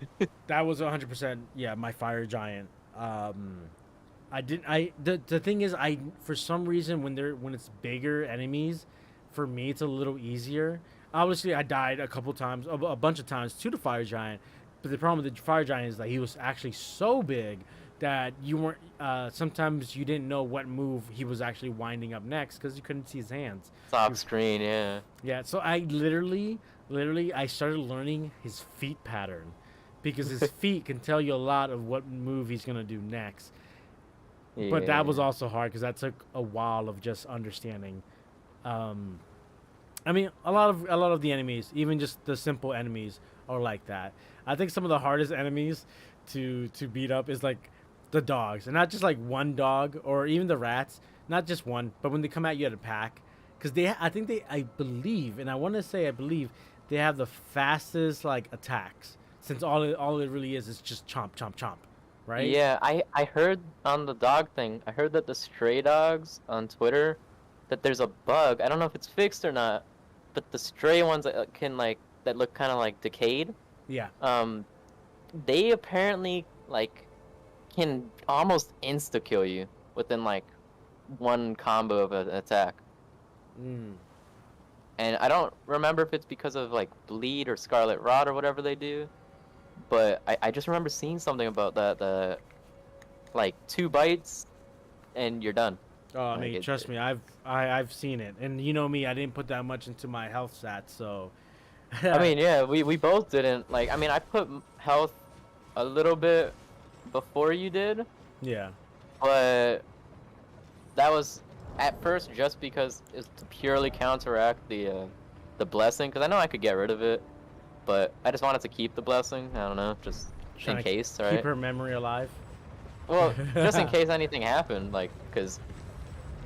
Speaker 3: That was 100%, yeah, my fire giant. I didn't. The thing is, I for some reason when it's bigger enemies, for me it's a little easier. Obviously, I died a couple times, a bunch of times to the fire giant, but the problem with the fire giant is that he was actually so big that you weren't. Sometimes you didn't know what move he was actually winding up next because you couldn't see his hands.
Speaker 2: Top screen, yeah.
Speaker 3: Yeah, so I literally, I started learning his feet pattern, because his feet can tell you a lot of what move he's gonna do next.
Speaker 2: Yeah.
Speaker 3: But that was also hard because that took a while of just understanding. I mean, a lot of the enemies, even just the simple enemies, are like that. I think some of the hardest enemies to beat up is like the dogs, and not just like one dog or even the rats, not just one, but when they come at you at a pack, because I believe, and I want to say I believe they have the fastest like attacks, since all it really is just chomp chomp chomp, right?
Speaker 2: Yeah, I heard on the dog thing, I heard that the stray dogs on Twitter, that there's a bug. I don't know if it's fixed or not, but the stray ones that can that look kind of like decayed,
Speaker 3: Yeah.
Speaker 2: they apparently like can almost insta kill you within like one combo of an attack.
Speaker 3: Mm.
Speaker 2: And I don't remember if it's because of like bleed or scarlet rot or whatever they do, but I just remember seeing something about that, the like 2 bites and you're done.
Speaker 3: Oh, I
Speaker 2: Like,
Speaker 3: mean, trust me, I've seen it, and you know me, I didn't put that much into my health stats, so.
Speaker 2: I mean, yeah, we both didn't. Like, I mean, I put health a little bit before you did,
Speaker 3: yeah,
Speaker 2: but that was at first just because it's to purely counteract the blessing, because I know I could get rid of it, but I just wanted to keep the blessing. I don't know, just
Speaker 3: trying
Speaker 2: in
Speaker 3: to
Speaker 2: case,
Speaker 3: keep
Speaker 2: right?
Speaker 3: her memory alive.
Speaker 2: Well, just in case anything happened, like, because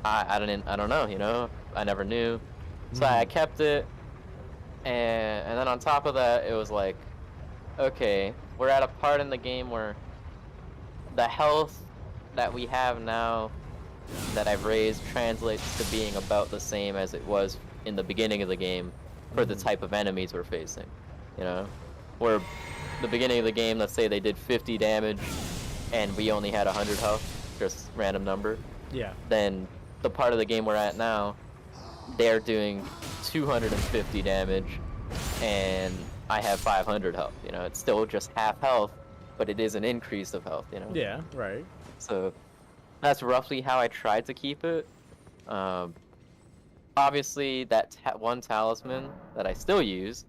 Speaker 2: I don't know, you know, I never knew, so I kept it, and then on top of that, it was like, okay, we're at a part in the game where the health that we have now that I've raised translates to being about the same as it was in the beginning of the game for the type of enemies we're facing, you know, where the beginning of the game, let's say they did 50 damage and we only had 100 health, just random number.
Speaker 3: Yeah.
Speaker 2: Then the part of the game we're at now, they're doing 250 damage and I have 500 health, you know, it's still just half health, but it is an increase of health, you know.
Speaker 3: Yeah. Right.
Speaker 2: So that's roughly how I tried to keep it. Obviously, that one talisman that I still use,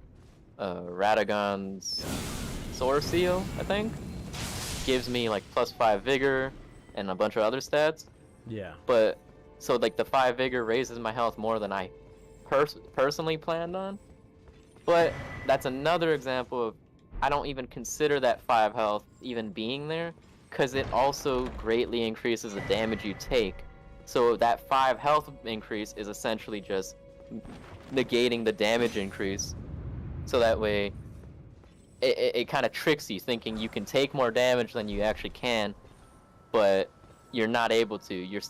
Speaker 2: Radagon's Sword Seal, I think, gives me like +5 vigor and a bunch of other stats.
Speaker 3: Yeah.
Speaker 2: But so like the 5 vigor raises my health more than I personally planned on. But that's another example of I don't even consider that 5 health even being there, because it also greatly increases the damage you take. So that 5 health increase is essentially just negating the damage increase. So that way, it kind of tricks you, thinking you can take more damage than you actually can, but you're not able to. You're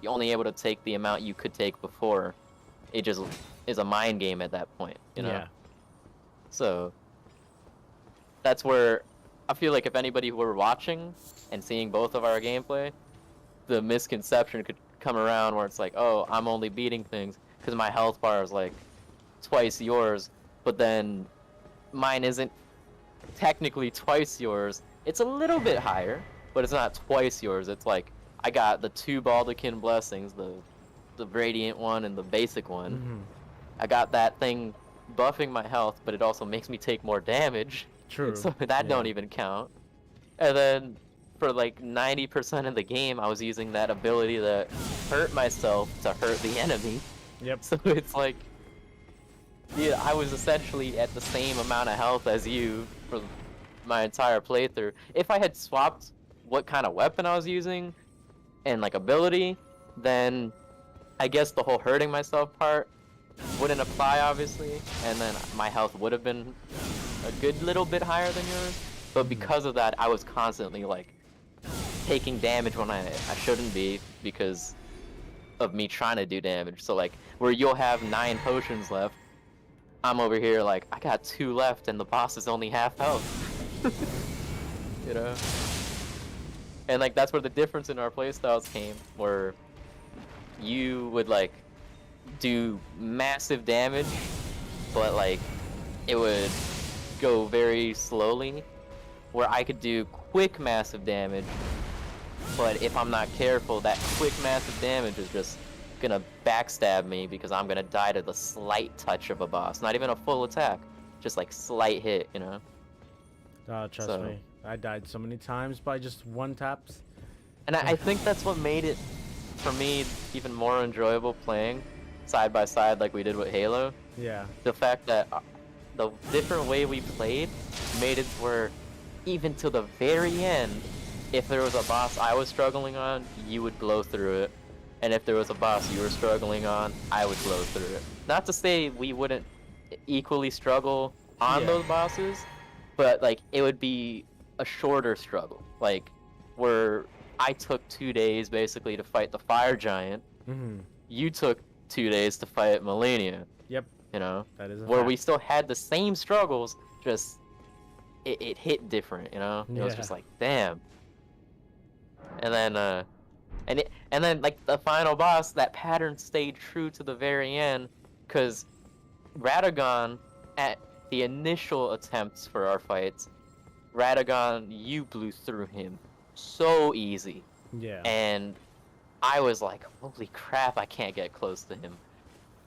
Speaker 2: only able to take the amount you could take before. It just is a mind game at that point, you know?
Speaker 3: Yeah.
Speaker 2: So that's where I feel like if anybody were watching and seeing both of our gameplay, the misconception could come around where it's like, oh, I'm only beating things because my health bar is like twice yours, but then mine isn't technically twice yours. It's a little bit higher, but it's not twice yours. It's like I got the 2 Baldachin blessings, the Radiant one and the basic one.
Speaker 3: Mm-hmm.
Speaker 2: I got that thing buffing my health, but it also makes me take more damage.
Speaker 3: True.
Speaker 2: So that don't even count. And then for like 90% of the game, I was using that ability to hurt myself to hurt the enemy.
Speaker 3: Yep.
Speaker 2: So it's like, yeah, I was essentially at the same amount of health as you for my entire playthrough. If I had swapped what kind of weapon I was using and like ability, then I guess the whole hurting myself part wouldn't apply, obviously, and then my health would have been a good little bit higher than yours. But because of that, I was constantly like taking damage when I shouldn't be because of me trying to do damage. So like where you'll have 9 potions left, I'm over here like I got 2 left and the boss is only half health. You know? And like that's where the difference in our playstyles came, where you would like do massive damage, but like it would go very slowly, where I could do quick massive damage, but if I'm not careful, that quick massive damage is just gonna backstab me because I'm gonna die to the slight touch of a boss, not even a full attack, just like slight hit, you know?
Speaker 3: Trust me, I died so many times by just 1 taps.
Speaker 2: And I think that's what made it, for me, even more enjoyable playing side by side like we did with Halo.
Speaker 3: Yeah.
Speaker 2: The fact that the different way we played made it where even to the very end, if there was a boss I was struggling on, you would blow through it. And if there was a boss you were struggling on, I would blow through it. Not to say we wouldn't equally struggle on those bosses, but like it would be a shorter struggle. Like where I took 2 days basically to fight the fire giant.
Speaker 3: Mm-hmm.
Speaker 2: You took 2 days to fight Melania.
Speaker 3: Yep.
Speaker 2: You know,
Speaker 3: That is a
Speaker 2: where
Speaker 3: fact.
Speaker 2: we still had the same struggles, just it hit different. You know, it was just like damn. And then and then like the final boss, that pattern stayed true to the very end, because Radagon, at the initial attempts for our fights, Radagon, you blew through him so easy.
Speaker 3: Yeah.
Speaker 2: And I was like, holy crap, I can't get close to him.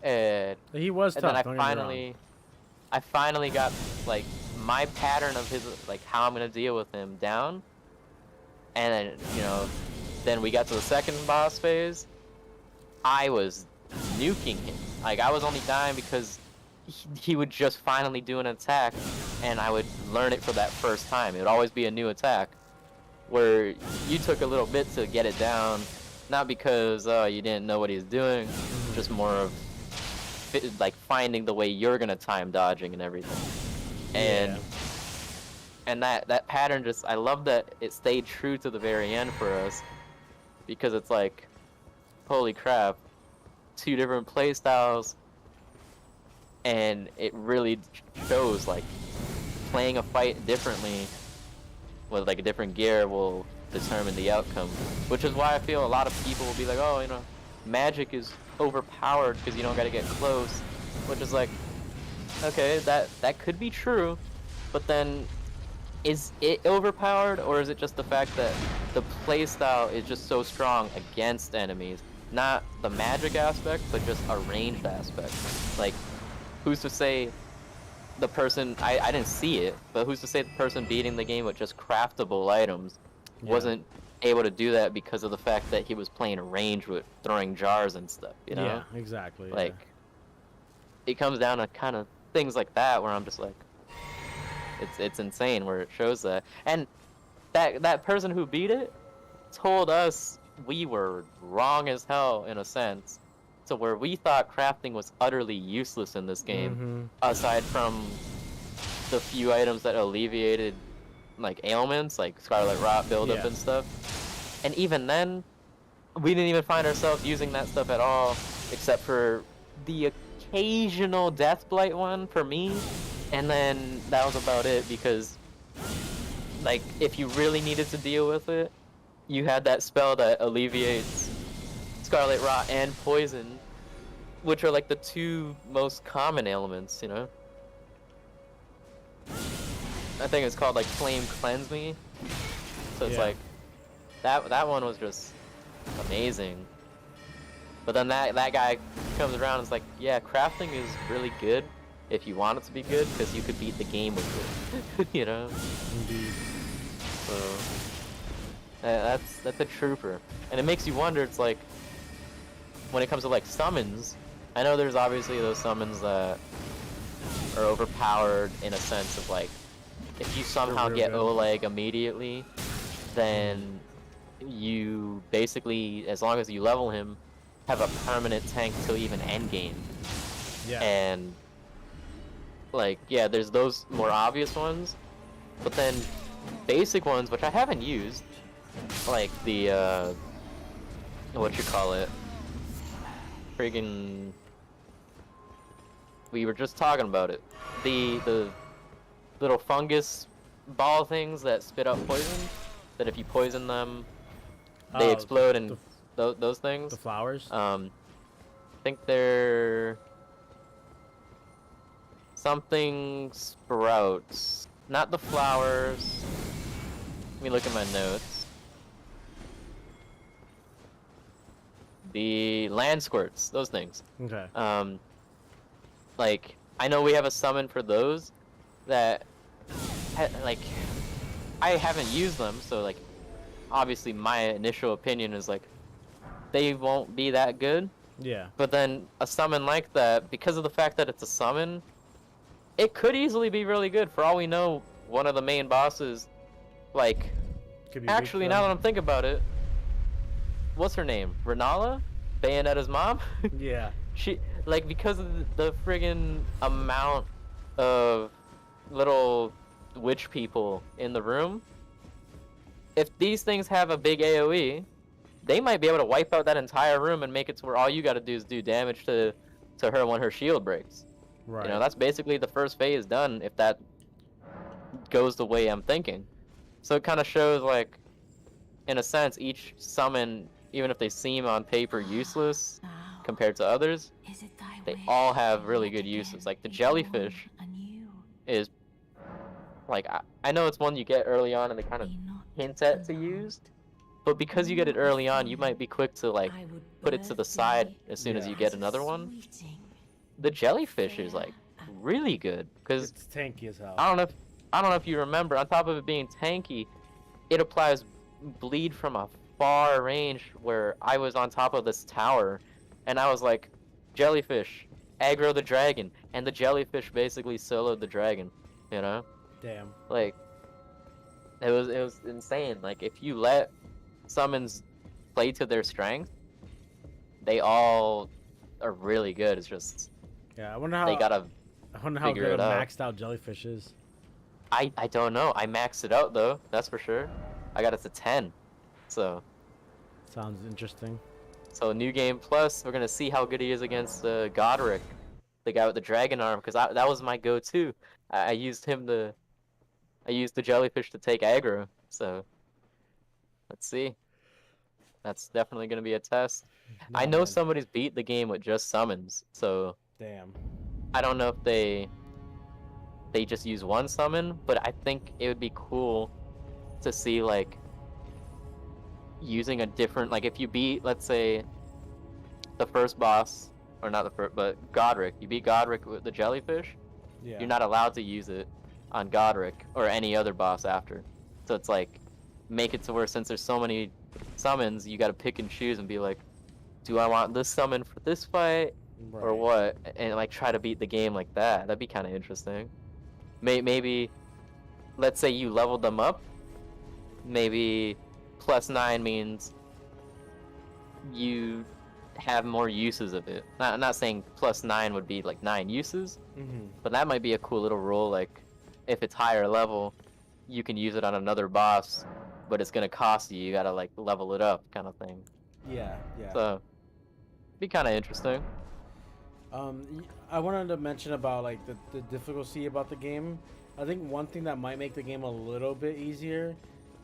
Speaker 2: And
Speaker 3: He was tough.
Speaker 2: then
Speaker 3: don't get me wrong.
Speaker 2: I finally got like my pattern of his, like how I'm gonna deal with him down. And then, you know, then we got to the second boss phase. I was nuking him. Like I was only dying because he would just finally do an attack, and I would learn it for that first time. It would always be a new attack, where you took a little bit to get it down, not because you didn't know what he was doing, just more of like finding the way you're gonna time dodging and everything. And that pattern, just, I love that it stayed true to the very end for us, because it's like, holy crap, 2 different play styles, and it really shows like playing a fight differently with like a different gear will determine the outcome, which is why I feel a lot of people will be like, oh, you know, magic is overpowered because you don't gotta get close, which is like, okay, that could be true, but then is it overpowered, or is it just the fact that the playstyle is just so strong against enemies? Not the magic aspect, but just a ranged aspect. Like, who's to say the person, I didn't see it, but who's to say the person beating the game with just craftable items wasn't able to do that because of the fact that he was playing range with throwing jars and stuff, you know?
Speaker 3: Yeah, exactly.
Speaker 2: Like, it comes down to kind of things like that where I'm just like, it's insane where it shows that. And that person who beat it told us we were wrong as hell in a sense, to where we thought crafting was utterly useless in this game, aside from the few items that alleviated like ailments, like Scarlet Rot buildup and stuff. And even then, we didn't even find ourselves using that stuff at all, except for the occasional Death Blight one for me, and then that was about it, because like if you really needed to deal with it, you had that spell that alleviates Scarlet Rot and Poison, which are like the two most common ailments, you know? I think it's called like Flame Cleanse Me. So it's like that one was just amazing. But then that guy comes around and is like, yeah, crafting is really good if you want it to be good, because you could beat the game with it. You know?
Speaker 3: Indeed.
Speaker 2: So that's a trooper. And it makes you wonder, it's like, when it comes to like summons, I know there's obviously those summons that are overpowered in a sense of like, if you somehow get Oleg immediately, then you basically, as long as you level him, have a permanent tank till even endgame.
Speaker 3: Yeah.
Speaker 2: And like, yeah, there's those more obvious ones, but then basic ones, which I haven't used, like the what you call it, friggin', we were just talking about it, the little fungus ball things that spit out poison, that if you poison them, they explode, and those things.
Speaker 3: The flowers?
Speaker 2: I think they're something sprouts. Not the flowers. Let me look at my notes. The land squirts, those things.
Speaker 3: Okay.
Speaker 2: Like, I know we have a summon for those that, like, I haven't used them, so, like, obviously my initial opinion is, like, they won't be that good.
Speaker 3: Yeah.
Speaker 2: But then a summon like that, because of the fact that it's a summon, it could easily be really good. For all we know, one of the main bosses, like, actually, now that I'm thinking about it, what's her name? Renala? Bayonetta's mom?
Speaker 3: Yeah.
Speaker 2: She, like, because of the friggin' amount of little witch people in the room, if these things have a big AoE, they might be able to wipe out that entire room and make it to where all you gotta do is do damage to her when her shield breaks.
Speaker 3: Right.
Speaker 2: You know, that's basically the first phase done if that goes the way I'm thinking. So it kind of shows, like, in a sense, each summon, even if they seem on paper useless compared to others, they all have really good uses. Like the jellyfish is, like, I know it's one you get early on and they kind of hint at to use, but because you get it early on, you might be quick to, like, put it to the side as soon as you get another one. The jellyfish is, like, really good, because
Speaker 3: it's tanky as hell.
Speaker 2: I don't know if you remember, on top of it being tanky, it applies bleed from a far range, where I was on top of this tower and I was like, jellyfish, aggro the dragon, and the jellyfish basically soloed the dragon, you know?
Speaker 3: Damn.
Speaker 2: Like, it was insane. Like, if you let summons play to their strength, they all are really good. It's just,
Speaker 3: yeah, I wonder how
Speaker 2: they gotta
Speaker 3: good a maxed out jellyfish is.
Speaker 2: I don't know. I maxed it out though, that's for sure. I got it to 10. So
Speaker 3: sounds interesting.
Speaker 2: So New Game Plus, we're gonna see how good he is against Godric, the guy with the dragon arm, because that was my go-to. I used the jellyfish to take aggro. So let's see. That's definitely gonna be a test.
Speaker 3: No,
Speaker 2: I know
Speaker 3: man.
Speaker 2: somebody's beat the game with just summons, so
Speaker 3: Damn.
Speaker 2: I don't know if they just use one summon, but I think it would be cool to see, like, using a different, like, if you beat, let's say, the first boss, or not the first, but Godric, you beat Godric with the jellyfish,
Speaker 3: Yeah.
Speaker 2: you're not allowed to use it on Godric or any other boss after. So it's like, make it to where, since there's so many summons, you gotta pick and choose and be like, do I want this summon for this fight, or what? And, like, try to beat the game like that. That'd be kind of interesting. Maybe, let's say you leveled them up, maybe +9 means you have more uses of it. Not saying +9 would be like 9 uses, but that might be a cool little rule. Like, if it's higher level, you can use it on another boss, but it's gonna cost you. You gotta like level it up, kind of thing.
Speaker 3: Yeah, yeah.
Speaker 2: So, be kind of interesting.
Speaker 3: I wanted to mention about like the difficulty about the game. I think one thing that might make the game a little bit easier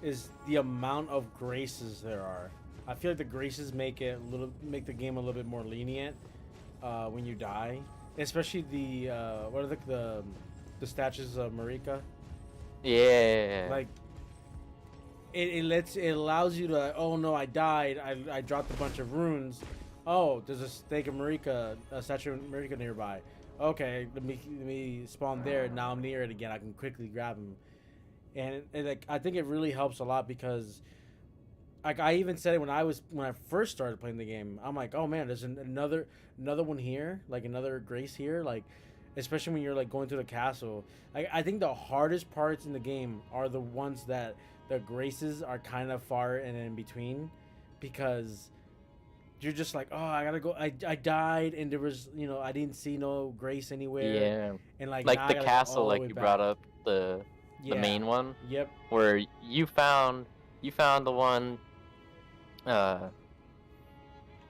Speaker 3: is the amount of graces there are. I feel like the graces make the game a little bit more lenient when you die, especially the what are the statues of Marika.
Speaker 2: Yeah.
Speaker 3: Like it allows you to, oh no, I died. I dropped a bunch of runes. Oh, there's a statue of Marika nearby. Okay, let me spawn there. Now I'm near it again. I can quickly grab him. And like I think it really helps a lot because like I even said it when I first started playing the game. I'm like, oh man, there's another one here, like another grace here, like especially when you're like going through the castle. I think the hardest parts in the game are the ones that the graces are kind of far and in between, because you're just like, oh, I gotta go. I died and there was, I didn't see no grace anywhere.
Speaker 2: Yeah.
Speaker 3: And like
Speaker 2: Like
Speaker 3: now
Speaker 2: the
Speaker 3: I gotta go
Speaker 2: castle,
Speaker 3: all the
Speaker 2: like
Speaker 3: way
Speaker 2: you
Speaker 3: back.
Speaker 2: brought up the main one.
Speaker 3: Yep.
Speaker 2: Where you found the one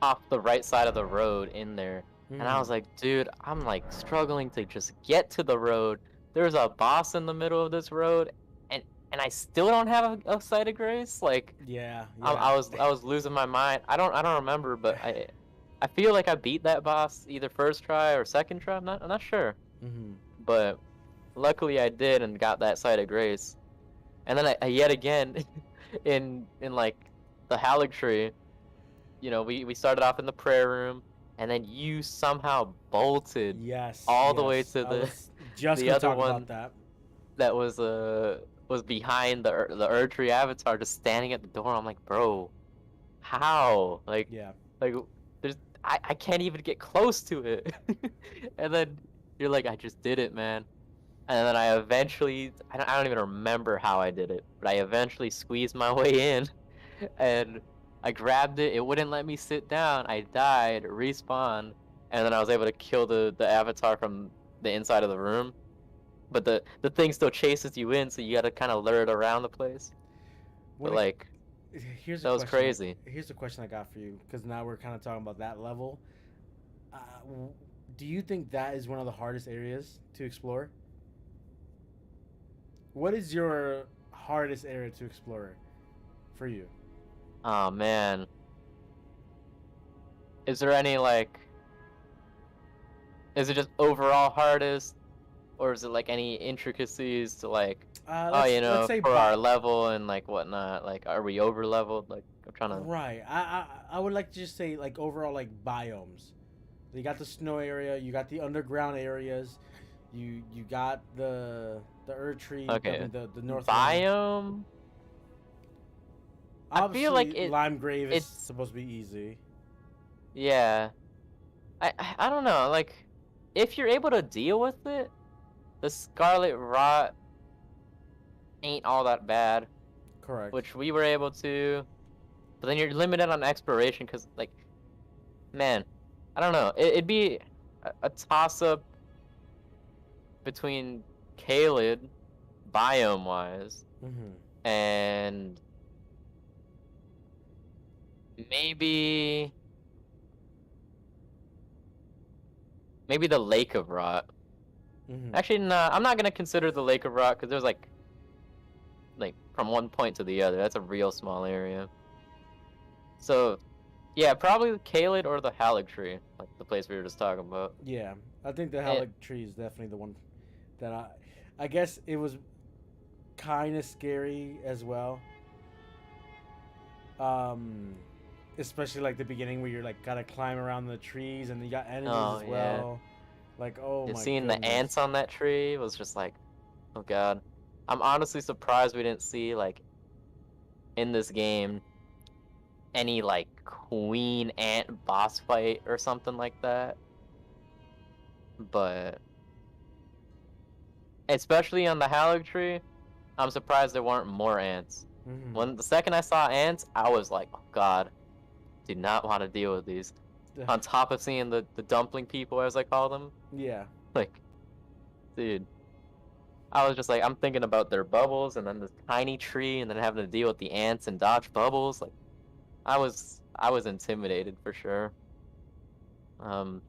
Speaker 2: off the right side of the road in there. And I was like, dude, I'm like struggling to just get to the road. There's a boss in the middle of this road, and I still don't have a site of grace. Like,
Speaker 3: Yeah.
Speaker 2: I was losing my mind. I don't remember, but I feel like I beat that boss either first try or second try. I'm not sure. But luckily I did and got that site of grace. And then I yet again in like the Haligtree, we started off in the prayer room, and then you somehow bolted all the way to the other one that was behind the Erdtree avatar, just standing at the door. I'm like, bro, how? Like, there's I can't even get close to it. And then you're like, I just did it, man. And then I eventually, I don't even remember how I did it, but I eventually squeezed my way in, and I grabbed it. It wouldn't let me sit down. I died, respawned, and then I was able to kill the avatar from the inside of the room. But the thing still chases you in, so you gotta kind of lure it around the place. But like, that was crazy.
Speaker 3: Here's the question I got for you, because now we're kind of talking about that level. Do you think that is one of the hardest areas to explore? What is your hardest area to explore for you?
Speaker 2: Oh man. Is there any like, is it just overall hardest, or is it like any intricacies to like, let's say for our level and like whatnot? Like, are we over leveled? Like, I'm trying to.
Speaker 3: Right. I would like to just say like overall like biomes. You got the snow area. You got the underground areas. You got the Erdtree.
Speaker 2: Okay.
Speaker 3: The north
Speaker 2: biome.
Speaker 3: Obviously,
Speaker 2: I feel like
Speaker 3: Limegrave is supposed to be easy.
Speaker 2: Yeah. I don't know. Like, if you're able to deal with it, the Scarlet Rot ain't all that bad.
Speaker 3: Correct.
Speaker 2: Which we were able to, but then you're limited on exploration because, like, man, I don't know. It'd be a toss-up between Caelid, biome-wise, and maybe the Lake of Rot. Actually, no, I'm not gonna consider the Lake of Rot because there's like from one point to the other. That's a real small area. So, yeah, probably the Caelid or the Haligtree, like the place we were just talking about.
Speaker 3: Yeah, I think the Haligtree is definitely the one that I guess it was kind of scary as well. Especially like the beginning where you're like gotta climb around the trees and you got enemies as well. Like, oh my
Speaker 2: seeing
Speaker 3: goodness.
Speaker 2: the ants on that tree was just like, oh god. I'm honestly surprised we didn't see like in this game any like queen ant boss fight or something like that. But especially on the Haligtree, I'm surprised there weren't more ants.
Speaker 3: Mhm.
Speaker 2: When the second I saw ants, I was like, oh god, do not want to deal with these. On top of seeing the dumpling people, as I call them,
Speaker 3: Yeah.
Speaker 2: like, dude, I was just like, I'm thinking about their bubbles and then this tiny tree and then having to deal with the ants and dodge bubbles. Like, I was intimidated for sure. Um,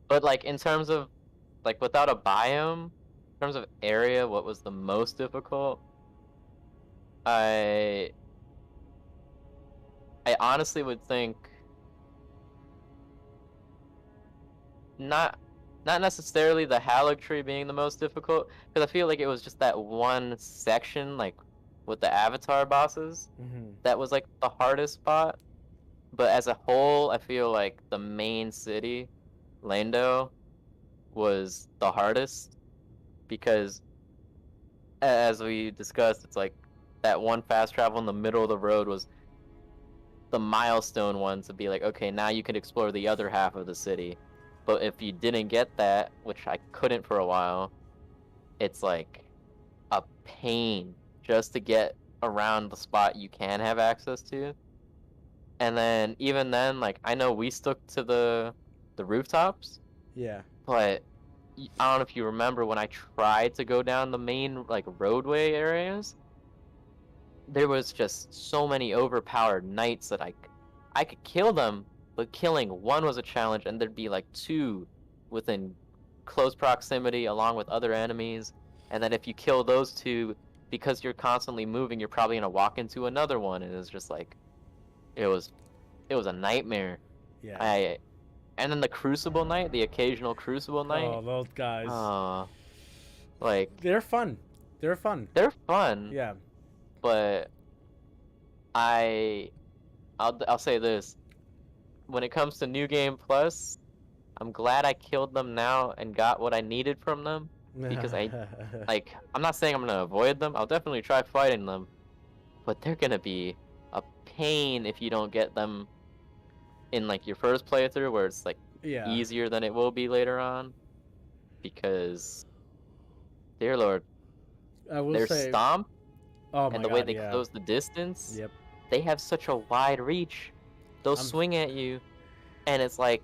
Speaker 2: but like in terms of like without a biome, in terms of area, what was the most difficult? I I honestly would think not not necessarily the Halleck tree being the most difficult, because I feel like it was just that one section, like with the Avatar bosses,
Speaker 3: Mhm.
Speaker 2: that was like the hardest spot. But as a whole, I feel like the main city, Lando, was the hardest because, as we discussed, it's like that one fast travel in the middle of the road was the milestone one to be like, okay, now you can explore the other half of the city. But if you didn't get that, which I couldn't for a while, it's like a pain just to get around the spot you can have access to. And then even then, like I know we stuck to the rooftops,
Speaker 3: Yeah.
Speaker 2: but I don't know if you remember when I tried to go down the main like roadway areas, there was just so many overpowered knights that I could kill them, but killing one was a challenge, and there'd be like two within close proximity along with other enemies, and then if you kill those two, because you're constantly moving, you're probably gonna walk into another one, and it's just like it was it was a nightmare.
Speaker 3: Yeah.
Speaker 2: I and then the Crucible Knight, the occasional Crucible
Speaker 3: Oh,
Speaker 2: Knight,
Speaker 3: those guys.
Speaker 2: like
Speaker 3: They're fun. They're fun.
Speaker 2: they're fun,
Speaker 3: Yeah.
Speaker 2: but I I'll say this. When it comes to New Game Plus, I'm glad I killed them now and got what I needed from them because I'm not saying I'm gonna avoid them. I'll definitely try fighting them, but they're gonna be a pain if you don't get them in like your first playthrough where it's like
Speaker 3: Yeah.
Speaker 2: easier than it will be later on because dear lord,
Speaker 3: I will
Speaker 2: their
Speaker 3: say.
Speaker 2: stomp
Speaker 3: Oh
Speaker 2: and
Speaker 3: my
Speaker 2: the way
Speaker 3: god.
Speaker 2: they
Speaker 3: Yeah.
Speaker 2: close the distance,
Speaker 3: Yep.
Speaker 2: they have such a wide reach. They'll
Speaker 3: I'm.
Speaker 2: swing at you and it's like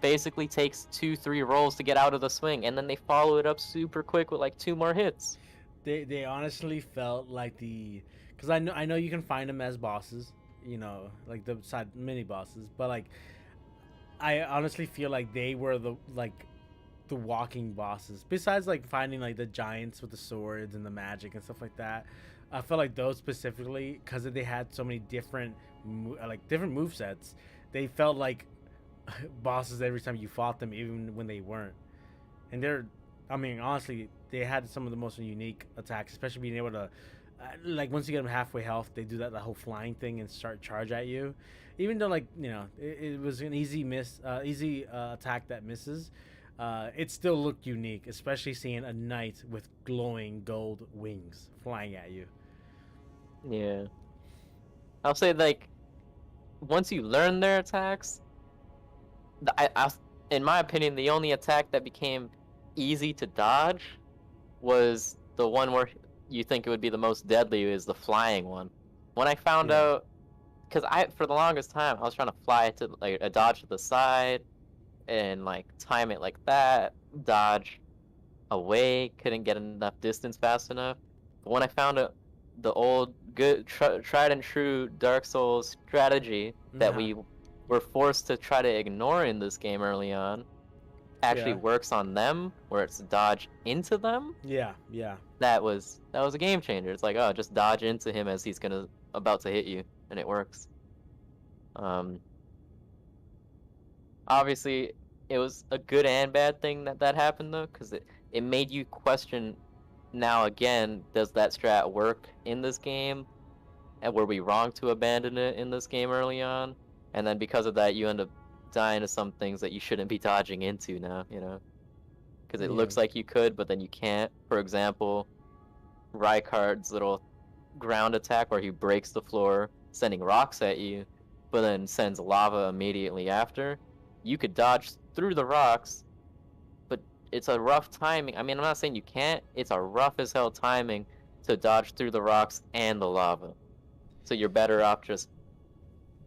Speaker 2: basically takes 2-3 rolls to get out of the swing, and then they follow it up super quick with like 2 more hits.
Speaker 3: They honestly felt like because I know you can find them as bosses, like the side mini bosses, but like I honestly feel like they were the walking bosses. Besides like finding like the giants with the swords and the magic and stuff like that, I felt like those specifically because they had so many different different move sets. They felt like bosses every time you fought them, even when they weren't. And I mean, honestly, they had some of the most unique attacks, especially being able to, like, once you get them halfway health, they do that whole flying thing and start charge at you. Even though, like, it was an easy attack that misses, it still looked unique, especially seeing a knight with glowing gold wings flying at you.
Speaker 2: Yeah. I'll say, like, once you learn their attacks, in my opinion, the only attack that became easy to dodge was the one where you think it would be the most deadly is the flying one. When I found out, because for the longest time I was trying to fly to like a dodge to the side and like time it like that, dodge away, couldn't get enough distance fast enough. But when I found out the old good tried and true Dark Souls strategy that
Speaker 3: Uh-huh.
Speaker 2: we were forced to try to ignore in this game early on actually
Speaker 3: Yeah.
Speaker 2: works on them, where it's dodge into them.
Speaker 3: Yeah, yeah.
Speaker 2: That was a game changer. It's like, oh, just dodge into him as he's about to hit you, and it works. Obviously, it was a good and bad thing that happened though, because it made you question. Now again, does that strat work in this game? And were we wrong to abandon it in this game early on? And then because of that, you end up dying to some things that you shouldn't be dodging into now, because it
Speaker 3: Yeah.
Speaker 2: looks like you could, but then you can't. For example, Rykard's little ground attack where he breaks the floor, sending rocks at you, but then sends lava immediately after. You could dodge through the rocks, but it's a rough timing. I mean, I'm not saying you can't. It's a rough as hell timing to dodge through the rocks and the lava. So you're better off just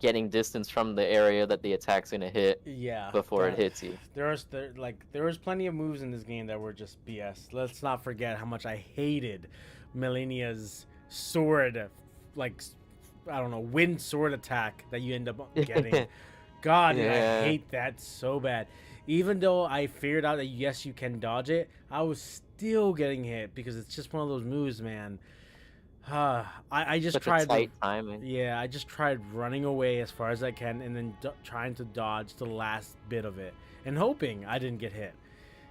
Speaker 2: getting distance from the area that the attack's gonna hit
Speaker 3: Yeah.
Speaker 2: before it hits you.
Speaker 3: There was plenty of moves in this game that were just BS. Let's not forget how much I hated Melinia's sword, like, I don't know, wind sword attack that you end up getting. God, dude,
Speaker 2: Yeah.
Speaker 3: I hate that so bad. Even though I figured out that yes, you can dodge it, I was still getting hit because it's just one of those moves, man. I just
Speaker 2: Such a
Speaker 3: tried
Speaker 2: tight timing.
Speaker 3: yeah, I just tried running away as far as I can and then trying to dodge the last bit of it and hoping I didn't get hit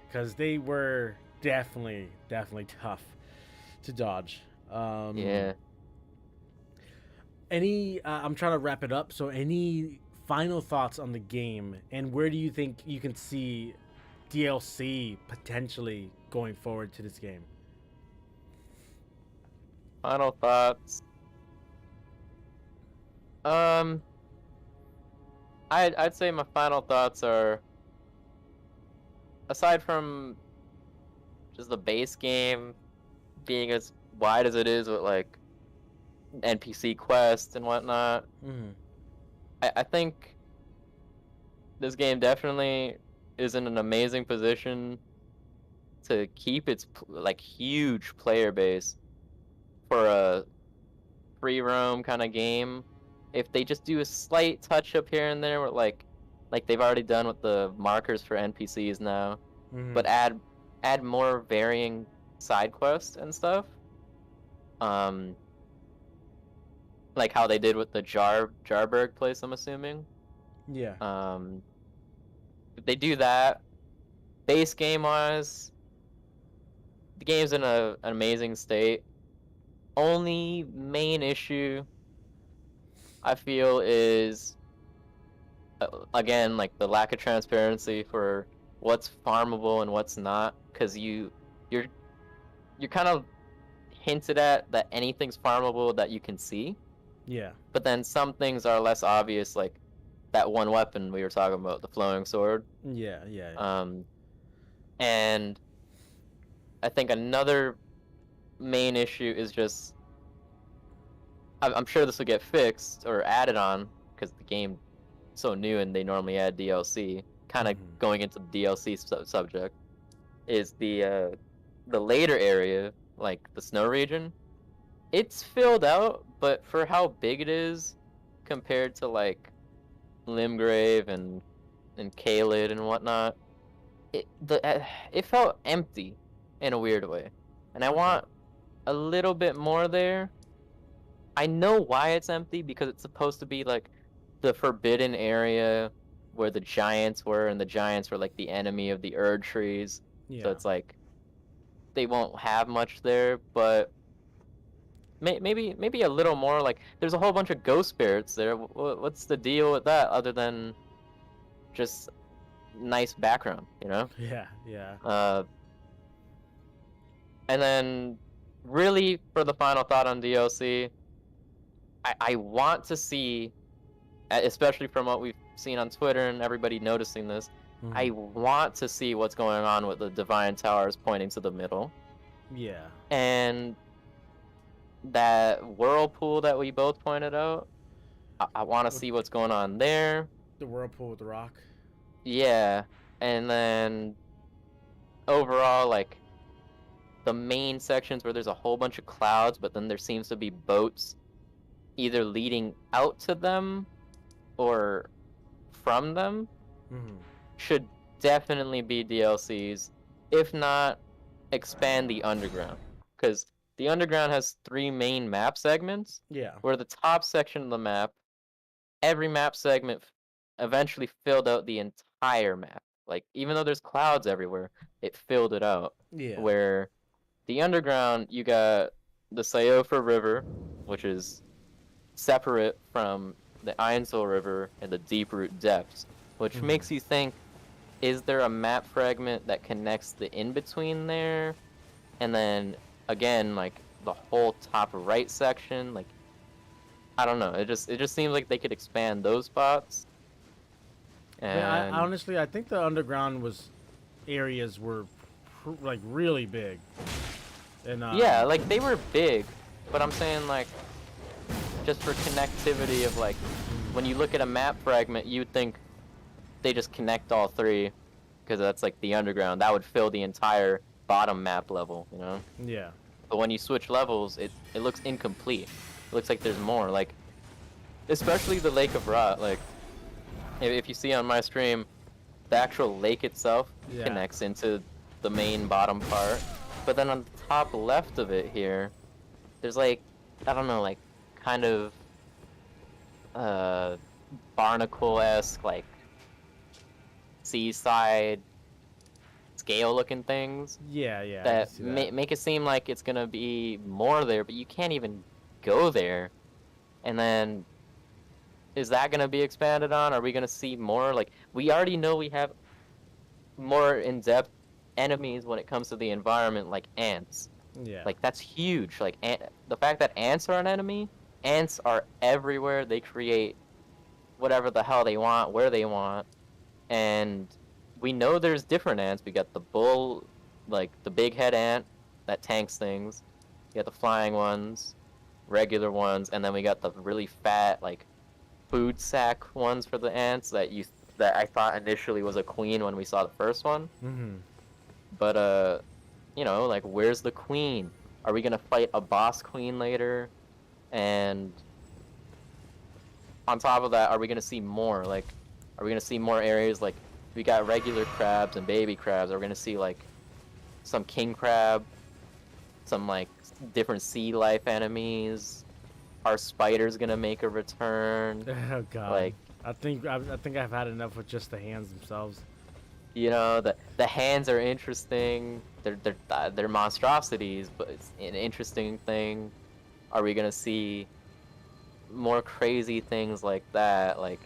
Speaker 3: because they were definitely tough to dodge.
Speaker 2: Yeah.
Speaker 3: I'm trying to wrap it up. So any final thoughts on the game and where do you think you can see DLC potentially going forward to this game?
Speaker 2: Final thoughts. I'd say my final thoughts are, aside from just the base game being as wide as it is with like NPC quests and whatnot,
Speaker 3: Mm-hmm.
Speaker 2: I think this game definitely is in an amazing position to keep its like huge player base for a free roam kind of game. If they just do a slight touch up here and there with like they've already done with the markers for NPCs now,
Speaker 3: Mm-hmm.
Speaker 2: but add more varying side quests and stuff. Like how they did with the Jarberg place, I'm assuming.
Speaker 3: Yeah.
Speaker 2: If they do that, base game wise, the game's in an amazing state. Only main issue I feel is again like the lack of transparency for what's farmable and what's not, because you're kind of hinted at that anything's farmable that you can see,
Speaker 3: Yeah.
Speaker 2: but then some things are less obvious, like that one weapon we were talking about, the flowing sword.
Speaker 3: Yeah. Yeah.
Speaker 2: And I think another main issue is just, I'm sure this will get fixed or added on because the game's so new and they normally add DLC. Kind of going into the DLC subject is the later area, like the snow region. It's filled out, but for how big it is compared to like Limgrave and Caelid and whatnot, it felt empty in a weird way, and I want a little bit more there. I know why it's empty, because it's supposed to be like the forbidden area where the giants were, and the giants were like the enemy of the Erd trees.
Speaker 3: Yeah.
Speaker 2: So it's like they won't have much there, but maybe a little more. Like there's a whole bunch of ghost spirits there. What's the deal with that other than just nice background, you know?
Speaker 3: Yeah. Yeah.
Speaker 2: And then really for the final thought on DLC, I want to see, especially from what we've seen on Twitter and everybody noticing this, I want to see what's going on with the Divine Towers pointing to the middle.
Speaker 3: Yeah.
Speaker 2: And that whirlpool that we both pointed out, I want to see what's going on there.
Speaker 3: The whirlpool with the rock.
Speaker 2: Yeah. And then overall, like the main sections where there's a whole bunch of clouds, but then there seems to be boats either leading out to them or from them, should definitely be DLCs. If not, expand the underground, because the underground has 3 main map segments.
Speaker 3: Yeah.
Speaker 2: Where the top section of the map, every map segment eventually filled out the entire map. Like even though there's clouds everywhere, it filled it out.
Speaker 3: Yeah.
Speaker 2: Where the underground, you got the Sayofa River, which is separate from the Ainsel River and the Deeproot Depths, which makes you think, is there a map fragment that connects the in-between there? And then, again, like, the whole top right section, like, I don't know, it just seems like they could expand those spots. And
Speaker 3: Yeah, honestly, I think the underground areas were like really big. And
Speaker 2: Yeah, like they were big, but I'm saying like just for connectivity of like when you look at a map fragment, you'd think they just connect all three because that's like the underground. That would fill the entire bottom map level, you know?
Speaker 3: yeah.
Speaker 2: But when you switch levels, it looks incomplete. It looks like there's more. Like especially the Lake of Rot. Like if you see on my stream, the actual lake itself
Speaker 3: Yeah.
Speaker 2: connects into the main bottom part. But then on the top left of it here, there's like I don't know, like kind of barnacle-esque like seaside scale looking things
Speaker 3: Yeah, yeah. I
Speaker 2: that,
Speaker 3: can see that.
Speaker 2: make it seem like it's gonna be more there, but you can't even go there. And then is that gonna be expanded on? Are we gonna see more? Like we already know we have more in-depth enemies when it comes to the environment, like ants.
Speaker 3: Yeah.
Speaker 2: Like that's huge. Like the fact that ants are an enemy, ants are everywhere. They create whatever the hell they want, where they want, and we know there's different ants. We got the bull, like the big head ant that tanks things. You got the flying ones, regular ones, and then we got the really fat, like food sack ones for the ants that I thought initially was a queen when we saw the first one.
Speaker 3: Mm-hmm.
Speaker 2: But you know, like where's the queen? Are we gonna fight a boss queen later? And on top of that, are we gonna see more? Like, are we gonna see more areas? Like, we got regular crabs and baby crabs. Are we gonna see like some king crab, some like different sea life enemies? Are spiders gonna make a return?
Speaker 3: Oh god.
Speaker 2: Like,
Speaker 3: I think I've had enough with just the hands themselves.
Speaker 2: you know, the hands are interesting. They're monstrosities, but it's an interesting thing. Are we gonna see more crazy things like that? Like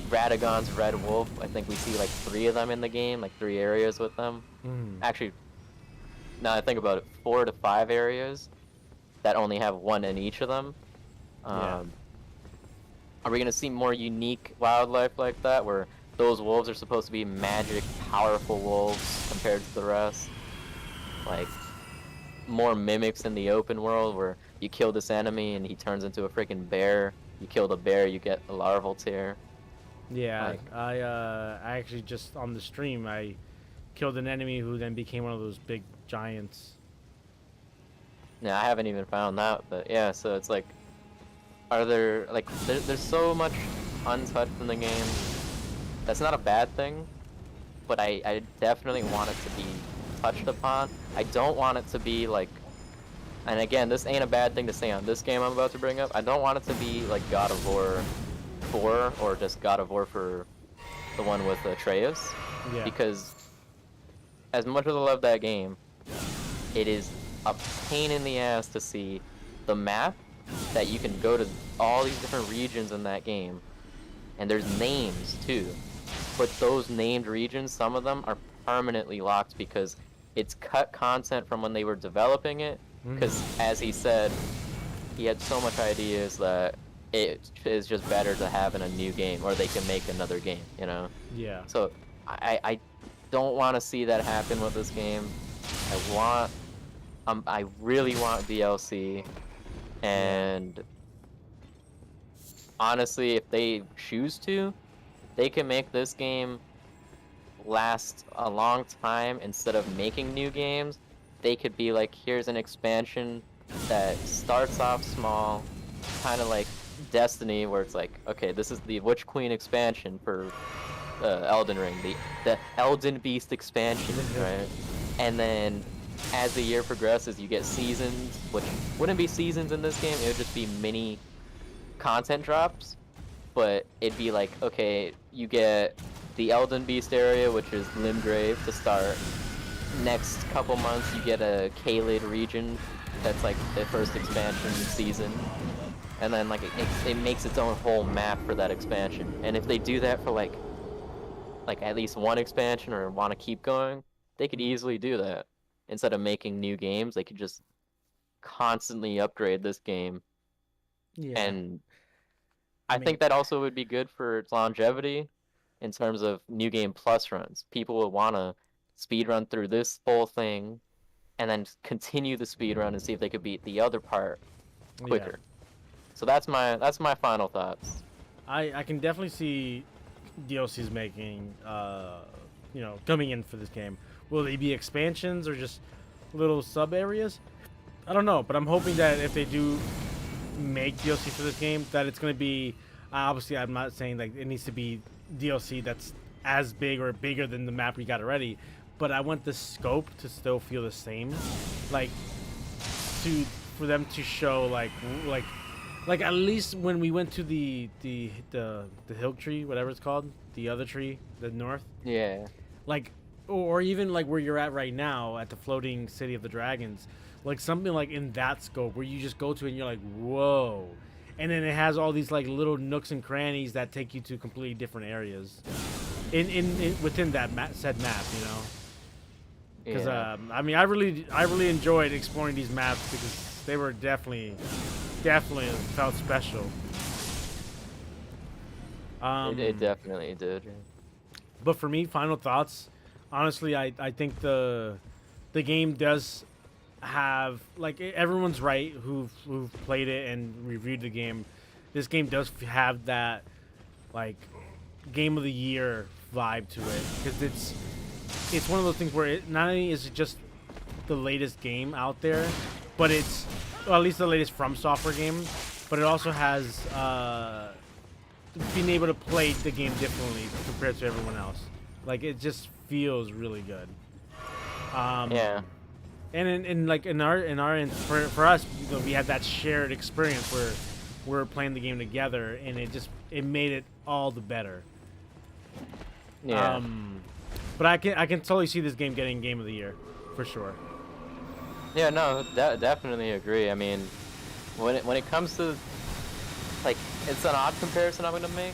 Speaker 2: Radagon's Red Wolf. I think we see like 3 of them in the game, like 3 areas with them.
Speaker 3: Mm.
Speaker 2: Actually, now I think about it, 4 to 5 areas that only have 1 in each of them.
Speaker 3: Yeah.
Speaker 2: Are we gonna see more unique wildlife like that, where those wolves are supposed to be magic, powerful wolves compared to the rest? Like more mimics in the open world, where you kill this enemy and he turns into a freaking bear. You kill the bear, you get a larval tear.
Speaker 3: Yeah.
Speaker 2: Like,
Speaker 3: I actually just on the stream I killed an enemy who then became one of those big giants.
Speaker 2: yeah, I haven't even found that, but yeah. So it's like, are there like there's so much untouched in the game. That's not a bad thing, but I definitely want it to be touched upon. I don't want it to be like, and again, this ain't a bad thing to say on this game I'm about to bring up. I don't want it to be like God of War 4 or just God of War for the one with Atreus,
Speaker 3: Yeah.
Speaker 2: because as much as I love that game, it is a pain in the ass to see the map that you can go to all these different regions in that game, and there's names too. But those named regions, some of them are permanently locked because it's cut content from when they were developing it. Because as he said, he had so much ideas that it is just better to have in a new game, or they can make another game, you know?
Speaker 3: Yeah.
Speaker 2: So I don't want to see that happen with this game. I really want DLC, and honestly, if they choose to, they can make this game last a long time instead of making new games. They could be like, here's an expansion that starts off small, kind of like Destiny, where it's like, okay, this is the Witch Queen expansion for Elden Ring, the Elden Beast expansion, right? And then as the year progresses, you get seasons, which wouldn't be seasons in this game. It would just be mini content drops. But it'd be like, okay, you get the Elden Beast area, which is Limgrave to start. Next couple months, you get a Caelid region that's like the first expansion season. And then like it makes its own whole map for that expansion. And if they do that for like at least one expansion or want to keep going, they could easily do that. Instead of making new games, they could just constantly upgrade this game.
Speaker 3: Yeah.
Speaker 2: And
Speaker 3: I
Speaker 2: I
Speaker 3: mean,
Speaker 2: think that also would be good for its longevity in terms of New Game Plus runs. People will want to speed run through this whole thing and then just continue the speed run and see if they could beat the other part
Speaker 3: Yeah.
Speaker 2: quicker. So that's my final thoughts.
Speaker 3: I can definitely see DLCs coming in for this game. Will they be expansions or just little sub areas? I don't know, but I'm hoping that if they do make DLC for this game, that it's going to be, obviously I'm not saying like it needs to be DLC that's as big or bigger than the map we got already, but I want the scope to still feel the same, like for them to show like at least when we went to the hill tree, whatever it's called, the other tree, the north,
Speaker 2: Yeah.
Speaker 3: like, or even like where you're at right now at the floating city of the dragons, like something like in that scope where you just go to and you're like, whoa, and then it has all these like little nooks and crannies that take you to completely different areas in within that said map, you know. Because
Speaker 2: Yeah.
Speaker 3: I mean, I really enjoyed exploring these maps because they were definitely felt special.
Speaker 2: It definitely did.
Speaker 3: But for me, final thoughts. Honestly, I think the game does have, like, everyone's right who've played it and reviewed the game. This game does have that like game of the year vibe to it because it's one of those things where it not only is it just the latest game out there, but it's, well, at least the latest From Software game, but it also has being able to play the game differently compared to everyone else. Like, it just feels really good.
Speaker 2: Yeah.
Speaker 3: And in our end, for us, you know, we had that shared experience where we're playing the game together, and it made it all the better.
Speaker 2: Yeah.
Speaker 3: But I can totally see this game getting Game of the Year, for sure.
Speaker 2: Yeah, no, definitely agree. I mean, when it comes to, like, it's an odd comparison I'm gonna make,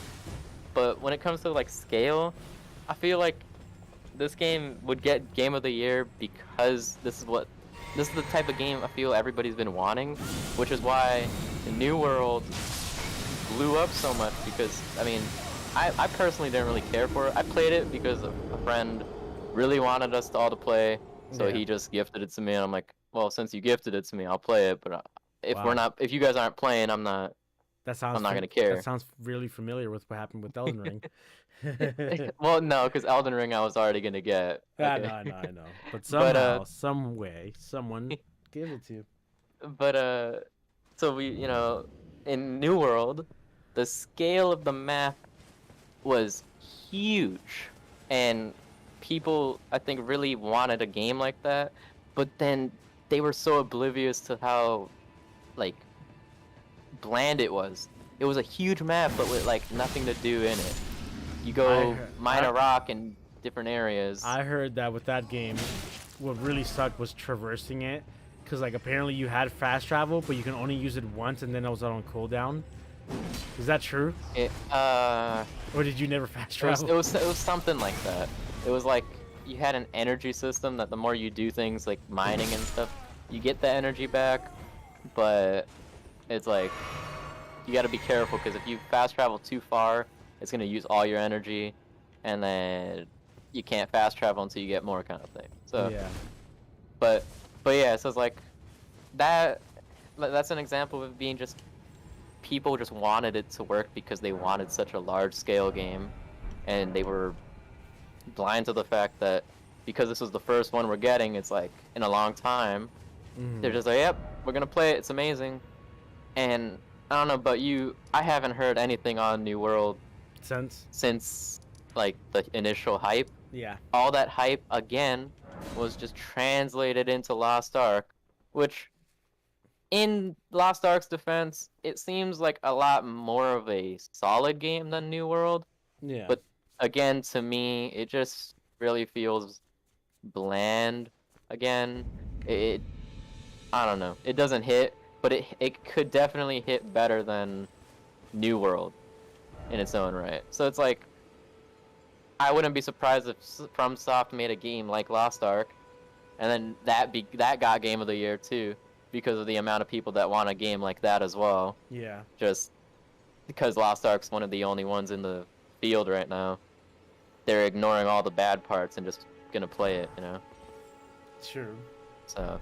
Speaker 2: but when it comes to like scale, I feel like this game would get Game of the Year because this is the type of game I feel everybody's been wanting, which is why the New World blew up so much. Because I mean, I personally didn't really care for it. I played it because a friend really wanted us all to play, so
Speaker 3: Yeah.
Speaker 2: he just gifted it to me, and I'm like, well, since you gifted it to me, I'll play it. But
Speaker 3: Wow.
Speaker 2: if you guys aren't playing, I'm not gonna care.
Speaker 3: That sounds really familiar with what happened with Elden Ring.
Speaker 2: Well, no, because Elden Ring I was already gonna get.
Speaker 3: I
Speaker 2: Okay.
Speaker 3: know, I know. But
Speaker 2: But
Speaker 3: somehow, some way, someone gave it to you.
Speaker 2: but so we, in New World, the scale of the map was huge, and people I think really wanted a game like that, but then they were so oblivious to how like bland it was. It was a huge map, but with like nothing to do in it. You go mine a rock in different areas.
Speaker 3: I heard that with that game, what really sucked was traversing it, because like apparently you had fast travel, but you can only use it once, and then it was on cooldown. Is that true? Or did you never fast travel?
Speaker 2: It was something like that. It was like you had an energy system that the more you do things like mining and stuff, you get the energy back, but it's like you got to be careful because if you fast travel too far, it's gonna use all your energy, and then you can't fast travel until you get more, kind of thing. So
Speaker 3: Yeah.
Speaker 2: but yeah, so it's like that. That's an example of it being just people just wanted it to work because they wanted such a large scale game, and they were blind to the fact that because this was the first one we're getting, it's like in a long time. They're just like, yep, we're gonna play it. It's amazing. And I don't know about you, I haven't heard anything on New World since like the initial hype.
Speaker 3: Yeah.
Speaker 2: All that hype again was just translated into Lost Ark, which in Lost Ark's defense, it seems like a lot more of a solid game than New World.
Speaker 3: Yeah.
Speaker 2: But again, to me, it just really feels bland again. I don't know. It doesn't hit, but it could definitely hit better than New World in its own right. So it's like I wouldn't be surprised if FromSoft made a game like Lost Ark, and then that got Game of the Year too, because of the amount of people that want a game like that as well.
Speaker 3: Yeah.
Speaker 2: Just because Lost Ark's one of the only ones in the field right now. They're ignoring all the bad parts and just gonna play it,
Speaker 3: True.
Speaker 2: So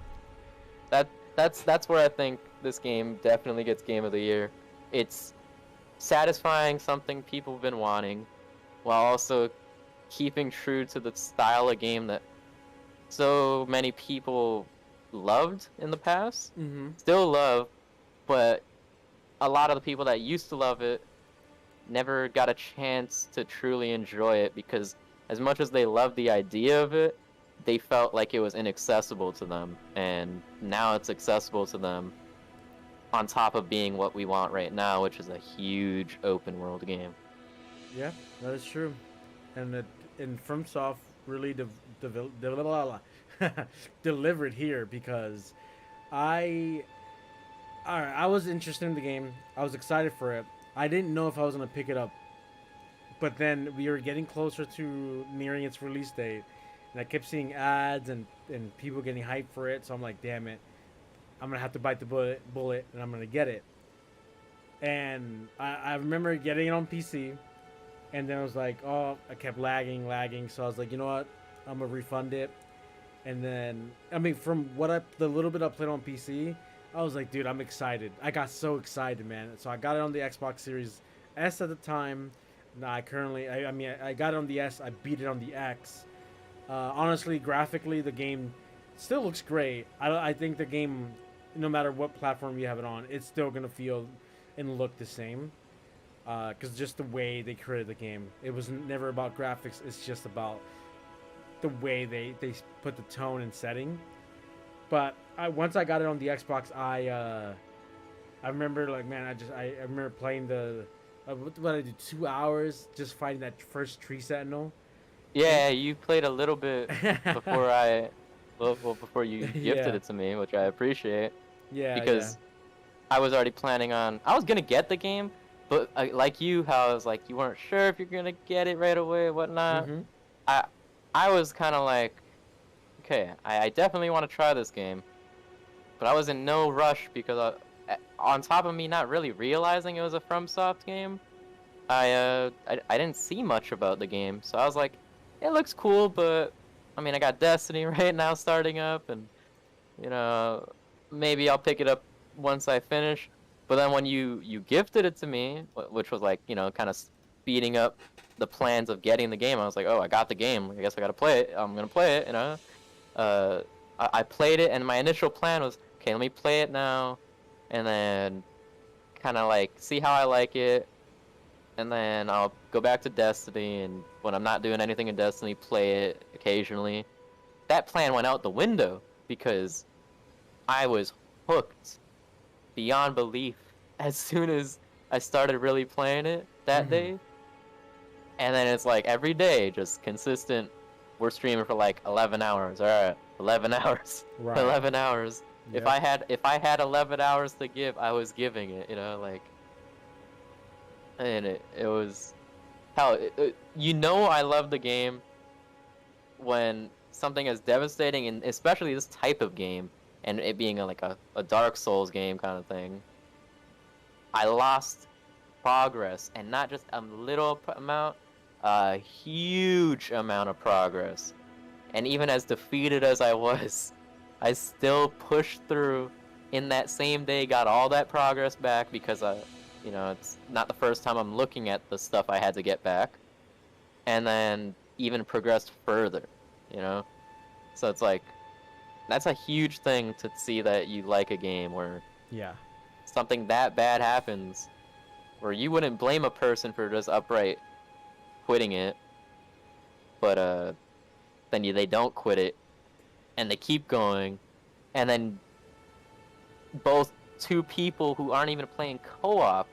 Speaker 2: that's where I think this game definitely gets Game of the Year. It's satisfying something people have been wanting, while also keeping true to the style of game that so many people loved in the past,
Speaker 3: Mm-hmm.
Speaker 2: still love, but a lot of the people that used to love it never got a chance to truly enjoy it because as much as they loved the idea of it, they felt like it was inaccessible to them. And now it's accessible to them on top of being what we want right now, which is a huge open world game.
Speaker 3: Yeah, that is true. And FromSoft really delivered here because I alright, I was interested in the game. I was excited for it. I didn't know if I was gonna pick it up, but then we were getting closer to nearing its release date, and I kept seeing ads and people getting hyped for it. So I'm like, damn it, I'm gonna have to bite the bullet, and I'm gonna get it. And I remember getting it on PC, and then I was like, oh, I kept lagging. So I was like, you know what, I'm gonna refund it. And then, I mean, from the little bit I played on PC, I was like, dude, I'm excited. I got so excited, man. So I got it on the Xbox Series S at the time. Now I got it on the S. I beat it on the X. Honestly, graphically, the game still looks great. I think the game, no matter what platform you have it on, it's still gonna feel and look the same. Because just the way they created the game, it was never about graphics. It's just about the way they put the tone and setting. But once I got it on the Xbox, I remember, like, man, I remember playing what I did, 2 hours just fighting that first tree sentinel.
Speaker 2: Yeah, you played a little bit before before you gifted it to me, which I appreciate.
Speaker 3: Yeah,
Speaker 2: because I was already planning on, I was gonna get the game, but like you, how I was like, you weren't sure if you're gonna get it right away or whatnot.
Speaker 3: Mm-hmm.
Speaker 2: I was kind of like, okay, I definitely want to try this game, but I was in no rush because on top of me not really realizing it was a FromSoft game, I didn't see much about the game, so I was like, it looks cool, but I mean, I got Destiny right now starting up, and you know, maybe I'll pick it up once I finish. But then when you gifted it to me, which was like, you know, kind of speeding up the plans of getting the game, I was like, oh, I got the game. I guess I gotta play it. I'm gonna play it, you know. I played it, and my initial plan was, okay, let me play it now, and then kind of like see how I like it, and then I'll go back to Destiny, and when I'm not doing anything in Destiny, play it occasionally. That plan went out the window because I was hooked beyond belief as soon as I started really playing it that day. And then it's like every day, just consistent. We're streaming for like 11 hours. All right, 11 hours.
Speaker 3: Right.
Speaker 2: 11 hours.
Speaker 3: Yep.
Speaker 2: If I had 11 hours to give, I was giving it. You know, like, and it was hell. You know, I love the game when something as devastating, and especially this type of game, and it being like a Dark Souls game kind of thing. I lost progress, and not just a little amount, a huge amount of progress. And even as defeated as I was, I still pushed through in that same day, got all that progress back because you know, it's not the first time I'm looking at the stuff I had to get back, and then even progressed further, you know. So it's like, that's a huge thing to see that you like a game where something that bad happens, where you wouldn't blame a person for just outright quitting it, but then they don't quit it, and they keep going, and then both two people who aren't even playing co-op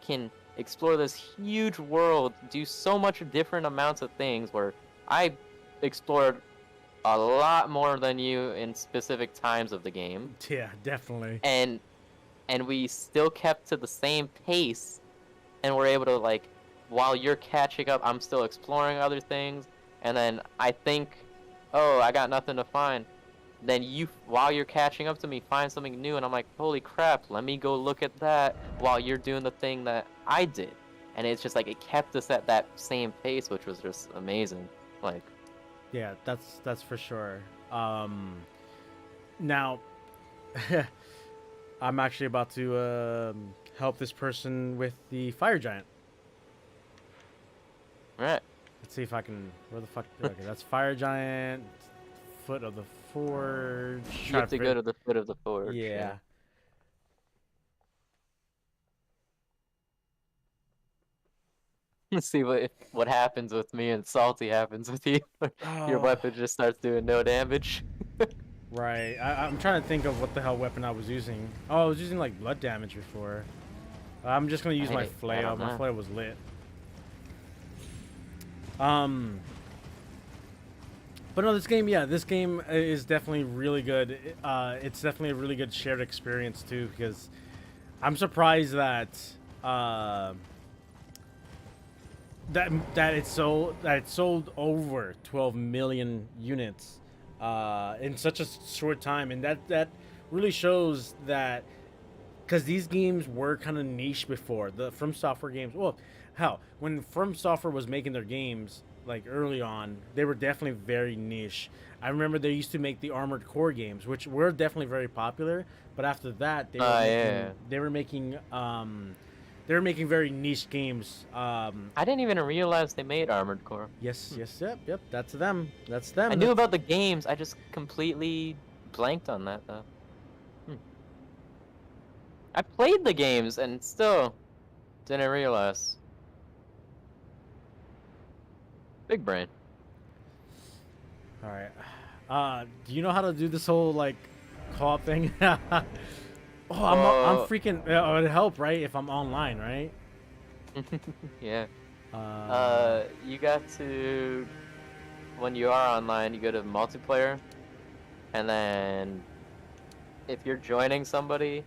Speaker 2: can explore this huge world, do so much different amounts of things, where I explored a lot more than you in specific times of the game.
Speaker 3: Yeah, definitely.
Speaker 2: And we still kept to the same pace, and we're able to, like, while you're catching up, I'm still exploring other things, and then I think, oh, I got nothing to find. Then you, while you're catching up to me, find something new, and I'm like, holy crap, let me go look at that while you're doing the thing that I did. And it's just like, it kept us at that same pace, which was just amazing. Like,
Speaker 3: yeah, that's for sure. Now, I'm actually about to help this person with the fire giant.
Speaker 2: Right.
Speaker 3: Let's see if I can. Where the fuck? Okay, that's fire giant. Foot of the forge.
Speaker 2: You have to go to the foot of the forge.
Speaker 3: Yeah.
Speaker 2: Let's see what happens with me and Salty happens with you. Your
Speaker 3: Oh,
Speaker 2: weapon just starts doing no damage.
Speaker 3: right. I'm trying to think of what the hell weapon I was using. Oh, I was using like blood damage before. I'm just gonna use my
Speaker 2: I
Speaker 3: flail.
Speaker 2: don't
Speaker 3: My
Speaker 2: know.
Speaker 3: flail was lit. But no, this game, yeah, this game is definitely really good. It's definitely a really good shared experience too, because I'm surprised that that it sold over 12 million units in such a short time, and that really shows that, because these games were kind of niche before the From Software games. Well, hell, when From Software was making their games like early on, they were definitely very niche. I remember they used to make the Armored Core games, which were definitely very popular. But after that,
Speaker 2: Yeah.
Speaker 3: they were making very niche games.
Speaker 2: I didn't even realize they made Armored Core.
Speaker 3: Yes, yep. That's them. That's them.
Speaker 2: I knew about the games. I just completely blanked on that though. I played the games and still didn't realize. Big brain.
Speaker 3: All right. Do you know how to do this whole like co-op thing? Oh, I'm freaking. It would help, right? If I'm online, right?
Speaker 2: Yeah. You got to, when you are online, you go to multiplayer, and then if you're joining somebody,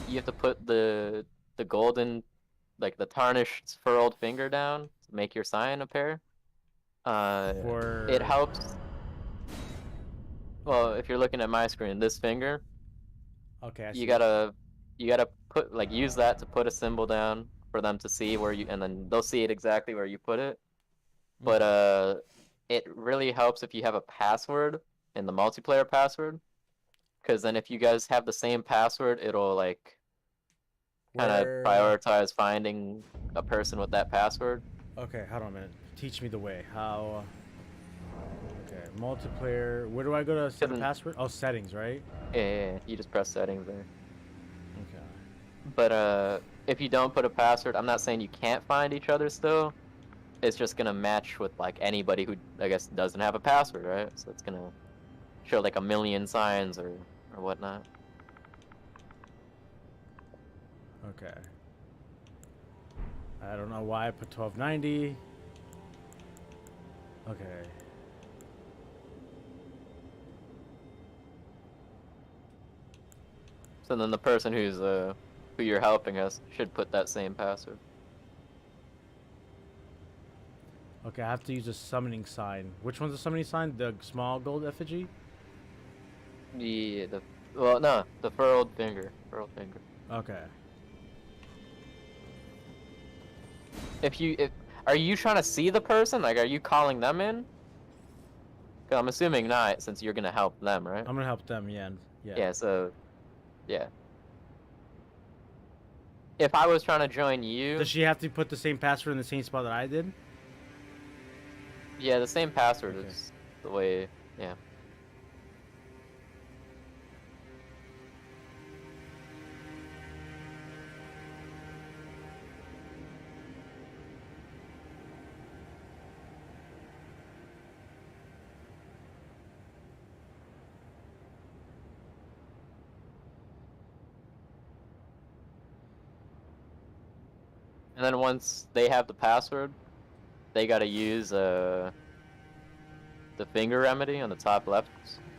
Speaker 2: you have to put the golden, like the tarnished furrowed finger down to make your sign appear. It helps. Well, if you're looking at my screen, this finger,
Speaker 3: Okay. I see.
Speaker 2: you gotta put, like, use that to put a symbol down for them to see where you, and then they'll see it exactly where you put it. But it really helps if you have a password in the multiplayer password, because then if you guys have the same password, it'll like kind of prioritize finding a person with that password.
Speaker 3: Okay, hold on a minute. Teach me the way. How? Okay, multiplayer. Where do I go to set a password? Oh, settings, right?
Speaker 2: Yeah, you just press settings there.
Speaker 3: Okay.
Speaker 2: But if you don't put a password, I'm not saying you can't find each other still. It's just gonna match with like anybody who, I guess, doesn't have a password, right? So it's gonna show like a million signs or whatnot.
Speaker 3: Okay. I don't know why I put 1290. Okay.
Speaker 2: So then the person who you're helping us should put that same password.
Speaker 3: Okay, I have to use a summoning sign. Which one's the summoning sign? The small gold effigy?
Speaker 2: Yeah, well, no, the furrowed finger. Furrowed finger.
Speaker 3: Okay.
Speaker 2: Are you trying to see the person? Like, are you calling them in? 'Cause I'm assuming not, since you're gonna help them, right?
Speaker 3: I'm gonna help them, yeah.
Speaker 2: Yeah, so, yeah. If I was trying to join you...
Speaker 3: Does she have to put the same password in the same spot that I did?
Speaker 2: Yeah, the same password is the way, yeah. And then once they have the password, they gotta use the finger remedy on the top left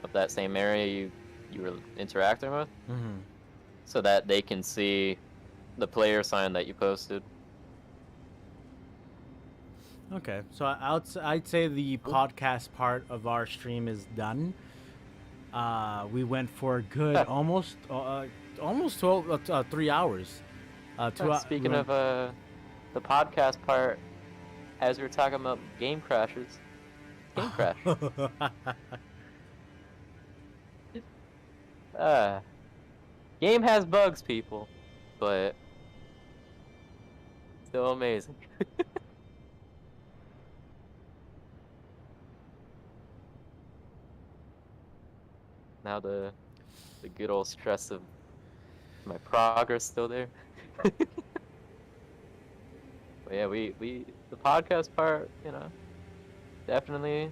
Speaker 2: of that same area you were interacting with, so that they can see the player sign that you posted.
Speaker 3: Okay, so I'd say the podcast part of our stream is done. We went for a good almost 3 hours.
Speaker 2: Speaking of the podcast part, as we were talking about game crashes, game crash. Game has bugs, people, but still amazing. Now the good old stress of my progress still there. But yeah, we the podcast part, definitely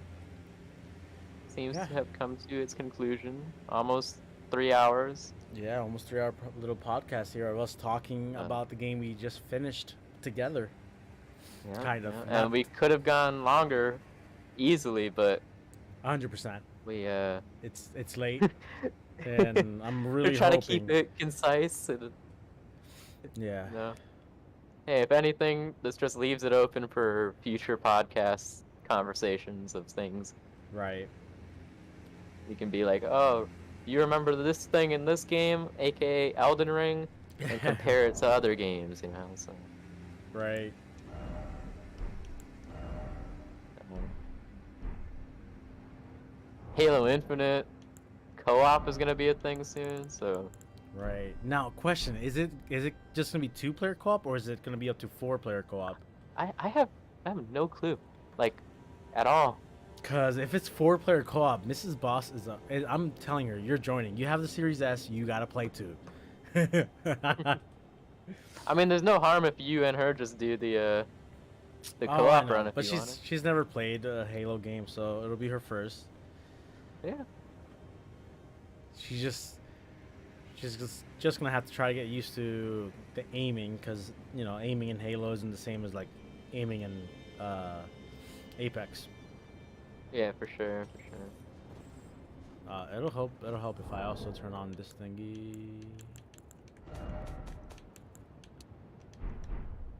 Speaker 2: seems
Speaker 3: Yeah.
Speaker 2: to have come to its conclusion. Almost 3 hours.
Speaker 3: Yeah, almost 3 hour little podcast here of us talking about the game we just finished together.
Speaker 2: Yeah,
Speaker 3: Kind of.
Speaker 2: yeah. And we could have gone longer easily, but
Speaker 3: 100%.
Speaker 2: we
Speaker 3: It's late, and I'm really
Speaker 2: trying
Speaker 3: hoping.
Speaker 2: to keep it concise.
Speaker 3: Yeah.
Speaker 2: Hey, if anything, this just leaves it open for future podcasts, conversations of things.
Speaker 3: Right.
Speaker 2: You can be like, oh, you remember this thing in this game, aka Elden Ring, and compare it to other games, So.
Speaker 3: Right.
Speaker 2: Halo Infinite co-op is gonna be a thing soon, so.
Speaker 3: Right. Now, question: Is it just gonna be 2-player co-op, or is it gonna be up to 4-player co-op?
Speaker 2: I have no clue, like, at all.
Speaker 3: Cause if it's 4-player co-op, Mrs. Boss I'm telling her, you're joining. You have the Series S. You gotta play too.
Speaker 2: I mean, there's no harm if you and her just do the
Speaker 3: I
Speaker 2: co-op
Speaker 3: know,
Speaker 2: run if
Speaker 3: but
Speaker 2: you want it.
Speaker 3: she's never played a Halo game, so it'll be her first.
Speaker 2: Yeah.
Speaker 3: She's just gonna have to try to get used to the aiming, because aiming in Halo isn't the same as like aiming in Apex.
Speaker 2: Yeah, for sure.
Speaker 3: It'll help if I also turn on this thingy.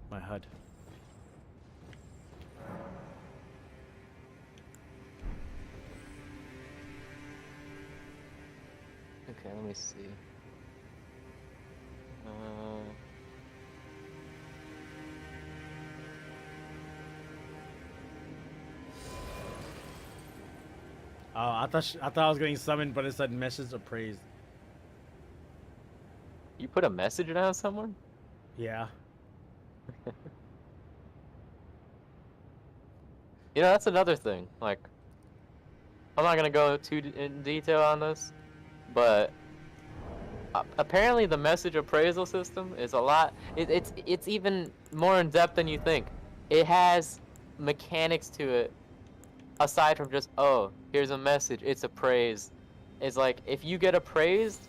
Speaker 3: My HUD.
Speaker 2: Okay, let me see.
Speaker 3: Oh, I thought I was getting summoned, but it said message appraised.
Speaker 2: You put a message down someone?
Speaker 3: Yeah.
Speaker 2: That's another thing. Like, I'm not gonna go too in detail on this, but apparently the message appraisal system is a lot. It's even more in depth than you think. It has mechanics to it, aside from just, oh, here's a message, it's appraised. It's like, if you get appraised,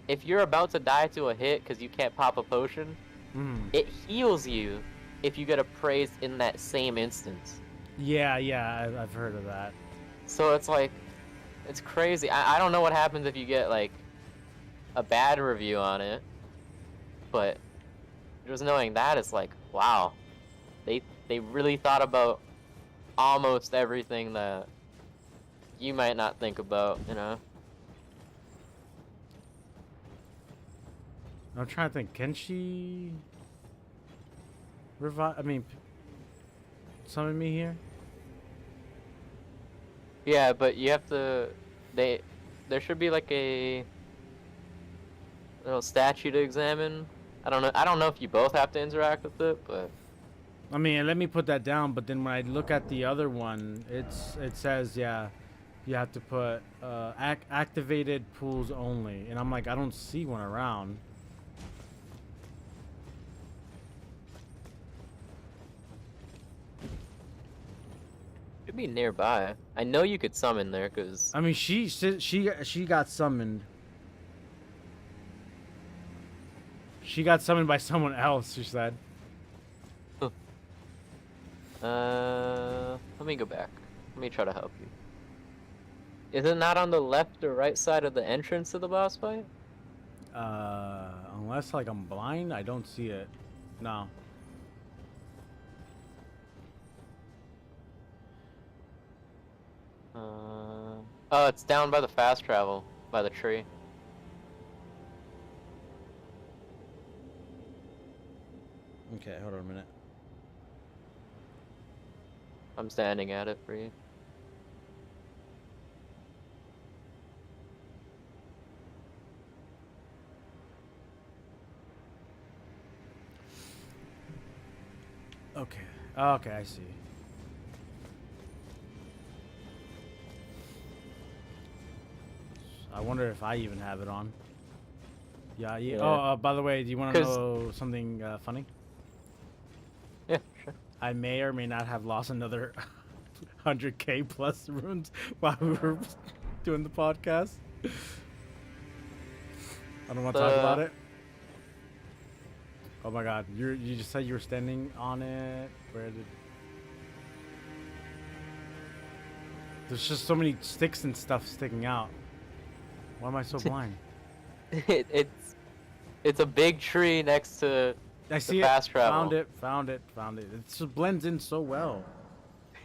Speaker 2: if you're about to die to a hit because you can't pop a potion, it heals you if you get appraised in that same instance.
Speaker 3: Yeah, I've heard of that.
Speaker 2: So it's like, it's crazy. I don't know what happens if you get like a bad review on it, but just knowing that, it's like, wow, they really thought about almost everything that you might not think about,
Speaker 3: I'm trying to think. Can she revive? I mean, summon me here?
Speaker 2: Yeah, but you have to. There should be like a little statue to examine. I don't know if you both have to interact with it, but.
Speaker 3: I mean, let me put that down. But then when I look at the other one, it says, yeah, you have to put activated pools only, and I'm like, I don't see one around.
Speaker 2: Should be nearby. I know you could summon there, cause.
Speaker 3: I mean, she got summoned. She got summoned by someone else. She said.
Speaker 2: Let me go back. Let me try to help you. Is it not on the left or right side of the entrance to the boss fight?
Speaker 3: Unless like I'm blind, I don't see it. No.
Speaker 2: Oh, it's down by the fast travel, by the tree.
Speaker 3: Okay, hold on a minute.
Speaker 2: I'm standing at it for you.
Speaker 3: Okay. Okay, I see. I wonder if I even have it on. Yeah.
Speaker 2: Yeah.
Speaker 3: Oh, by the way, do you want to
Speaker 2: 'Cause-
Speaker 3: know something funny?
Speaker 2: Yeah, sure.
Speaker 3: I may or may not have lost another 100k plus runes while we were doing the podcast. I don't want to talk about it. Oh my god, you just said you were standing on it. Where did? There's just so many sticks and stuff sticking out. Why am I so blind?
Speaker 2: It's a big tree next to
Speaker 3: I see it.
Speaker 2: fast travel.
Speaker 3: Found it. It just blends in so well.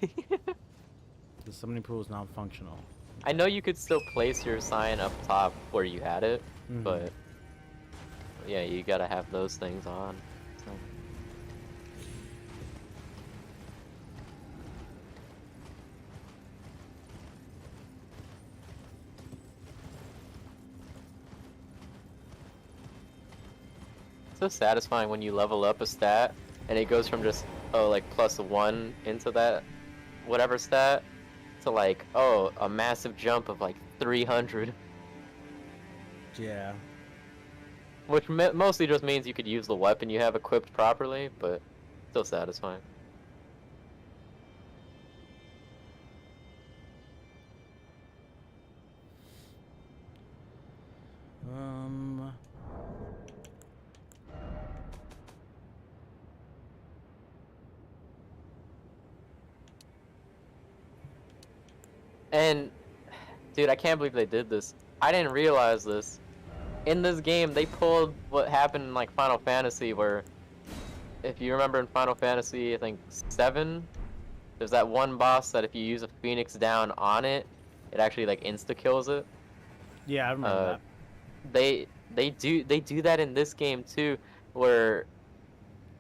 Speaker 3: The summoning pool is now functional.
Speaker 2: I know you could still place your sign up top where you had it, but yeah, you gotta have those things on. So. It's so satisfying when you level up a stat and it goes from just like +1 into that whatever stat to like a massive jump of like 300.
Speaker 3: Yeah.
Speaker 2: Which mostly just means you could use the weapon you have equipped properly, but still satisfying. And, dude, I can't believe they did this. I didn't realize this. In this game, they pulled what happened in, like, Final Fantasy, where, if you remember in Final Fantasy, I think, 7, there's that one boss that if you use a Phoenix down on it, it actually, like, insta-kills it.
Speaker 3: Yeah, I remember
Speaker 2: that. They do that in this game, too, where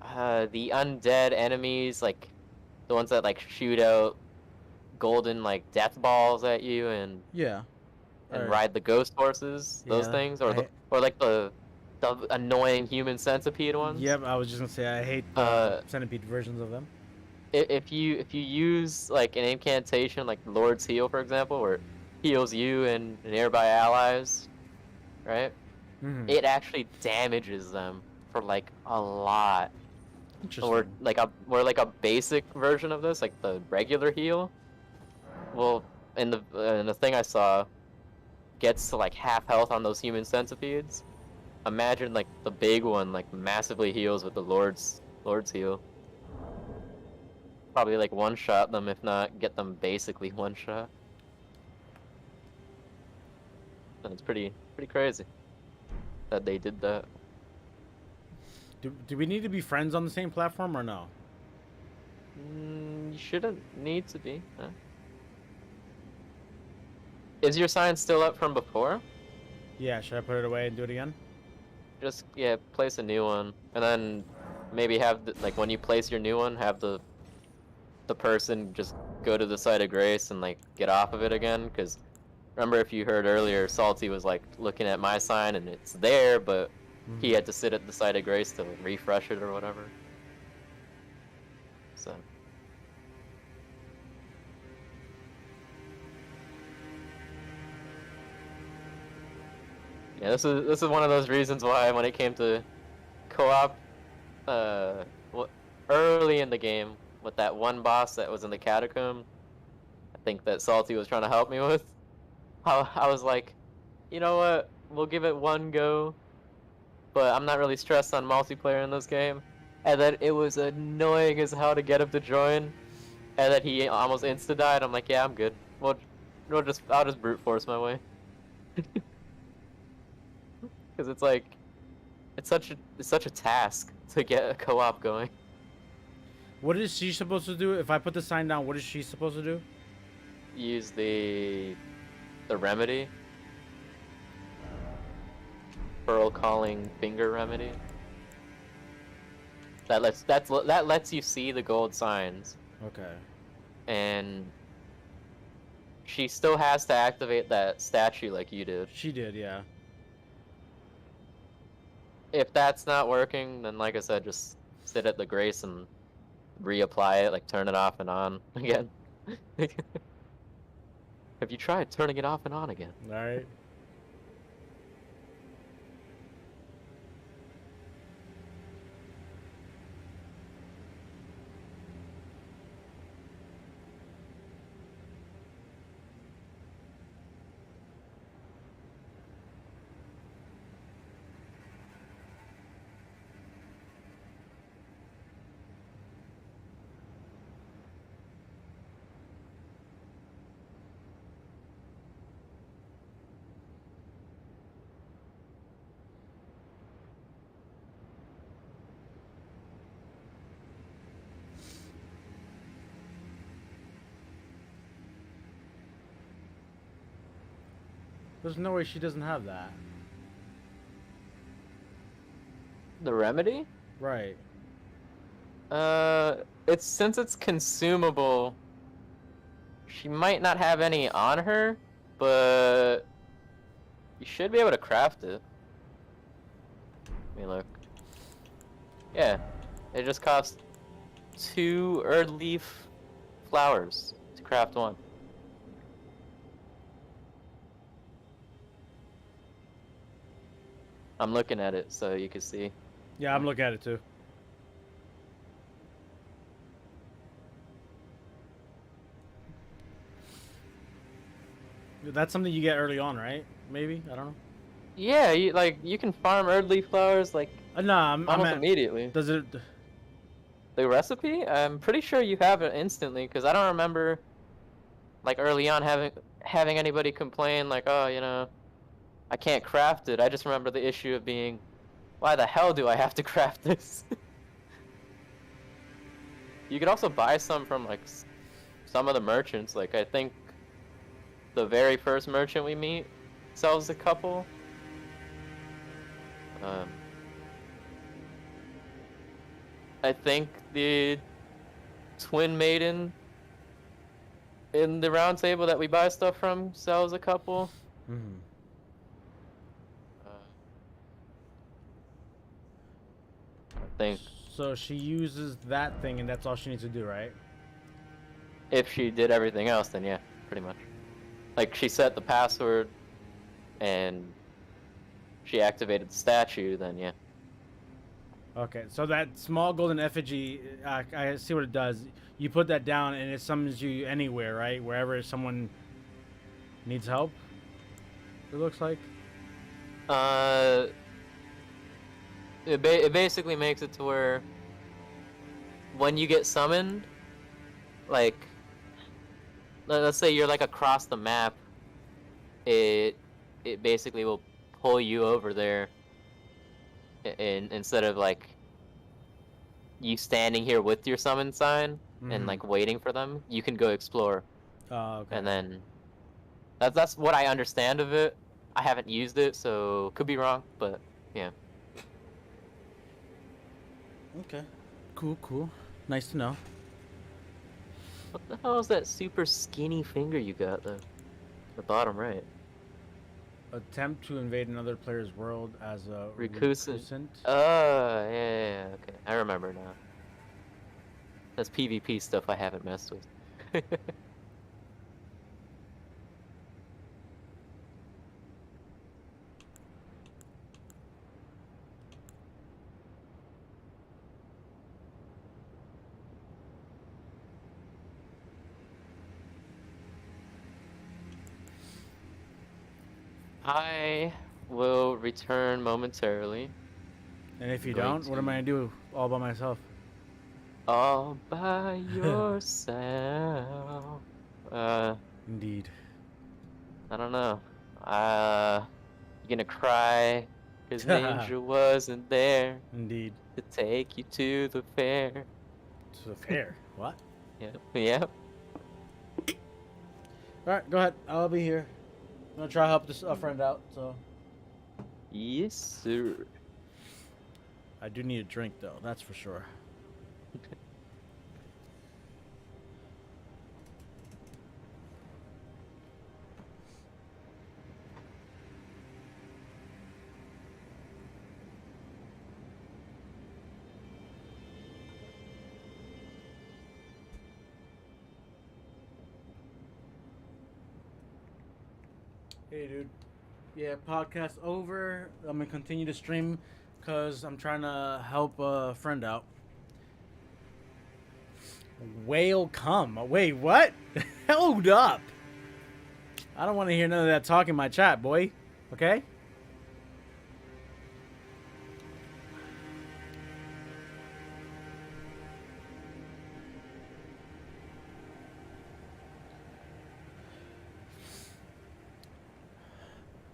Speaker 2: the undead enemies, like, the ones that, like, shoot out golden like death balls at you and ride the ghost horses, those things, or like the annoying human centipede ones.
Speaker 3: Yep, I was just gonna say I hate the centipede versions of them.
Speaker 2: If you use like an incantation like Lord's Heal, for example, where it heals you and nearby allies, right? It actually damages them for like a lot.
Speaker 3: Interesting.
Speaker 2: Or like a basic version of this, like the regular heal. Well, in the thing I saw, gets to like half health on those human centipedes. Imagine like the big one like massively heals with the Lord's Heal. Probably like one shot them, if not get them basically one shot. And it's pretty crazy that they did that.
Speaker 3: Do we need to be friends on the same platform or no?
Speaker 2: You shouldn't need to be. Huh? Is your sign still up from before?
Speaker 3: Yeah, should I put it away and do it again?
Speaker 2: Just, yeah, place a new one. And then maybe have, like, when you place your new one, have the person just go to the site of grace and, like, get off of it again. Because, remember if you heard earlier, Salty was, like, looking at my sign and it's there, but he had to sit at the site of grace to refresh it or whatever. So... yeah, this is one of those reasons why when it came to co-op, early in the game with that one boss that was in the catacomb, I think that Salty was trying to help me with. I was like, you know what, we'll give it one go, but I'm not really stressed on multiplayer in this game. And then it was annoying as hell to get him to join, and then he almost insta-died. I'm like, yeah, I'm good. I'll just brute force my way. Because it's like, it's such a task to get a co-op going.
Speaker 3: What is she supposed to do? If I put the sign down, what is she supposed to do?
Speaker 2: Use the remedy. Pearl calling finger remedy. That lets you see the gold signs.
Speaker 3: Okay.
Speaker 2: And she still has to activate that statue like you did.
Speaker 3: She did, yeah.
Speaker 2: If that's not working, then like I said, just sit at the grace and reapply it, like turn it off and on again. Have you tried turning it off and on again?
Speaker 3: All right. There's no way she doesn't have that.
Speaker 2: The remedy?
Speaker 3: Right.
Speaker 2: It's since it's consumable, she might not have any on her, but you should be able to craft it. Let me look. Yeah, it just costs 2 Erd Leaf flowers to craft one. I'm looking at it so you can see.
Speaker 3: Yeah, I'm looking at it too. That's something you get early on, right? Maybe, I don't know.
Speaker 2: Yeah, you can farm Erd Leaf flowers like
Speaker 3: Nah,
Speaker 2: almost immediately.
Speaker 3: Does it?
Speaker 2: The recipe? I'm pretty sure you have it instantly because I don't remember like early on having anybody complain like, oh, you know, I can't craft it. I just remember the issue of being, why the hell do I have to craft this? You could also buy some from like some of the merchants. Like I think the very first merchant we meet sells a couple. I think the Twin Maiden in the round table that we buy stuff from sells a couple.
Speaker 3: Mm-hmm.
Speaker 2: I think
Speaker 3: So she uses that thing, and that's all she needs to do, right?
Speaker 2: if she did everything else, then yeah, pretty much. Like she set the password and she activated the statue, then yeah.
Speaker 3: Okay, so that small golden effigy, I see what it does. You put that down, and it summons you anywhere, right? Wherever someone needs help. It looks like.
Speaker 2: It basically makes it to where when you get summoned, like let's say you're like across the map, it basically will pull you over there, instead of like you standing here with your summon sign and like waiting for them, you can go explore.
Speaker 3: Okay.
Speaker 2: And then that's what I understand of it. I haven't used it, so could be wrong, but yeah.
Speaker 3: Okay. Cool. Nice to know.
Speaker 2: What the hell is that super skinny finger you got though? The bottom right.
Speaker 3: Attempt to invade another player's world as a
Speaker 2: Recusant. Yeah, okay. I remember now. That's PvP stuff I haven't messed with. I will return momentarily.
Speaker 3: And if you
Speaker 2: Going
Speaker 3: don't, what am I gonna do all by myself?
Speaker 2: All by yourself.
Speaker 3: Indeed.
Speaker 2: I don't know. You gonna cry because Ninja wasn't there
Speaker 3: Indeed.
Speaker 2: to take you to the fair.
Speaker 3: To the fair. What?
Speaker 2: Yep.
Speaker 3: Alright, go ahead. I'll be here. I'm gonna try to help this friend out, so.
Speaker 2: Yes, sir.
Speaker 3: I do need a drink, though, that's for sure. Hey, dude. Yeah, podcast over. I'm gonna continue to stream because I'm trying to help a friend out. Whale come. Wait, what? Hold up. I don't want to hear none of that talk in my chat, boy. Okay?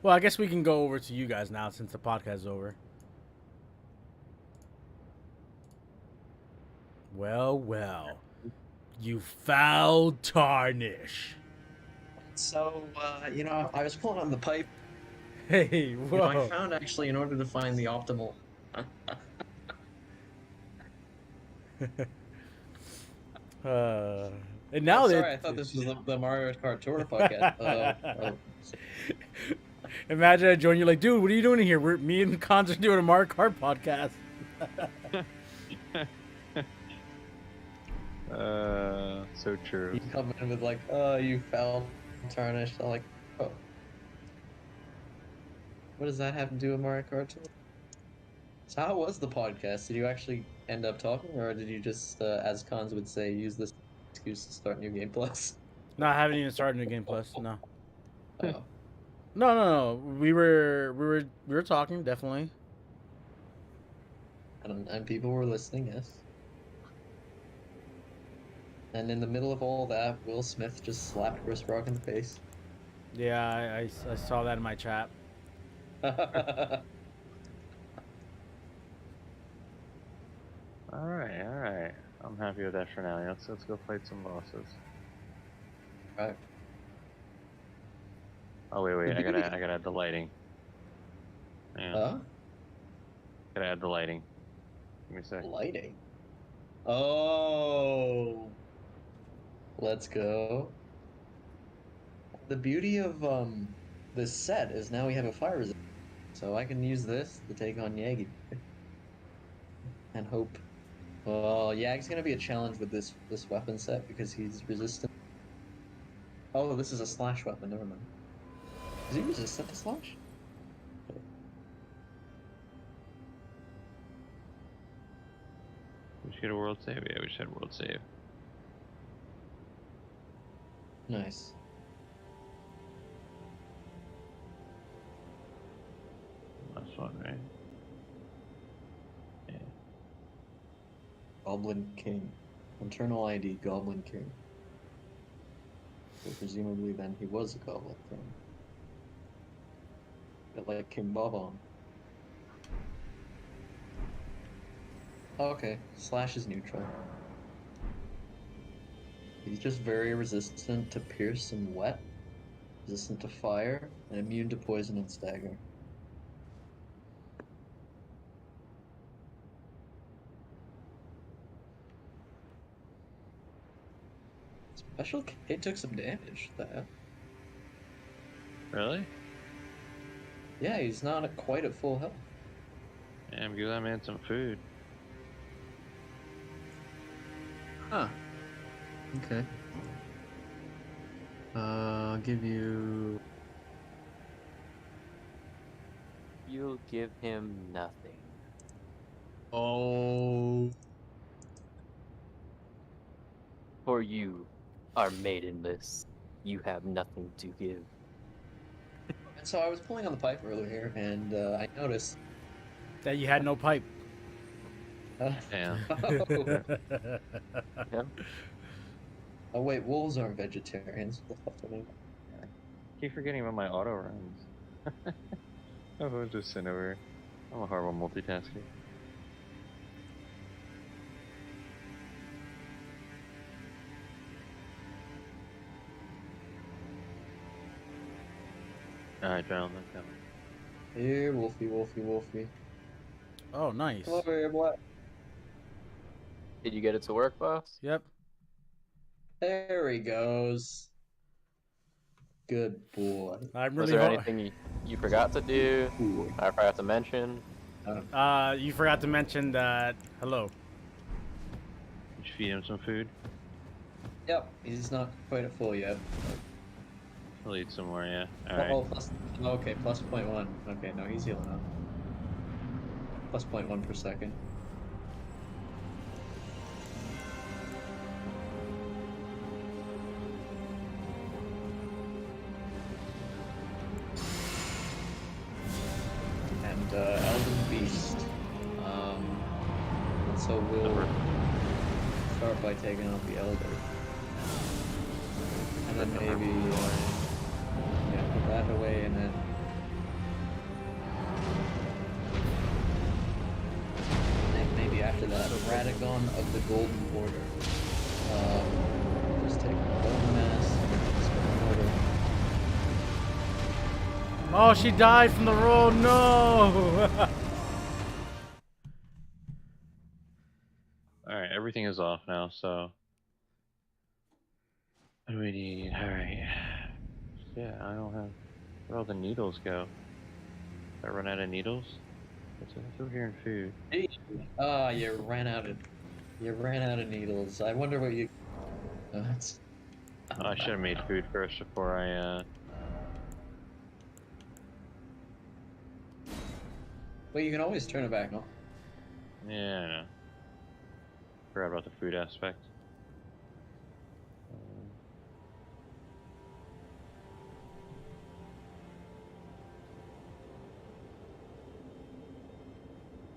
Speaker 3: Well, I guess we can go over to you guys now since the podcast is over. Well, well. You foul tarnish.
Speaker 4: So, I was pulling on the pipe.
Speaker 3: Hey, whoa.
Speaker 4: I found actually, in order to find the optimal.
Speaker 3: And now
Speaker 4: Sorry, I thought this was the Mario Kart Tour podcast.
Speaker 3: Imagine I join you like, dude, what are you doing here? Me and Cons are doing a Mario Kart podcast.
Speaker 5: So true.
Speaker 4: You come in with like, oh, you foul tarnished. I'm like, oh. What does that have to do with Mario Kart Tour? So how was the podcast? Did you actually end up talking, or did you just, as Cons would say, use this excuse to start New Game Plus?
Speaker 3: No, I haven't even started New Game Plus. No.
Speaker 4: Oh.
Speaker 3: No. We were talking, definitely.
Speaker 4: And people were listening, yes. And in the middle of all that, Will Smith just slapped Chris Rock in the face.
Speaker 3: Yeah, I saw that in my chat.
Speaker 5: Alright. I'm happy with that for now. Let's go fight some bosses.
Speaker 4: Right.
Speaker 5: Oh wait, I gotta add the lighting. Yeah.
Speaker 4: Huh?
Speaker 5: Gotta add the lighting. Give me a sec.
Speaker 4: Lighting. Oh. Let's go. The beauty of this set is now we have a fire resist, so I can use this to take on Yagi. And hope. Well, Yag's gonna be a challenge with this weapon set because he's resistant. Oh, this is a slash weapon. Never mind. Is he resistant to slash?
Speaker 5: We should get a world save. Yeah, we should have a world save.
Speaker 4: Nice.
Speaker 5: Last one, right? Yeah.
Speaker 4: Goblin King. Internal ID, Goblin King. So presumably then he was a Goblin King. But like King Bob-omb. Oh, okay, Slash is neutral. He's just very resistant to pierce and wet, resistant to fire, and immune to poison and stagger. Special K took some damage. That.
Speaker 5: Really?
Speaker 4: Yeah, he's not quite at full health.
Speaker 5: Damn, give that man some food.
Speaker 4: Huh. Okay. I'll give you...
Speaker 2: You'll give him nothing.
Speaker 4: Oh...
Speaker 2: For you are maidenless. You have nothing to give.
Speaker 4: And so I was pulling on the pipe earlier, and I noticed...
Speaker 3: That you had no pipe.
Speaker 5: Damn.
Speaker 2: Yeah.
Speaker 4: Oh wait, wolves aren't vegetarians. What the fuck do I mean?
Speaker 5: Keep forgetting about my auto runs. Oh, just send over. I'm a horrible multitasker. Alright, Drown, I'm coming.
Speaker 4: Here, Wolfie, Wolfie, Wolfie.
Speaker 3: Oh, nice.
Speaker 4: Come over here, boy.
Speaker 2: Did you get it to work, boss?
Speaker 3: Yep.
Speaker 4: There he goes. Good boy.
Speaker 3: I'm
Speaker 2: Was
Speaker 3: really
Speaker 2: there anything you forgot to do? I forgot to mention.
Speaker 3: You forgot to mention that. Hello.
Speaker 5: Did you feed him some food?
Speaker 4: Yep, he's not quite at full yet.
Speaker 5: We'll eat some more, yeah.
Speaker 4: Oh,
Speaker 5: Alright.
Speaker 4: oh, plus. Okay, plus 0.1. Okay, no, he's healing up. Plus 0.1 per second. And Elden Beast. So we'll start by taking out the Elder. And then maybe yeah, put that away and then maybe after that, Radagon of the Golden Order. Just take Golden Mass and then just go in order.
Speaker 3: Oh, she died from the roll. No.
Speaker 5: Alright, everything is off now, so. What do we need? Alright. Yeah, I don't have. Where all the needles go? Did I run out of needles? What's over here in food?
Speaker 4: Ah, you ran out of needles. I wonder what you. That's.
Speaker 5: Oh, I should have made food first before I,
Speaker 4: Well, you can always turn it back on.
Speaker 5: Yeah, I know. Forgot about the food aspect.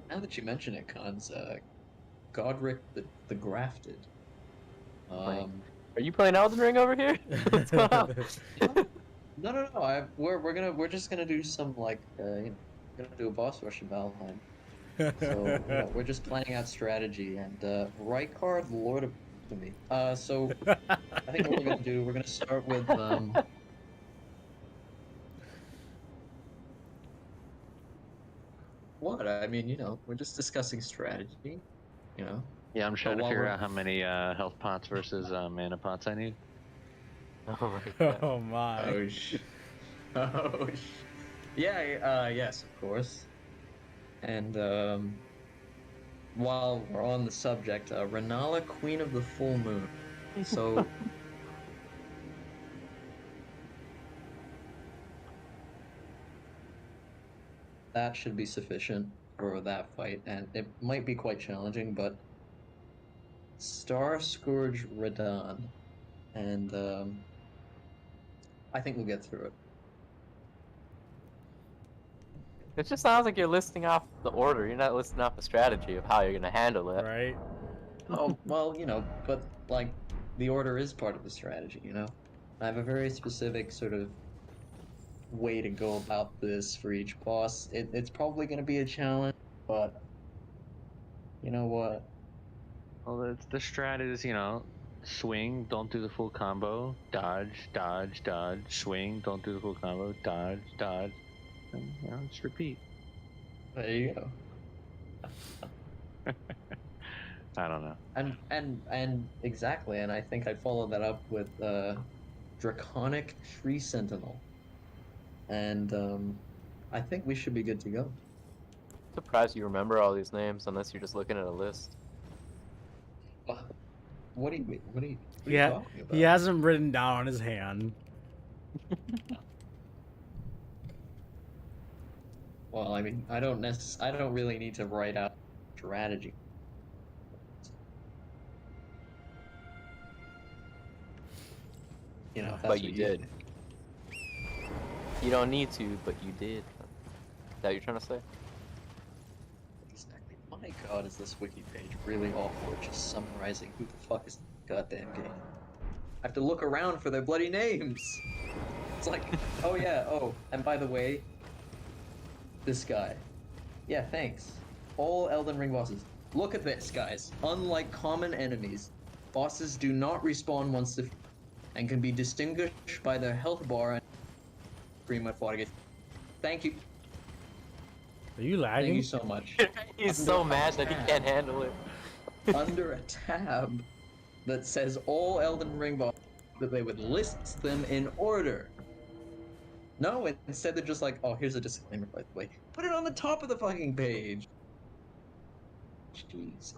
Speaker 4: Now that you mention it, Cons, Godric the Grafted.
Speaker 2: Are you playing Elden Ring over here? What's going on?
Speaker 4: No. We're just gonna do some like we're gonna do a boss rush in Valheim. So we're just planning out strategy and Rykard, Lord of me. So I think what we're gonna do, we're gonna start with what? I mean, we're just discussing strategy, you know.
Speaker 5: Yeah, I'm trying to
Speaker 4: while
Speaker 5: figure
Speaker 4: we're-
Speaker 5: out how many health pots versus mana pots I need.
Speaker 2: Oh my god.
Speaker 3: Oh my.
Speaker 4: Oh sh. Oh sh. Yeah. Yes, of course. And while we're on the subject, Renala, Queen of the Full Moon. So. That should be sufficient for that fight, and it might be quite challenging, but Star Scourge Radahn, and I think we'll get through it.
Speaker 2: It just sounds like you're listing off the order. You're not listing off the strategy of how you're gonna handle it.
Speaker 3: Right.
Speaker 4: Oh, well, but like the order is part of the strategy, I have a very specific sort of way to go about this for each boss. It's probably going to be a challenge, but you know what?
Speaker 5: Well, the strat is, swing, don't do the full combo, dodge, dodge, dodge, swing, don't do the full combo, dodge, dodge, and, just repeat.
Speaker 4: There you go.
Speaker 5: I don't know.
Speaker 4: And exactly, and I think I'd follow that up with Draconic Tree Sentinel. And I think we should be good to go.
Speaker 2: Surprised you remember all these names unless you're just looking at a list.
Speaker 4: What are you
Speaker 3: Yeah,
Speaker 4: talking about?
Speaker 3: he has them written down on his hand.
Speaker 4: Well, I mean, I don't really need to write out strategy. If that's
Speaker 2: But
Speaker 4: what
Speaker 2: you did. You don't need to, but you did. Is that what you're trying to say?
Speaker 4: Exactly. My god, is this wiki page really awkward just summarizing who the fuck is in the goddamn game. I have to look around for their bloody names. It's like, oh yeah, and by the way, this guy. Yeah, thanks. All Elden Ring bosses. Look at this, guys. Unlike common enemies, bosses do not respawn once defeated and can be distinguished by their health bar and pretty much fought against. Thank you.
Speaker 3: Are you lagging?
Speaker 4: Thank you so much.
Speaker 2: He's so mad that he can't handle it.
Speaker 4: Under a tab that says all Elden Ring bosses, that they would list them in order. No, instead they're just like, oh, here's a disclaimer, by the way. Put it on the top of the fucking page. Jesus.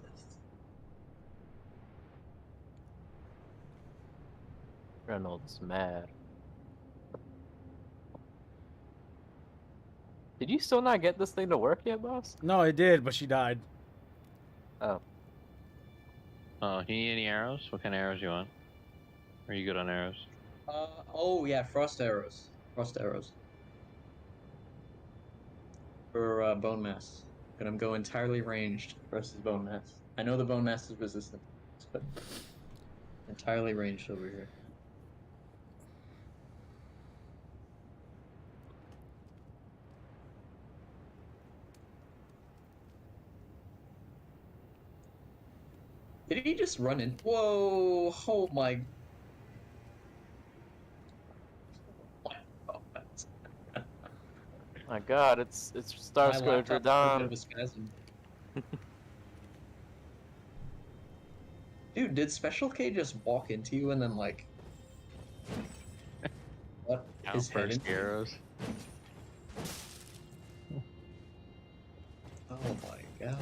Speaker 2: Reynolds mad. Did you still not get this thing to work yet, boss?
Speaker 3: No, it did, but she died.
Speaker 2: Oh.
Speaker 5: Oh, you need any arrows? What kind of arrows you want? Are you good on arrows?
Speaker 4: Oh yeah, frost arrows. Frost arrows. For bone mass. Gonna go entirely ranged versus bone mass. I know the bone mass is resistant, but entirely ranged over here. Did he just run in? Whoa! Oh my!
Speaker 2: My God, it's Star
Speaker 4: My
Speaker 2: Scourger
Speaker 4: laptop had a bit
Speaker 2: Dawn.
Speaker 4: of a spasm. Dude, did Special K just walk into you and then like what his head
Speaker 5: Outburst
Speaker 4: into you?
Speaker 5: arrows.
Speaker 4: Oh my god!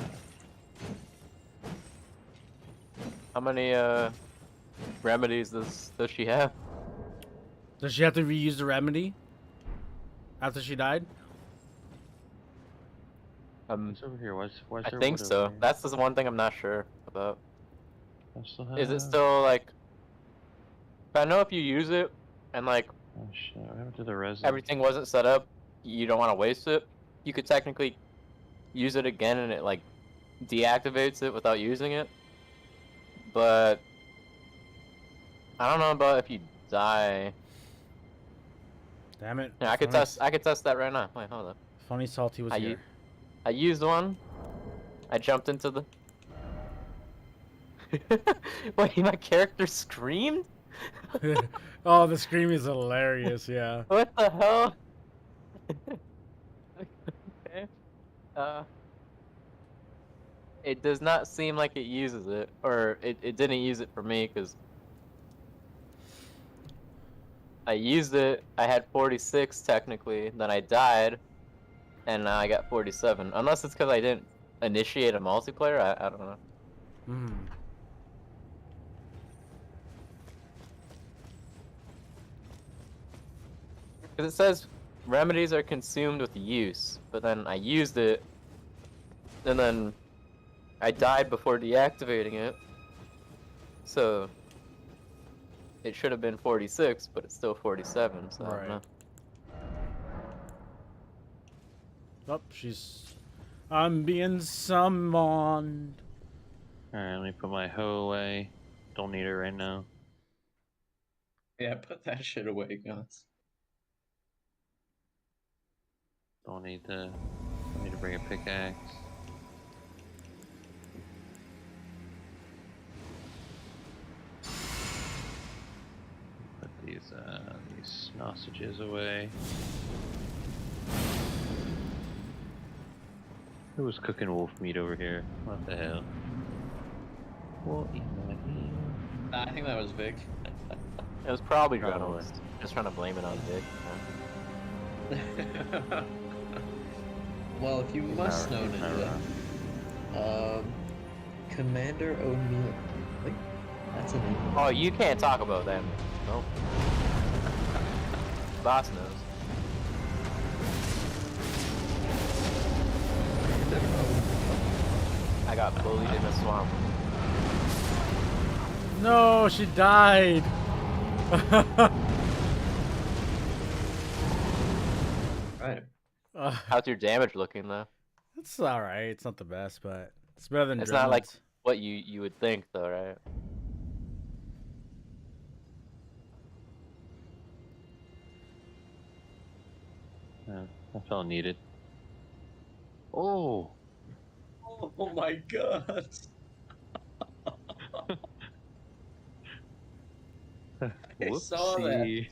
Speaker 2: How many remedies does she have?
Speaker 3: Does she have to reuse the remedy after she died?
Speaker 5: What's over here? Why's
Speaker 2: I
Speaker 5: there
Speaker 2: think
Speaker 5: wood
Speaker 2: so.
Speaker 5: over here?
Speaker 2: That's the one thing I'm not sure about.
Speaker 5: I still
Speaker 2: Is it
Speaker 5: have-
Speaker 2: still like? I know if you use it and like
Speaker 5: Oh shit! What happened to the resin?
Speaker 2: everything wasn't set up, you don't want to waste it. You could technically use it again and it like deactivates it without using it. But I don't know about if you die.
Speaker 3: Damn it.
Speaker 2: Yeah, I could
Speaker 3: Funny-
Speaker 2: test. I could test that right now. Wait, hold up.
Speaker 3: Funny Salty was
Speaker 2: I
Speaker 3: here.
Speaker 2: I used one. I jumped into the. Wait, my character screamed?
Speaker 3: Oh, the scream is hilarious, yeah.
Speaker 2: What the hell? Okay. It does not seem like it uses it, or it didn't use it for me because I used it. I had 46 technically, then I died, and now I got 47. Unless it's because I didn't initiate a multiplayer. I don't know.
Speaker 3: Hmm.
Speaker 2: Because it says remedies are consumed with use, but then I used it, and then I died before deactivating it. So it should have been 46, but it's still 47, so I don't
Speaker 3: Right.
Speaker 2: know.
Speaker 3: Oh, I'm being summoned.
Speaker 5: Alright, let me put my hoe away. Don't need it right now.
Speaker 4: Yeah, put that shit away, guys.
Speaker 5: Don't need to bring a pickaxe. Put these sausages away. Who was cooking wolf meat over here? What the hell? What in the hell?
Speaker 4: I think that was Vic.
Speaker 2: It was probably
Speaker 5: Probably.
Speaker 2: Reynolds. Just trying to blame it on Dick.
Speaker 4: Well, if you must know,
Speaker 5: Not
Speaker 4: Ninja, Commander O'Neill. Wait, that's a name.
Speaker 2: Oh, you can't talk about that. No. Boss knows. I got bullied in the swamp.
Speaker 3: No, she died.
Speaker 4: Right.
Speaker 2: How's your damage looking though?
Speaker 3: It's alright. It's not the best, but it's better than
Speaker 2: It's not like
Speaker 3: Dremels.
Speaker 2: what you would think though, right?
Speaker 5: Yeah, that's all needed. Oh!
Speaker 4: Oh my god. I saw that.
Speaker 5: Whoopsie.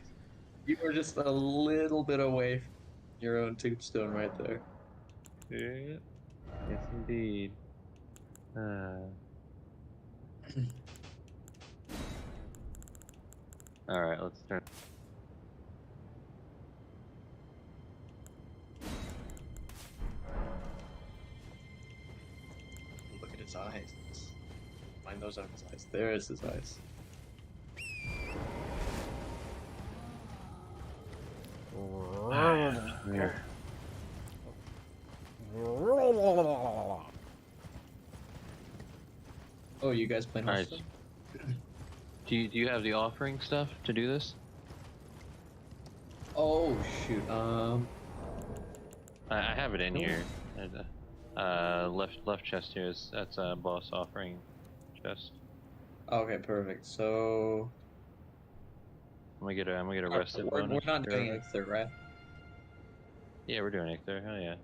Speaker 4: You were just a little bit away from your own tombstone right there.
Speaker 5: Yeah. Yes, indeed. Alright, let's turn.
Speaker 4: Look at his eyes. Find those on his eyes. There's his eyes.
Speaker 5: Here.
Speaker 4: Oh, you guys playing
Speaker 5: Alright.
Speaker 4: Hearthstone?
Speaker 5: Do you have the offering stuff to do this?
Speaker 4: Oh shoot.
Speaker 5: I have it in
Speaker 4: No.
Speaker 5: here. Left chest here is that's a boss offering chest.
Speaker 4: Okay, perfect. So
Speaker 5: I'm gonna get a rested
Speaker 4: we're
Speaker 5: bonus.
Speaker 4: not doing
Speaker 5: forever.
Speaker 4: Aether, right?
Speaker 5: Yeah, we're doing Aether. Hell yeah.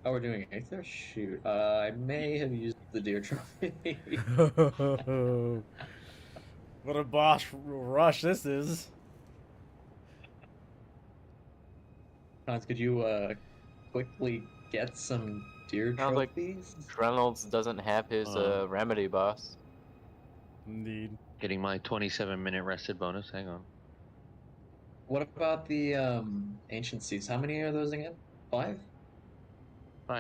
Speaker 4: Oh, we're doing Aether? Shoot. I may have used the deer trophy.
Speaker 3: What a boss rush this is.
Speaker 4: Hans, could you quickly get some deer
Speaker 2: Sounds like
Speaker 4: trophies?
Speaker 2: Reynolds doesn't have his remedy boss.
Speaker 3: Indeed.
Speaker 5: Getting my 27-minute rested bonus. Hang on.
Speaker 4: What about the ancient seeds? How many are those again? 5?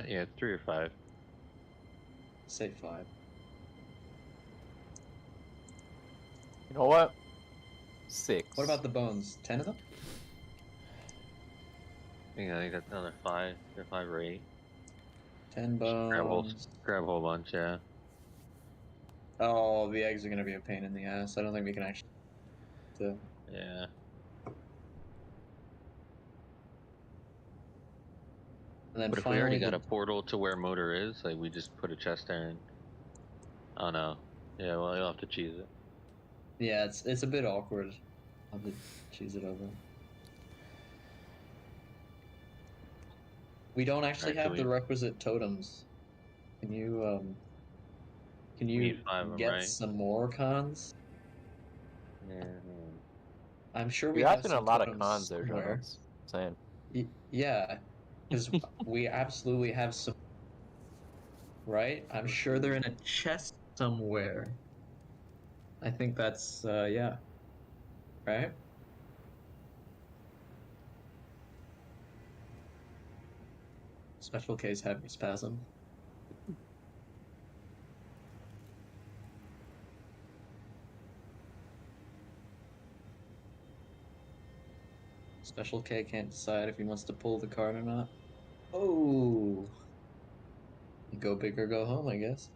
Speaker 5: Yeah, 3 or 5.
Speaker 4: Say 5.
Speaker 2: You know what? 6.
Speaker 4: What about the bones? 10 of them?
Speaker 5: I think that's another 5. Or 5 or 8.
Speaker 4: 10 bones.
Speaker 5: Grab a whole bunch. Yeah.
Speaker 4: Oh, the eggs are gonna be a pain in the ass. I don't think we can actually.
Speaker 5: Yeah.
Speaker 4: And then
Speaker 5: But if we
Speaker 4: finally,
Speaker 5: already got a portal to where motor is, like we just put a chest there and. Oh no. Yeah, well you'll have to cheese it.
Speaker 4: yeah, it's a bit awkward. I'll have to choose it over. We don't actually have
Speaker 5: Actually-
Speaker 4: the requisite totems. Can you
Speaker 5: We need 5 of them,
Speaker 4: get
Speaker 5: right?
Speaker 4: some more cons?
Speaker 5: Yeah.
Speaker 4: I'm sure we
Speaker 2: You're
Speaker 4: have
Speaker 2: asking a
Speaker 4: some
Speaker 2: lot of
Speaker 4: totems
Speaker 2: cons there,
Speaker 4: somewhere.
Speaker 2: Jonas. Saying.
Speaker 4: Yeah, because we absolutely have some. Right? I'm sure they're in a chest somewhere. I think that's yeah. Right? Special case heavy spasm. Special K can't decide if he wants to pull the card or not. Oh, go big or go home, I guess.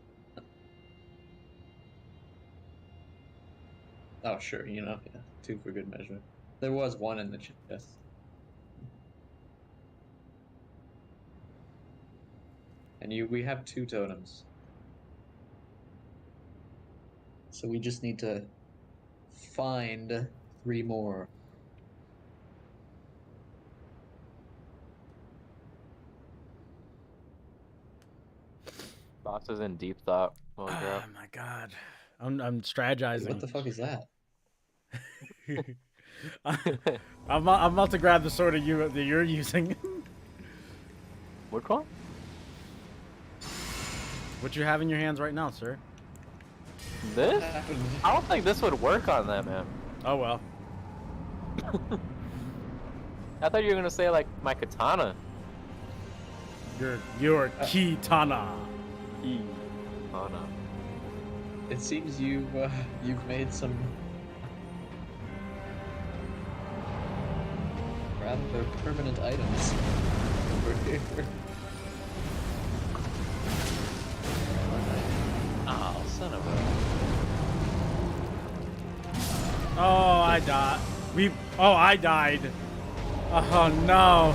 Speaker 4: Oh, sure, yeah, 2 for good measure. There was 1 in the chest. And we have 2 totems. So we just need to find 3 more.
Speaker 2: Boss is in deep thought.
Speaker 3: Oh
Speaker 2: Well,
Speaker 3: my god. I'm strategizing.
Speaker 4: What the fuck is that?
Speaker 3: I'm about to grab the sword that you're using.
Speaker 2: Which one?
Speaker 3: What you have in your hands right now, sir?
Speaker 2: This? I don't think this would work on that, man.
Speaker 3: Oh well.
Speaker 2: I thought you were gonna say like my katana.
Speaker 3: Your Kitana.
Speaker 2: Oh no.
Speaker 4: It seems you've made some rather permanent items over here.
Speaker 5: Oh, son of a.
Speaker 3: Oh, I died. I died. Oh no.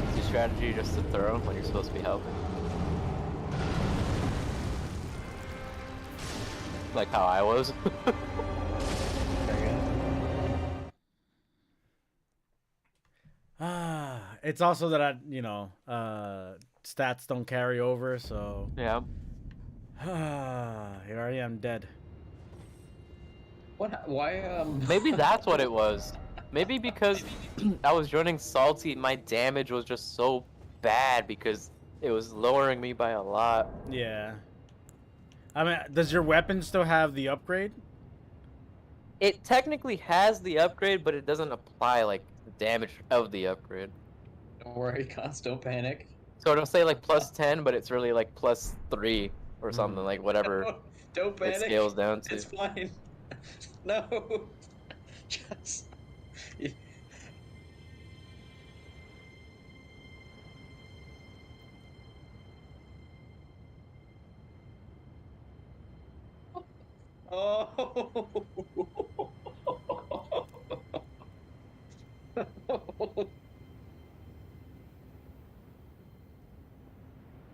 Speaker 2: Is your strategy just to throw when you're supposed to be helping? Like how I was.
Speaker 3: It's also that stats don't carry over, so
Speaker 2: Yeah.
Speaker 3: here I am dead.
Speaker 4: What? Why?
Speaker 2: Maybe that's what it was. Maybe because I was running salty, my damage was just so bad because it was lowering me by a lot.
Speaker 3: Yeah. I mean, does your weapon still have the upgrade?
Speaker 2: It technically has the upgrade, but it doesn't apply like the damage of the upgrade.
Speaker 4: Don't worry, Cons, don't panic.
Speaker 2: So it'll say like +10, but it's really like +3 or something, like whatever
Speaker 4: Don't
Speaker 2: it
Speaker 4: panic.
Speaker 2: scales down to.
Speaker 4: It's fine. No. Just. Oh.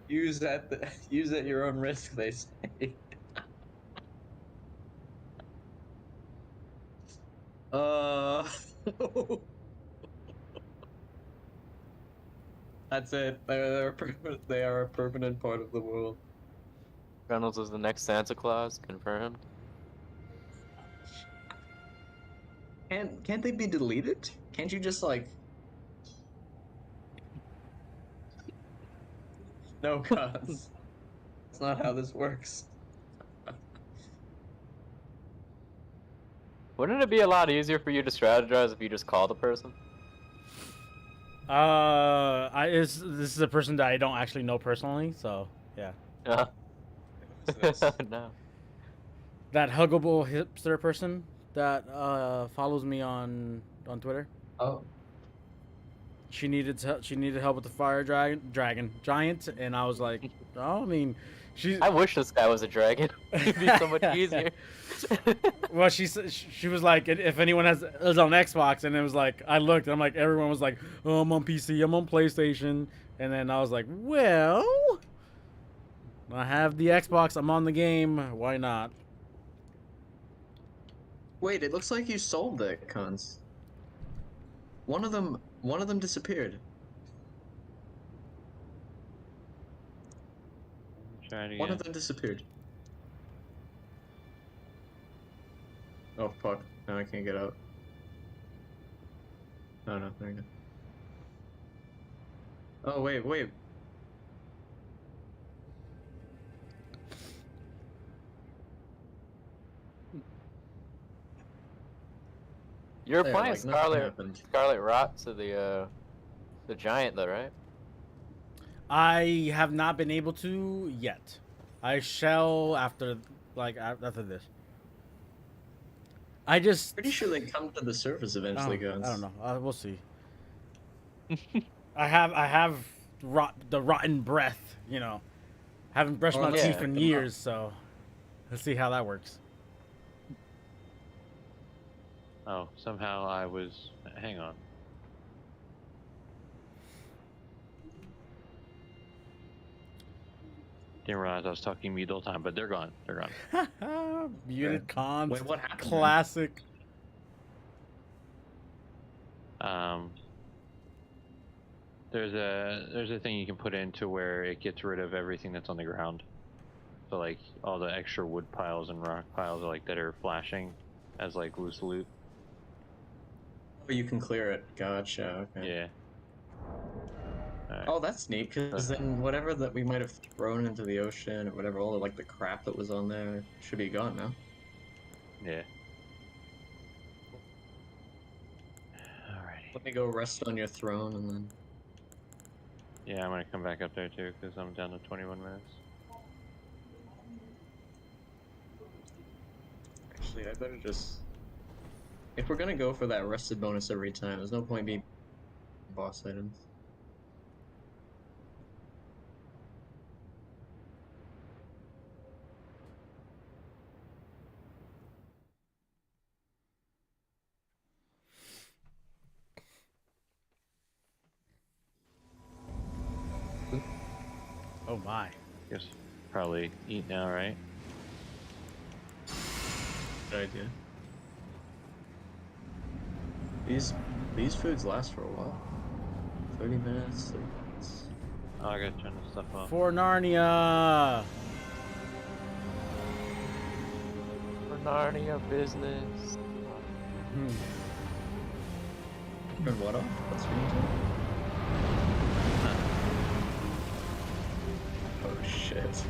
Speaker 4: Use at your own risk, they say. Uh, that's it. They are a permanent part of the world.
Speaker 2: Reynolds is the next Santa Claus, confirmed.
Speaker 4: Can't they be deleted? Can't you just like? No, cuz. That's not how this works.
Speaker 2: Wouldn't it be a lot easier for you to strategize if you just call the person?
Speaker 3: This is a person that I don't actually know personally, so yeah.
Speaker 2: Yeah.
Speaker 4: Who's this?
Speaker 2: No.
Speaker 3: That huggable hipster person that follows me on Twitter.
Speaker 4: Oh,
Speaker 3: She needed help with the fire giant, and I was like, oh, I mean, she's.
Speaker 2: I wish this guy was a dragon. It'd be so much easier.
Speaker 3: Well, she was like, if anyone is on Xbox, and it was like, I looked, and I'm like, everyone was like, oh, I'm on PC, I'm on PlayStation, and then I was like, well, I have the Xbox, I'm on the game, why not?
Speaker 4: wait. It looks like you sold it, cons. One of them disappeared.
Speaker 5: Try it
Speaker 4: One
Speaker 5: again.
Speaker 4: of them disappeared. Oh fuck! No, I can't get out. No, there you go. Oh wait.
Speaker 2: You're
Speaker 4: There,
Speaker 2: playing
Speaker 4: like, nothing
Speaker 2: Scarlet
Speaker 4: happened.
Speaker 2: Rot to the giant though, right?
Speaker 3: I have not been able to yet. I shall after this. I just
Speaker 4: Pretty sure they come to the surface eventually, guys.
Speaker 3: I don't know. We'll see. I have the rotten breath. You know, haven't brushed my
Speaker 4: yeah,
Speaker 3: teeth in years, so let's see how that works.
Speaker 5: Oh, somehow I was. Hang on. Didn't realize I was talking mute all the time, but they're gone. They're gone.
Speaker 3: Muted cons.
Speaker 4: Wait, what happened?
Speaker 3: Classic.
Speaker 5: There's a thing you can put into where it gets rid of everything that's on the ground. So like all the extra wood piles and rock piles like that are flashing as like loose loot.
Speaker 4: Oh, you can clear it. Gotcha. Okay.
Speaker 5: Yeah. Alright.
Speaker 4: Oh, that's neat. Because then whatever that we might have thrown into the ocean or whatever, all the like the crap that was on there should be gone now.
Speaker 5: Yeah. Alrighty.
Speaker 4: Let me go rest on your throne and then.
Speaker 5: Yeah, I'm gonna come back up there too because I'm down to 21 minutes.
Speaker 4: Actually, I better just. If we're gonna go for that rested bonus every time, there's no point being boss items.
Speaker 3: Oh my.
Speaker 5: Guess probably eat now, right?
Speaker 4: Good idea. These foods last for a while. 30 minutes, 30 minutes.
Speaker 5: Oh, I gotta turn this stuff off.
Speaker 3: For Narnia.
Speaker 2: For Narnia business.
Speaker 4: Turn what off? What's screen time? Oh shit.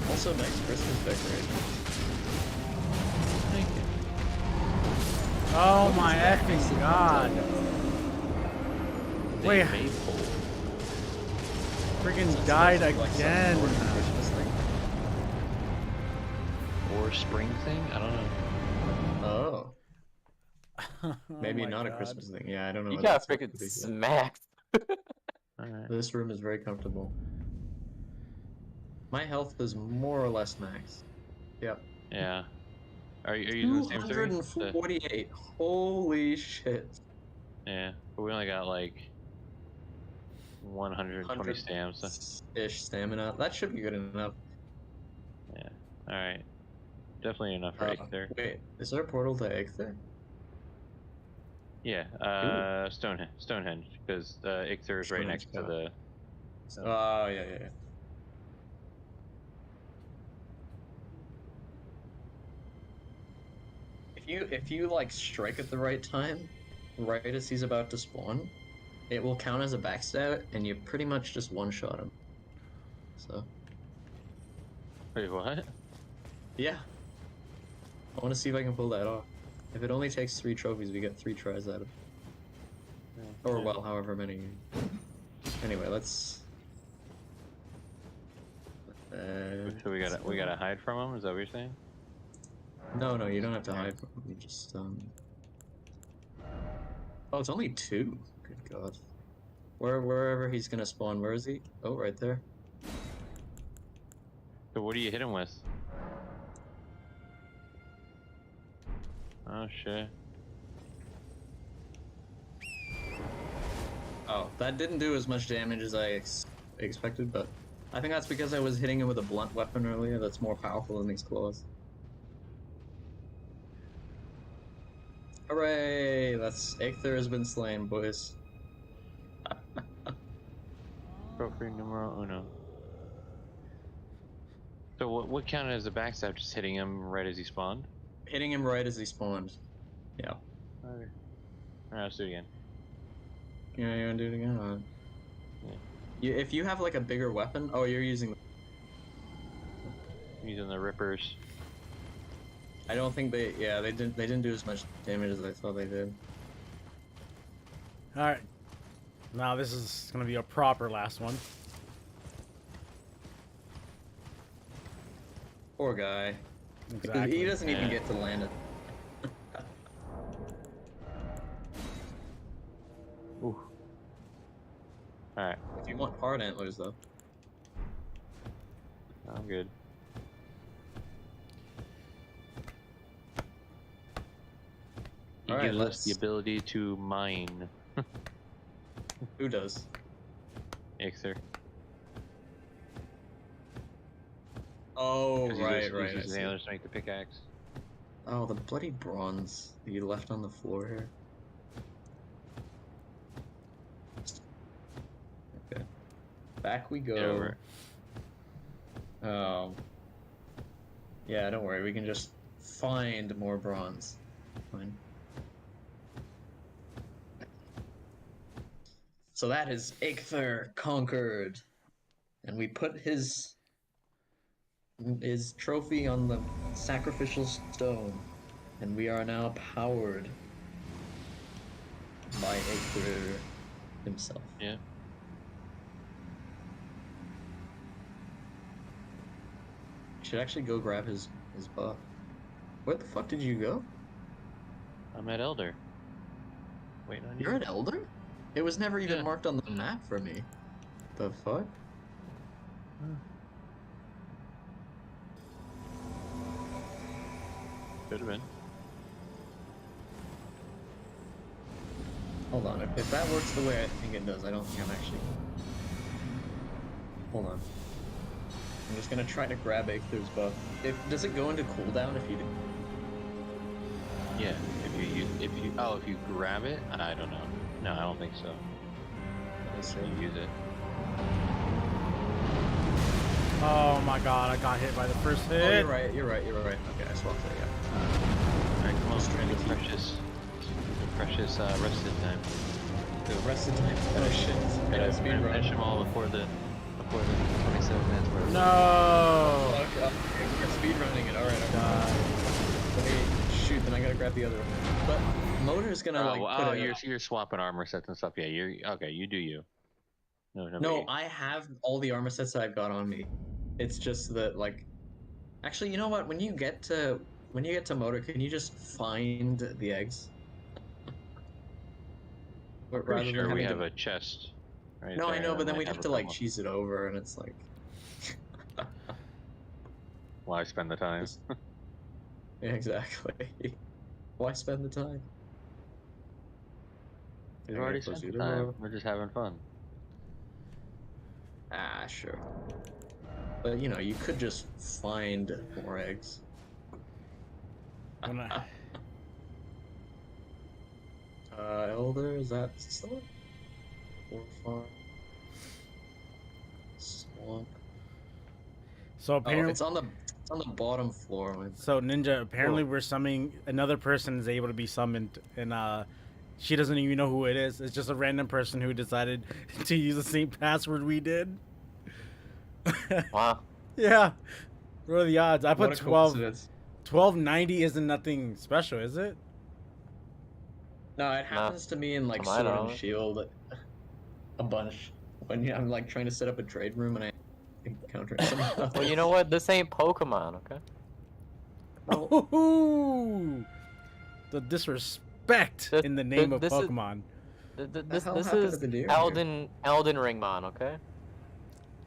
Speaker 4: Also nice Christmas decorations.
Speaker 5: Thank you.
Speaker 3: Oh my effing god. Wait,
Speaker 5: Maple.
Speaker 3: friggin' died
Speaker 4: Like some
Speaker 3: again.
Speaker 4: sort of Christmas thing?
Speaker 5: Or spring thing? I don't know.
Speaker 4: Oh.
Speaker 3: Oh
Speaker 4: Maybe
Speaker 3: my
Speaker 4: not a
Speaker 3: God.
Speaker 4: Christmas thing. Yeah, I don't know.
Speaker 2: You
Speaker 4: what
Speaker 2: got
Speaker 4: that's supposed
Speaker 2: freaking
Speaker 4: to be.
Speaker 2: smacked.
Speaker 5: Alright.
Speaker 4: This room is very comfortable. My health is more or less max. Yep.
Speaker 5: Yeah. Are you using the same three?
Speaker 4: 248. Holy shit.
Speaker 5: Yeah, but we only got like 120 stamina.
Speaker 4: Ish stamina. That should be good enough.
Speaker 5: Yeah. All right. Definitely enough for Aether.
Speaker 4: Wait, is there a portal to Aether?
Speaker 5: Yeah. Stonehenge, because Aether is right
Speaker 4: Stonehenge,
Speaker 5: next to the.
Speaker 4: Oh yeah, yeah, yeah. If you like strike at the right time, right as he's about to spawn, it will count as a backstab, and you pretty much just one-shot him. So
Speaker 5: Wait, what?
Speaker 4: yeah, I want to see if I can pull that off. If it only takes 3 trophies, we get 3 tries out of it. Or well, however many. Anyway, let's.
Speaker 5: So we gotta hide from him. Is that what you're saying?
Speaker 4: No, you don't have to hide from him. You just Oh, it's only 2. Good God. Wherever he's gonna spawn, where is he? Oh, right there.
Speaker 5: So what do you hit him with? Oh shit.
Speaker 4: Oh, that didn't do as much damage as I expected, but I think that's because I was hitting him with a blunt weapon earlier that's more powerful than his claws. Hooray! That's Aether has been slain, boys.
Speaker 5: Trophy numero uno. So what counted as a backstab? Just hitting him right as he spawned?
Speaker 4: Hitting him right as he spawned. Yeah.
Speaker 5: Okay. Alright, let's do it again.
Speaker 4: Yeah, you wanna do it again?
Speaker 5: Yeah.
Speaker 4: If you have like a bigger weapon, oh, you're using.
Speaker 5: Using the rippers.
Speaker 4: I don't think they. Yeah, they didn't do as much damage as I thought they did.
Speaker 3: All right. Now this is gonna be a proper last one.
Speaker 4: Poor guy.
Speaker 3: Exactly.
Speaker 4: He doesn't even
Speaker 5: Yeah.
Speaker 4: get to land it.
Speaker 5: Ooh. Alright,
Speaker 4: If you want hard antlers, though.
Speaker 5: I'm good. He
Speaker 4: Alright,
Speaker 5: gives us the ability to mine.
Speaker 4: Who does?
Speaker 5: Aether.
Speaker 4: Oh,
Speaker 5: 'Cause he
Speaker 4: right.
Speaker 5: uses
Speaker 4: I
Speaker 5: his
Speaker 4: see.
Speaker 5: antlers to make the pickaxe.
Speaker 4: Oh, the bloody bronze that you left on the floor here. Okay. Back we go.
Speaker 5: Get over it.
Speaker 4: Oh. Yeah, don't worry. We can just find more bronze. Fine. So that is Aether conquered. And we put his trophy on the sacrificial stone. And we are now powered by Aether himself.
Speaker 5: Yeah.
Speaker 4: Should actually go grab his buff. Where the fuck did you go?
Speaker 5: I'm at Elder. Waiting on you.
Speaker 4: You're an Elder? It was never even
Speaker 5: Yeah.
Speaker 4: marked on the map for me. The fuck?
Speaker 5: Could have been.
Speaker 4: Hold on. If that works the way I think it does, I don't think I'm actually. Hold on. I'm just gonna try to grab Aether's buff. Does it go into cooldown if you do?
Speaker 5: Yeah. If you grab it, I don't know. No, I don't think so.
Speaker 4: Let's see.
Speaker 5: You use it.
Speaker 3: Oh my god, I got hit by the first hit.
Speaker 4: Oh, you're right. Okay, I swapped it, yeah.
Speaker 5: Alright, come on.
Speaker 4: Just trying to
Speaker 5: The
Speaker 4: keep-
Speaker 5: precious rested time.
Speaker 4: The rest of the time. Oh shit.
Speaker 5: Gotta
Speaker 4: Speed run.
Speaker 5: finish them all before the 27 minutes where
Speaker 3: No.
Speaker 4: Okay, we're speed running it. Alright, okay.
Speaker 3: God.
Speaker 4: Wait, shoot, then I gotta grab the other one. But Motor's gonna put it.
Speaker 5: you're swapping armor sets and stuff. Yeah, you're okay. You do you. No,
Speaker 4: No, I have all the armor sets that I've got on me. It's just that actually, you know what? When you get to Motor, can you just find the eggs?
Speaker 5: I'm pretty sure we have a chest. Right
Speaker 4: No, I
Speaker 5: there
Speaker 4: know,
Speaker 5: that
Speaker 4: but then
Speaker 5: might
Speaker 4: we'd have
Speaker 5: a
Speaker 4: to
Speaker 5: problem.
Speaker 4: cheese it over, and it's like.
Speaker 5: Why spend the time?
Speaker 4: Yeah, exactly. Why spend the time?
Speaker 5: We've
Speaker 4: I
Speaker 5: already
Speaker 4: gotta close
Speaker 5: spent
Speaker 4: you
Speaker 5: the time.
Speaker 4: door.
Speaker 5: We're just having fun.
Speaker 4: Ah, sure. But you know, you could just find more eggs.
Speaker 3: When I-
Speaker 4: Elder, is that still or farm? Swamp.
Speaker 3: So
Speaker 4: Oh,
Speaker 3: apparently,
Speaker 4: it's on the bottom floor.
Speaker 3: so Ninja, apparently
Speaker 4: Oh.
Speaker 3: we're summoning another person is able to be summoned, and she doesn't even know who it is. It's just a random person who decided to use the same password we did.
Speaker 2: Wow.
Speaker 3: Yeah. What are the odds? I
Speaker 4: What
Speaker 3: put
Speaker 4: a
Speaker 3: 12.
Speaker 4: coincidence.
Speaker 3: 1290 isn't nothing special, is it?
Speaker 4: No, it
Speaker 2: No,
Speaker 4: happens to me in like
Speaker 2: to my
Speaker 4: Sword and
Speaker 2: knowledge.
Speaker 4: Shield a bunch. When I'm like trying to set up a trade room and I encounter someone else.
Speaker 2: Well, you know what? This ain't Pokemon, okay?
Speaker 4: Well,
Speaker 3: Ooh, the disrespect
Speaker 2: This-
Speaker 3: in the name of
Speaker 2: this is-
Speaker 3: Pokemon.
Speaker 2: This
Speaker 4: hell
Speaker 2: this
Speaker 4: happened
Speaker 2: is
Speaker 4: to the deer here?
Speaker 2: Elden Ringmon, okay?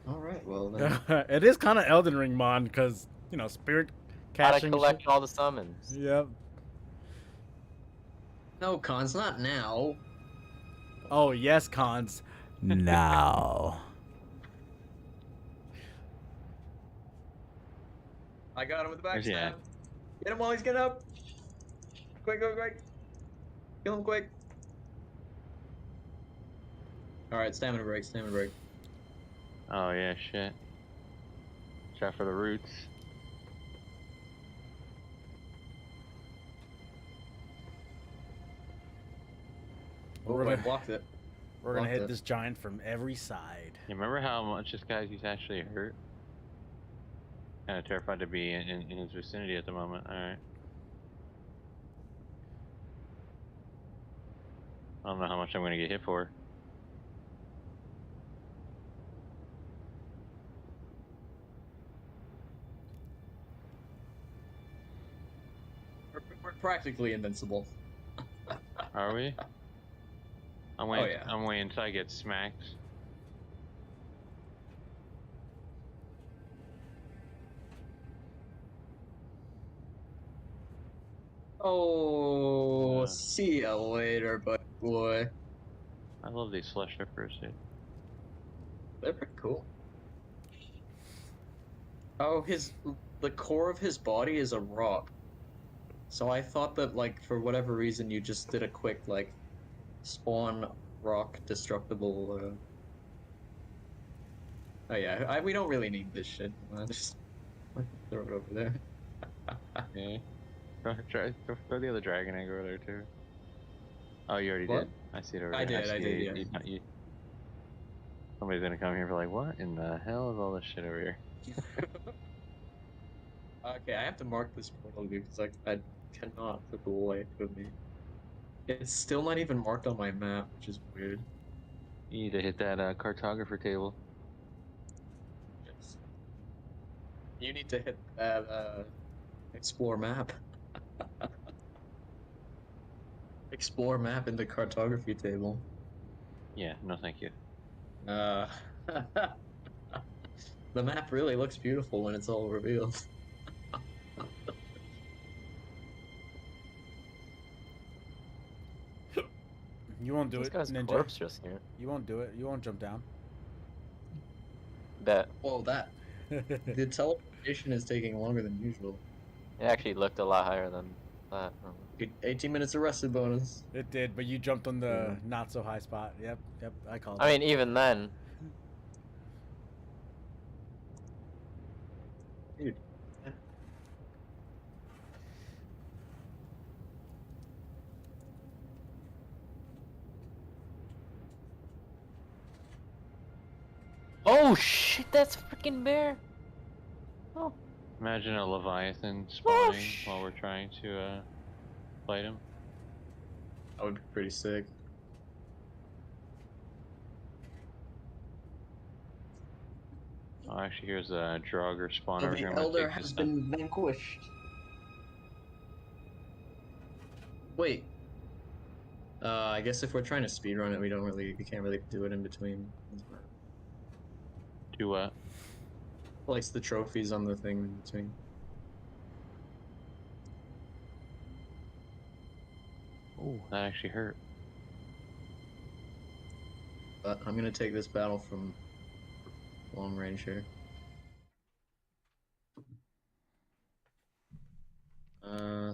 Speaker 4: all right, well then.
Speaker 3: It is kind of Elden Ring mon, because you know spirit
Speaker 2: Gotta
Speaker 3: catching.
Speaker 2: collect
Speaker 3: shit.
Speaker 2: all the summons.
Speaker 3: Yep.
Speaker 4: No, Cons, not now.
Speaker 3: Oh yes, cons. Now.
Speaker 4: I got him with the
Speaker 5: Where's he
Speaker 4: backstab.
Speaker 5: at?
Speaker 4: Get him while he's getting up. Quick, quick, quick. Kill him quick. Alright, stamina break, stamina break.
Speaker 5: Oh yeah, shit. Try for the roots.
Speaker 4: Oh,
Speaker 3: We're
Speaker 4: I
Speaker 3: gonna-
Speaker 4: blocked it.
Speaker 3: We're gonna
Speaker 4: Blocked
Speaker 3: hit
Speaker 4: it.
Speaker 3: this giant from every side.
Speaker 5: You remember how much this guy's actually hurt? Kind of terrified to be in his vicinity at the moment. Alright. I don't know how much I'm gonna get hit for.
Speaker 4: We're practically invincible.
Speaker 5: Are we? I'm waiting.
Speaker 4: yeah.
Speaker 5: I'm waiting until I get smacked.
Speaker 4: Oh, see ya later, boy.
Speaker 5: I love these flesh rippers, dude.
Speaker 4: They're pretty cool. Oh, the core of his body is a rock. So I thought that, like, for whatever reason, you just did a quick, like, spawn rock destructible, Oh yeah, we don't really need this shit. Just throw it over there.
Speaker 5: Yeah. Throw the other dragon egg over there too. Oh, you already
Speaker 4: What?
Speaker 5: did. I see it over
Speaker 4: I
Speaker 5: there.
Speaker 4: did,
Speaker 5: see
Speaker 4: I did,
Speaker 5: it. Somebody's gonna come here and be like, what in the hell is all this shit over here?
Speaker 4: Okay, I have to mark this portal, dude, because I cannot put the light with me. It's still not even marked on my map, which is weird.
Speaker 5: You need to hit that cartographer table.
Speaker 4: Yes. You need to hit that, explore map. Explore map in the cartography table.
Speaker 5: Yeah, no thank you.
Speaker 4: The map really looks beautiful when it's all revealed.
Speaker 3: You won't do
Speaker 2: This
Speaker 3: it,
Speaker 2: guy's
Speaker 3: Ninja.
Speaker 2: corpse just here.
Speaker 3: You won't do it. You won't jump down.
Speaker 2: Bet.
Speaker 4: Whoa, the teleportation is taking longer than usual.
Speaker 2: It actually looked a lot higher than that.
Speaker 4: 18 minutes arrested bonus.
Speaker 3: It did, but you jumped on the not so high spot. Yep, I called
Speaker 2: I
Speaker 3: it.
Speaker 2: mean, even then.
Speaker 4: Dude.
Speaker 2: Oh shit! That's a freaking bear. Oh.
Speaker 5: Imagine a leviathan spawning
Speaker 2: sh-
Speaker 5: while we're trying to fight him.
Speaker 4: That would be pretty sick.
Speaker 5: Oh, actually, here's a Draugr spawner.
Speaker 4: So
Speaker 5: Here,
Speaker 4: the
Speaker 5: I'm gonna
Speaker 4: Elder
Speaker 5: take
Speaker 4: has
Speaker 5: this
Speaker 4: been vanquished. Wait. I guess if we're trying to speedrun it, we can't really do it in between.
Speaker 5: Do what?
Speaker 4: Place the trophies on the thing in between.
Speaker 5: Oh, that actually hurt.
Speaker 4: But I'm gonna take this battle from long range here.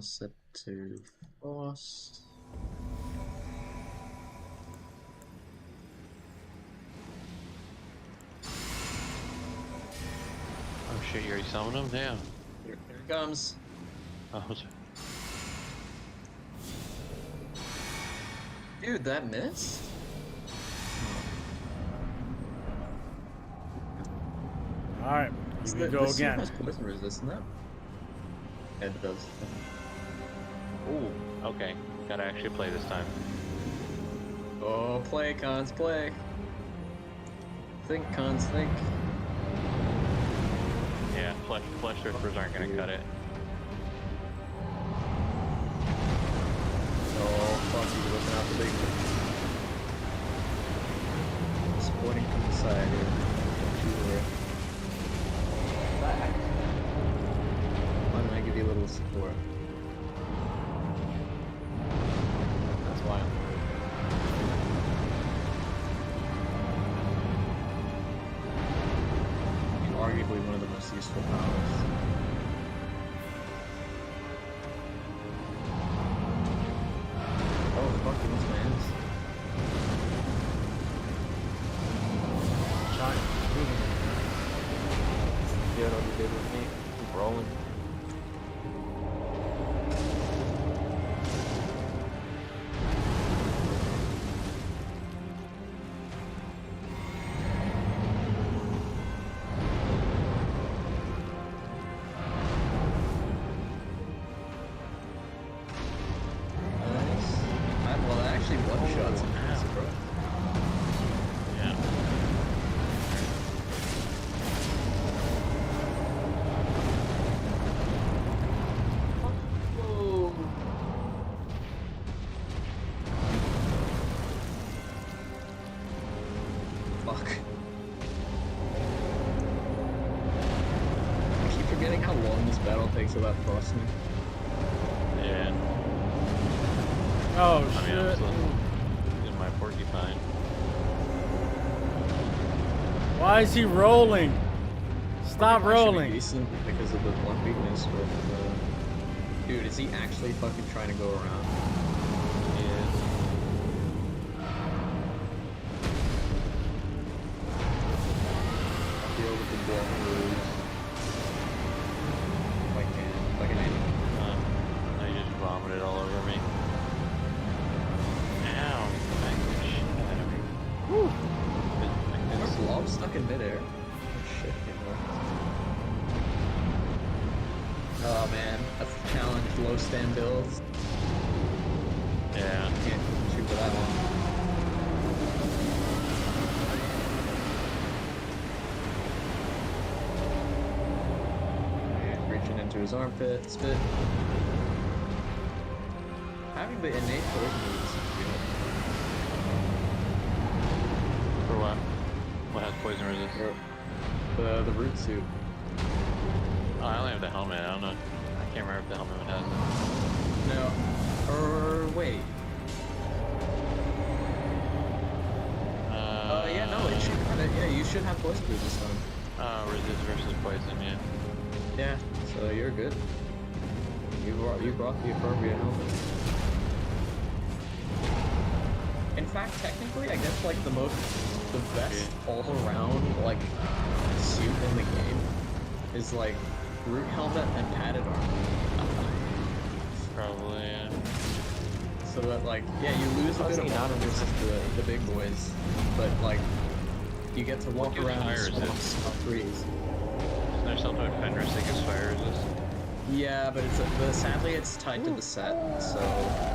Speaker 4: Set to boss.
Speaker 5: Oh shit, you already summoned him? Damn.
Speaker 4: Here it comes.
Speaker 5: Oh, sorry.
Speaker 4: Dude, that missed?
Speaker 3: Alright, here we go
Speaker 4: This suit
Speaker 3: again.
Speaker 4: has poison resist, isn't it? Yeah, it does.
Speaker 5: Ooh, okay. Gotta actually play this time.
Speaker 4: Oh, play, cons, play. Think, cons, think.
Speaker 5: Yeah, flesh rippers aren't gonna cut it.
Speaker 4: Oh, fuck, he's looking out the big one. Supporting from the side here. Don't you worry. Back. Why don't I give you a little support? That's why I'm worried. Arguably one of the most useful powers. Oh, fuck, he wants my ass.
Speaker 3: Shot.
Speaker 2: Good, I'll be good with me. Keep rolling.
Speaker 4: Nice. Well, that actually one-shots him. I'm surprised.
Speaker 5: Yeah.
Speaker 4: Whoa. Fuck. I keep forgetting how long this battle takes without frosting.
Speaker 5: Yeah.
Speaker 3: Oh,
Speaker 5: I mean, I'm
Speaker 3: shit.
Speaker 5: still using my porcupine.
Speaker 3: Why is he rolling? Stop rolling.
Speaker 4: Decent because of the one weakness with dude, is he actually fucking trying to go around?
Speaker 5: Yeah.
Speaker 4: Deal with the block moves. If I can aim.
Speaker 5: Now you just vomited all over me. Ow! Bang the shit out of me.
Speaker 4: Whew.
Speaker 5: Been-
Speaker 4: Our blob stuck in midair. Oh shit, you know. Oh man, that's the challenge. Low stand builds.
Speaker 5: Yeah.
Speaker 4: Can't shoot for that one. And reaching into his armpit, spit. Having the innate poison is
Speaker 5: For what? What has poison resist?
Speaker 4: good. The root suit.
Speaker 5: Oh, I only have the helmet. I don't know. I can't remember if the helmet one has it.
Speaker 4: No. Or wait. Yeah, no, it should have it. Yeah, you should have poison boot this time.
Speaker 5: Resist versus poison, yeah.
Speaker 4: Yeah, so you're good. You brought the appropriate helmet. In fact, technically, I guess like the best all around like suit in the game is like root helmet and padded armor.
Speaker 5: Probably, yeah.
Speaker 4: So that like, yeah, you lose a bit of
Speaker 2: not
Speaker 4: armor versus the big boys, but like you get to walk
Speaker 5: gives
Speaker 4: around
Speaker 5: fire
Speaker 4: and
Speaker 5: resist?
Speaker 4: swap trees.
Speaker 5: Isn't there something with Fenris that gives fire resist?
Speaker 4: Yeah, but but sadly it's tied to the set, so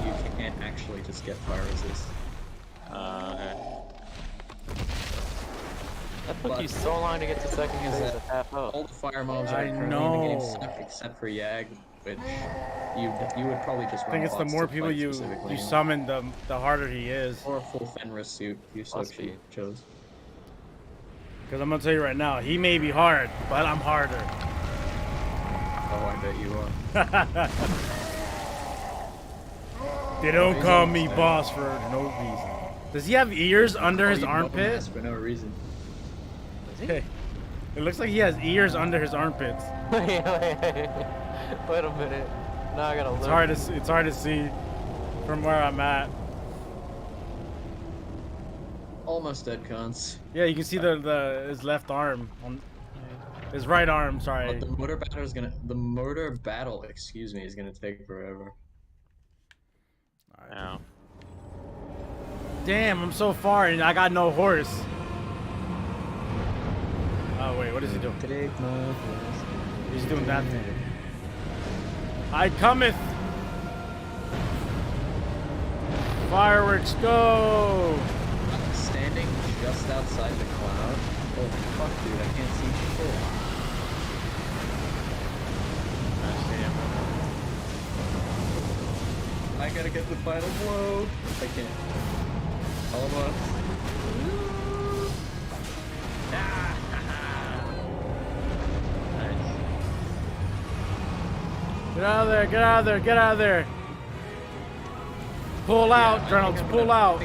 Speaker 4: you can't actually just get fire resist.
Speaker 5: Okay.
Speaker 2: That took
Speaker 4: But-
Speaker 2: you so long to get to second
Speaker 4: Is
Speaker 2: phase
Speaker 4: that
Speaker 2: at half
Speaker 4: all
Speaker 2: health.
Speaker 4: the fire mobs are
Speaker 3: I
Speaker 4: currently in the game
Speaker 3: know.
Speaker 4: suck except for Yag, which you would probably just
Speaker 3: I
Speaker 4: run
Speaker 3: think it's the
Speaker 4: bots
Speaker 3: more
Speaker 4: to
Speaker 3: people
Speaker 4: fight
Speaker 3: you
Speaker 4: specifically.
Speaker 3: summon, the harder he is.
Speaker 4: Or a full Fenris suit if you so
Speaker 2: Must be.
Speaker 4: chose.
Speaker 3: Because I'm gonna tell you right now, he may be hard, but I'm harder.
Speaker 4: Oh, I bet you are.
Speaker 3: They don't
Speaker 4: He's
Speaker 3: call me
Speaker 4: almost
Speaker 3: boss for no reason. Does he have ears under his
Speaker 4: Call you
Speaker 3: armpit?
Speaker 4: dumbass for no reason.
Speaker 3: Hey, it looks like he has ears under his armpits.
Speaker 2: Wait a minute. Now I gotta look.
Speaker 3: It's hard to see from where I'm at.
Speaker 4: Almost dead, cons.
Speaker 3: Yeah, you can see his left arm on his right arm. Sorry.
Speaker 4: But the mortar battle, excuse me, is gonna take forever.
Speaker 5: Ow.
Speaker 3: Damn, I'm so far and I got no horse. Oh wait, what is he doing?
Speaker 4: Take my horse.
Speaker 3: He's doing that thing. I cometh. Fireworks go.
Speaker 4: I'm standing just outside the cloud. Oh fuck, dude, I can't see shit.
Speaker 5: I see him.
Speaker 4: I gotta get the final blow. I can't. Almost.
Speaker 5: Nice.
Speaker 3: Get out of there, get out of there, get out of there. Pull out, Reynolds, pull out.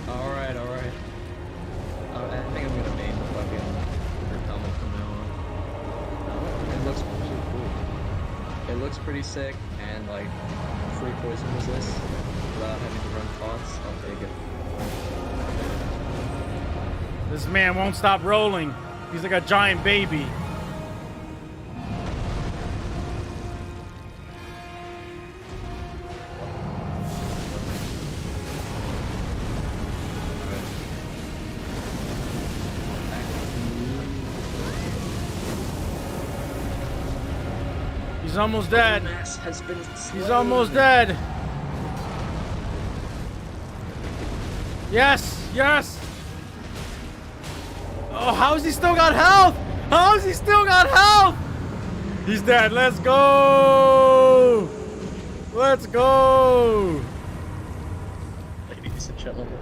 Speaker 4: Alright, alright. I think I'm gonna main the fucking helmet from now on. It looks pretty cool. It looks pretty sick, and like, free poison resist without having to run pots. I'll take it.
Speaker 3: This man won't stop rolling. He's like a giant baby. He's almost dead.
Speaker 4: Mass has been
Speaker 3: He's almost dead. Yes, yes. Oh, how has he still got health? How has he still got health? He's dead. Let's go. Let's go.
Speaker 4: Ladies and gentlemen.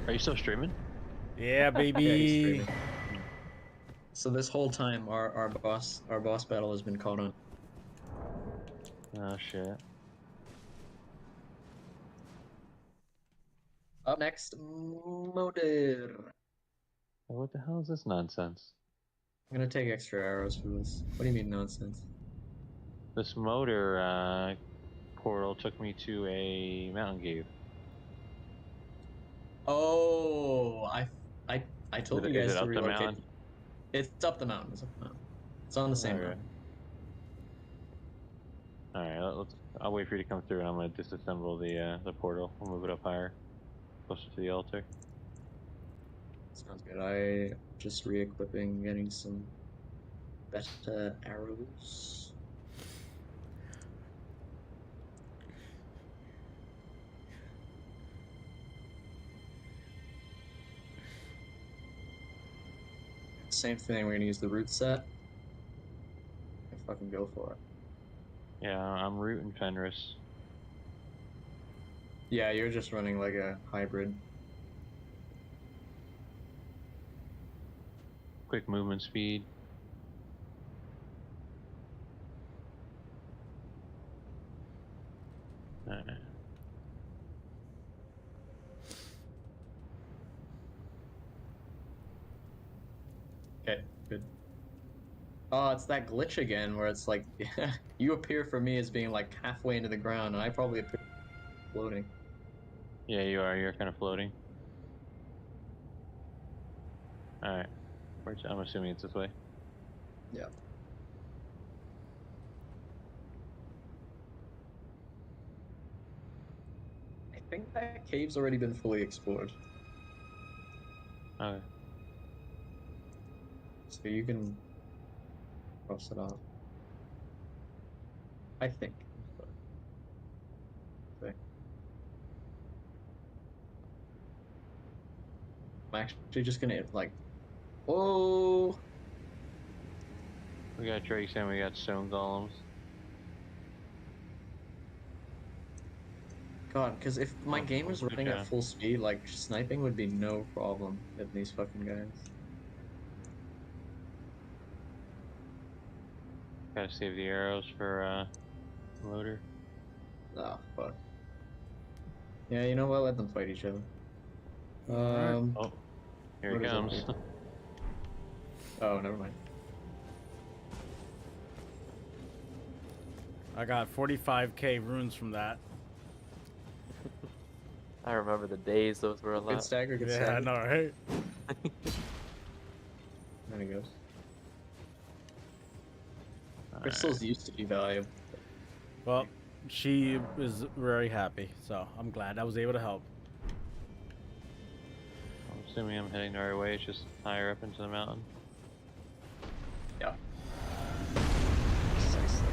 Speaker 5: Are you still streaming?
Speaker 3: Yeah,
Speaker 4: Yeah, he's
Speaker 3: baby.
Speaker 4: streaming. So this whole time, our boss battle has been called on.
Speaker 5: Oh shit.
Speaker 4: Up next, motor.
Speaker 5: What the hell is this nonsense?
Speaker 4: I'm gonna take extra arrows for this. What do you mean nonsense?
Speaker 5: This motor portal took me to a mountain cave.
Speaker 4: Oh, I told you
Speaker 5: Is
Speaker 4: guys
Speaker 5: it
Speaker 4: to
Speaker 5: up the
Speaker 4: relocate.
Speaker 5: mountain?
Speaker 4: It's up the mountain. It's up the mountain. It's on the same
Speaker 5: Okay.
Speaker 4: mountain.
Speaker 5: All right, I'll wait for you to come through, and I'm gonna disassemble the portal. We'll move it up higher, closer to the altar.
Speaker 4: Sounds good. I just re-equipping, getting some better arrows. Same thing. We're gonna use the root set. And fucking go for it.
Speaker 5: Yeah, I'm rooting Fenris.
Speaker 4: Yeah, you're just running like a hybrid.
Speaker 5: Quick movement speed. Alright.
Speaker 4: Okay, good. Oh, it's that glitch again where it's like you appear for me as being like halfway into the ground, and I probably appear floating.
Speaker 5: Yeah, you are. You're kind of floating. Alright. I'm assuming it's this way.
Speaker 4: Yeah. I think that cave's already been fully explored,
Speaker 5: Okay.
Speaker 4: so you can cross it off. I think. Okay. I'm actually just gonna like, oh,
Speaker 5: We got drakes and we got stone golems.
Speaker 4: God, because if my
Speaker 5: Oh,
Speaker 4: game was
Speaker 5: good
Speaker 4: running
Speaker 5: job.
Speaker 4: at full speed, like sniping would be no problem with these fucking guys.
Speaker 5: Gotta save the arrows for motor.
Speaker 4: Oh, fuck. Yeah, you know what? Let them fight each other.
Speaker 3: Alright.
Speaker 5: Oh, here
Speaker 4: What
Speaker 5: it
Speaker 4: is it?
Speaker 5: comes.
Speaker 4: Oh, never mind.
Speaker 3: I got 45k runes from that.
Speaker 2: I remember the days those were a
Speaker 4: Good
Speaker 2: lot.
Speaker 4: stagger, good
Speaker 3: Yeah, I
Speaker 4: stagger.
Speaker 3: know, right?
Speaker 4: There he goes.
Speaker 5: Alright.
Speaker 4: Crystals used to be valuable.
Speaker 3: Well, she is very happy, so I'm glad I was able to help.
Speaker 5: I'm assuming I'm heading the right way. It's just higher up into the mountain.
Speaker 4: Yeah. Precisely.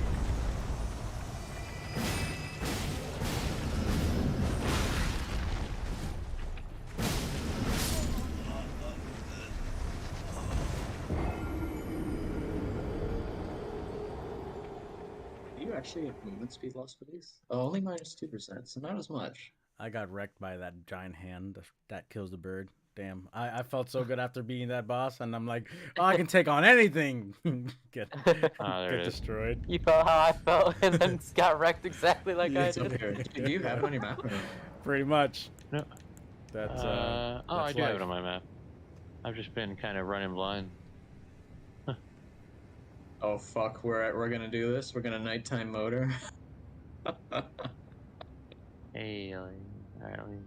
Speaker 4: Do you actually have movement speed loss for these? Oh, only -2%, so not as much.
Speaker 3: I got wrecked by that giant hand that kills the bird. Damn, I felt so good after beating that boss, and I'm like, oh, I can take on anything. get
Speaker 5: Ah, there
Speaker 3: get
Speaker 5: it is.
Speaker 3: destroyed.
Speaker 2: You felt how I felt, and then got wrecked exactly like I
Speaker 3: Yeah.
Speaker 4: It's up
Speaker 2: did.
Speaker 4: here. Do you have it on your map or no?
Speaker 3: Pretty much.
Speaker 5: No.
Speaker 3: That's
Speaker 5: Oh, I
Speaker 3: that's
Speaker 5: do have
Speaker 3: life.
Speaker 5: it on my map. I've just been kind of running blind.
Speaker 4: Oh fuck, we're gonna do this. We're gonna nighttime motor.
Speaker 5: Hey, alright, let me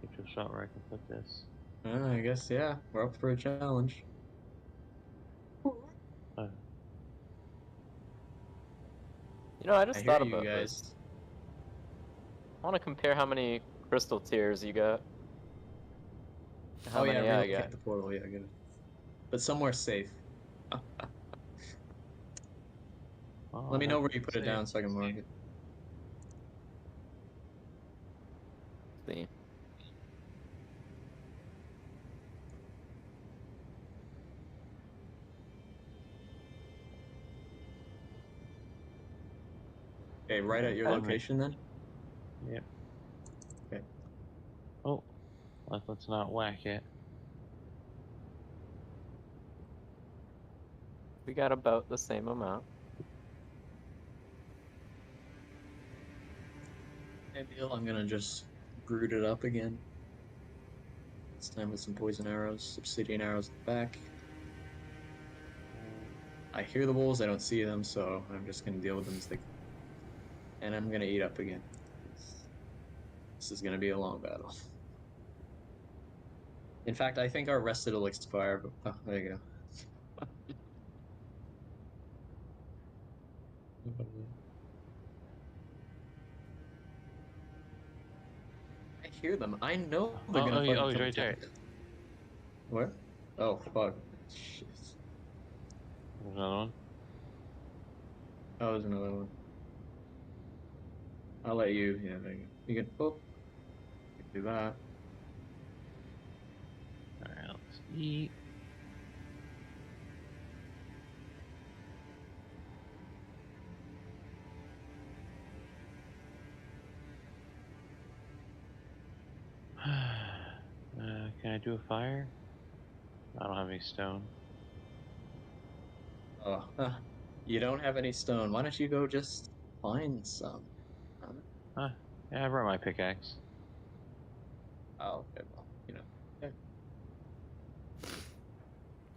Speaker 5: get to a shot where I can put this.
Speaker 4: I guess yeah. We're up for a challenge.
Speaker 5: Uh,
Speaker 2: You know, I
Speaker 4: I
Speaker 2: just
Speaker 4: hear
Speaker 2: thought
Speaker 4: you
Speaker 2: about
Speaker 4: guys.
Speaker 2: this. I want to compare how many crystal tears you got. and How
Speaker 4: Oh yeah,
Speaker 2: many I
Speaker 4: relocate
Speaker 2: got.
Speaker 4: the portal. Yeah, I get it. But somewhere safe.
Speaker 5: oh,
Speaker 4: Let me know
Speaker 5: that's
Speaker 4: where you put it
Speaker 5: safe.
Speaker 4: down so I can mark it.
Speaker 2: See.
Speaker 4: Okay, right at your
Speaker 2: Okay.
Speaker 4: location then.
Speaker 5: Yep.
Speaker 4: Okay.
Speaker 5: Oh, let's not whack it.
Speaker 2: We got about the same amount.
Speaker 4: Hey, deal. I'm gonna just brood it up again. This time with some poison arrows, obsidian arrows at the back. I hear the wolves. I don't see them, so I'm just gonna deal with them as they come. And I'm gonna eat up again. This is gonna be a long battle. In fact, I think our rested will expire. But, oh, there you go. I hear them. I know they're gonna fucking
Speaker 5: he's
Speaker 4: come
Speaker 5: right there.
Speaker 4: attack. What? Oh fuck! Shit.
Speaker 5: There's another one.
Speaker 4: Oh, there's another one. I'll let you. Yeah, there you go. You can. Oh, you can do that.
Speaker 5: Alright, let's eat. Can I do a fire? I don't have any stone.
Speaker 4: Oh, you don't have any stone. Why don't you go just find some? Huh?
Speaker 5: Huh? Yeah, I brought my pickaxe.
Speaker 4: Oh, okay. Well, you know. Okay.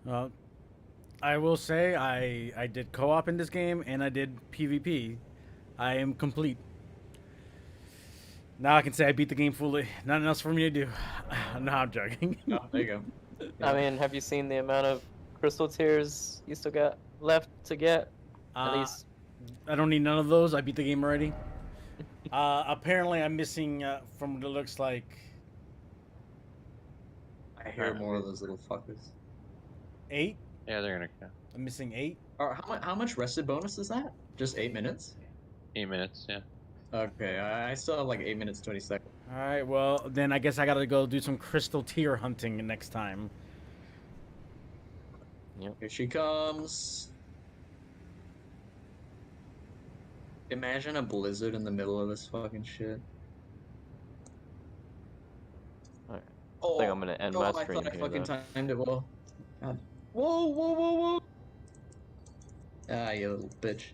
Speaker 3: Well, I will say I did co-op in this game and I did PvP. I am complete. Now I can say I beat the game fully. Nothing else for me to do. No, I'm joking.
Speaker 4: Oh, there you go.
Speaker 2: I
Speaker 4: Yeah.
Speaker 2: mean, have you seen the amount of crystal tears you still got left to get? At least.
Speaker 3: I don't need none of those. I beat the game already. Apparently, I'm missing, from what it looks like,
Speaker 4: I hear more of those little fuckers.
Speaker 3: 8.
Speaker 5: Yeah, they're gonna go.
Speaker 3: I'm missing 8.
Speaker 4: Or how much rested bonus is that? Just 8 minutes?
Speaker 5: 8 minutes, yeah.
Speaker 4: Okay, I still have like 8 minutes 20 seconds.
Speaker 3: All right, well, then I guess I gotta go do some crystal tear hunting next time.
Speaker 4: Here she comes. Imagine a blizzard in the middle of this fucking shit.
Speaker 2: Alright.
Speaker 4: Oh,
Speaker 2: think I'm gonna end my
Speaker 4: I
Speaker 2: stream
Speaker 4: thought I
Speaker 2: here,
Speaker 4: fucking
Speaker 2: though.
Speaker 4: timed it well. God. Whoa, whoa, whoa, whoa! Ah, you little bitch.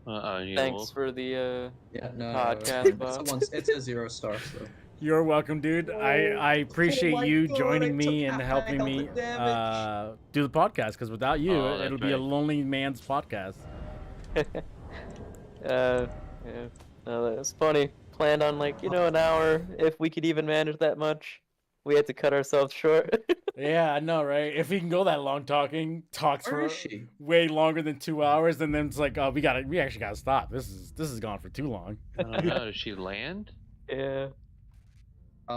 Speaker 5: You
Speaker 2: Thanks for the
Speaker 4: Yeah, no,
Speaker 2: podcast, Bob.
Speaker 4: it's a 0 star. So
Speaker 3: You're welcome, dude. I appreciate
Speaker 4: my
Speaker 3: you
Speaker 4: God,
Speaker 3: joining
Speaker 4: I
Speaker 3: me
Speaker 4: took
Speaker 3: and
Speaker 4: half
Speaker 3: helping
Speaker 4: my
Speaker 3: me
Speaker 4: health and damage.
Speaker 3: do the podcast. Because without you,
Speaker 5: Oh, that's
Speaker 3: it'll be a
Speaker 5: right.
Speaker 3: lonely man's podcast.
Speaker 2: Yeah, it's funny. Planned on like an hour if we could even manage that much. We had to cut ourselves short.
Speaker 3: Yeah, I know, right? If he can go that long talks
Speaker 4: Where
Speaker 3: for
Speaker 4: is she?
Speaker 3: way longer than 2 hours, and then it's like, oh, we actually gotta stop. This is gone for too long.
Speaker 5: I don't know. Does she land?
Speaker 2: Yeah.
Speaker 3: I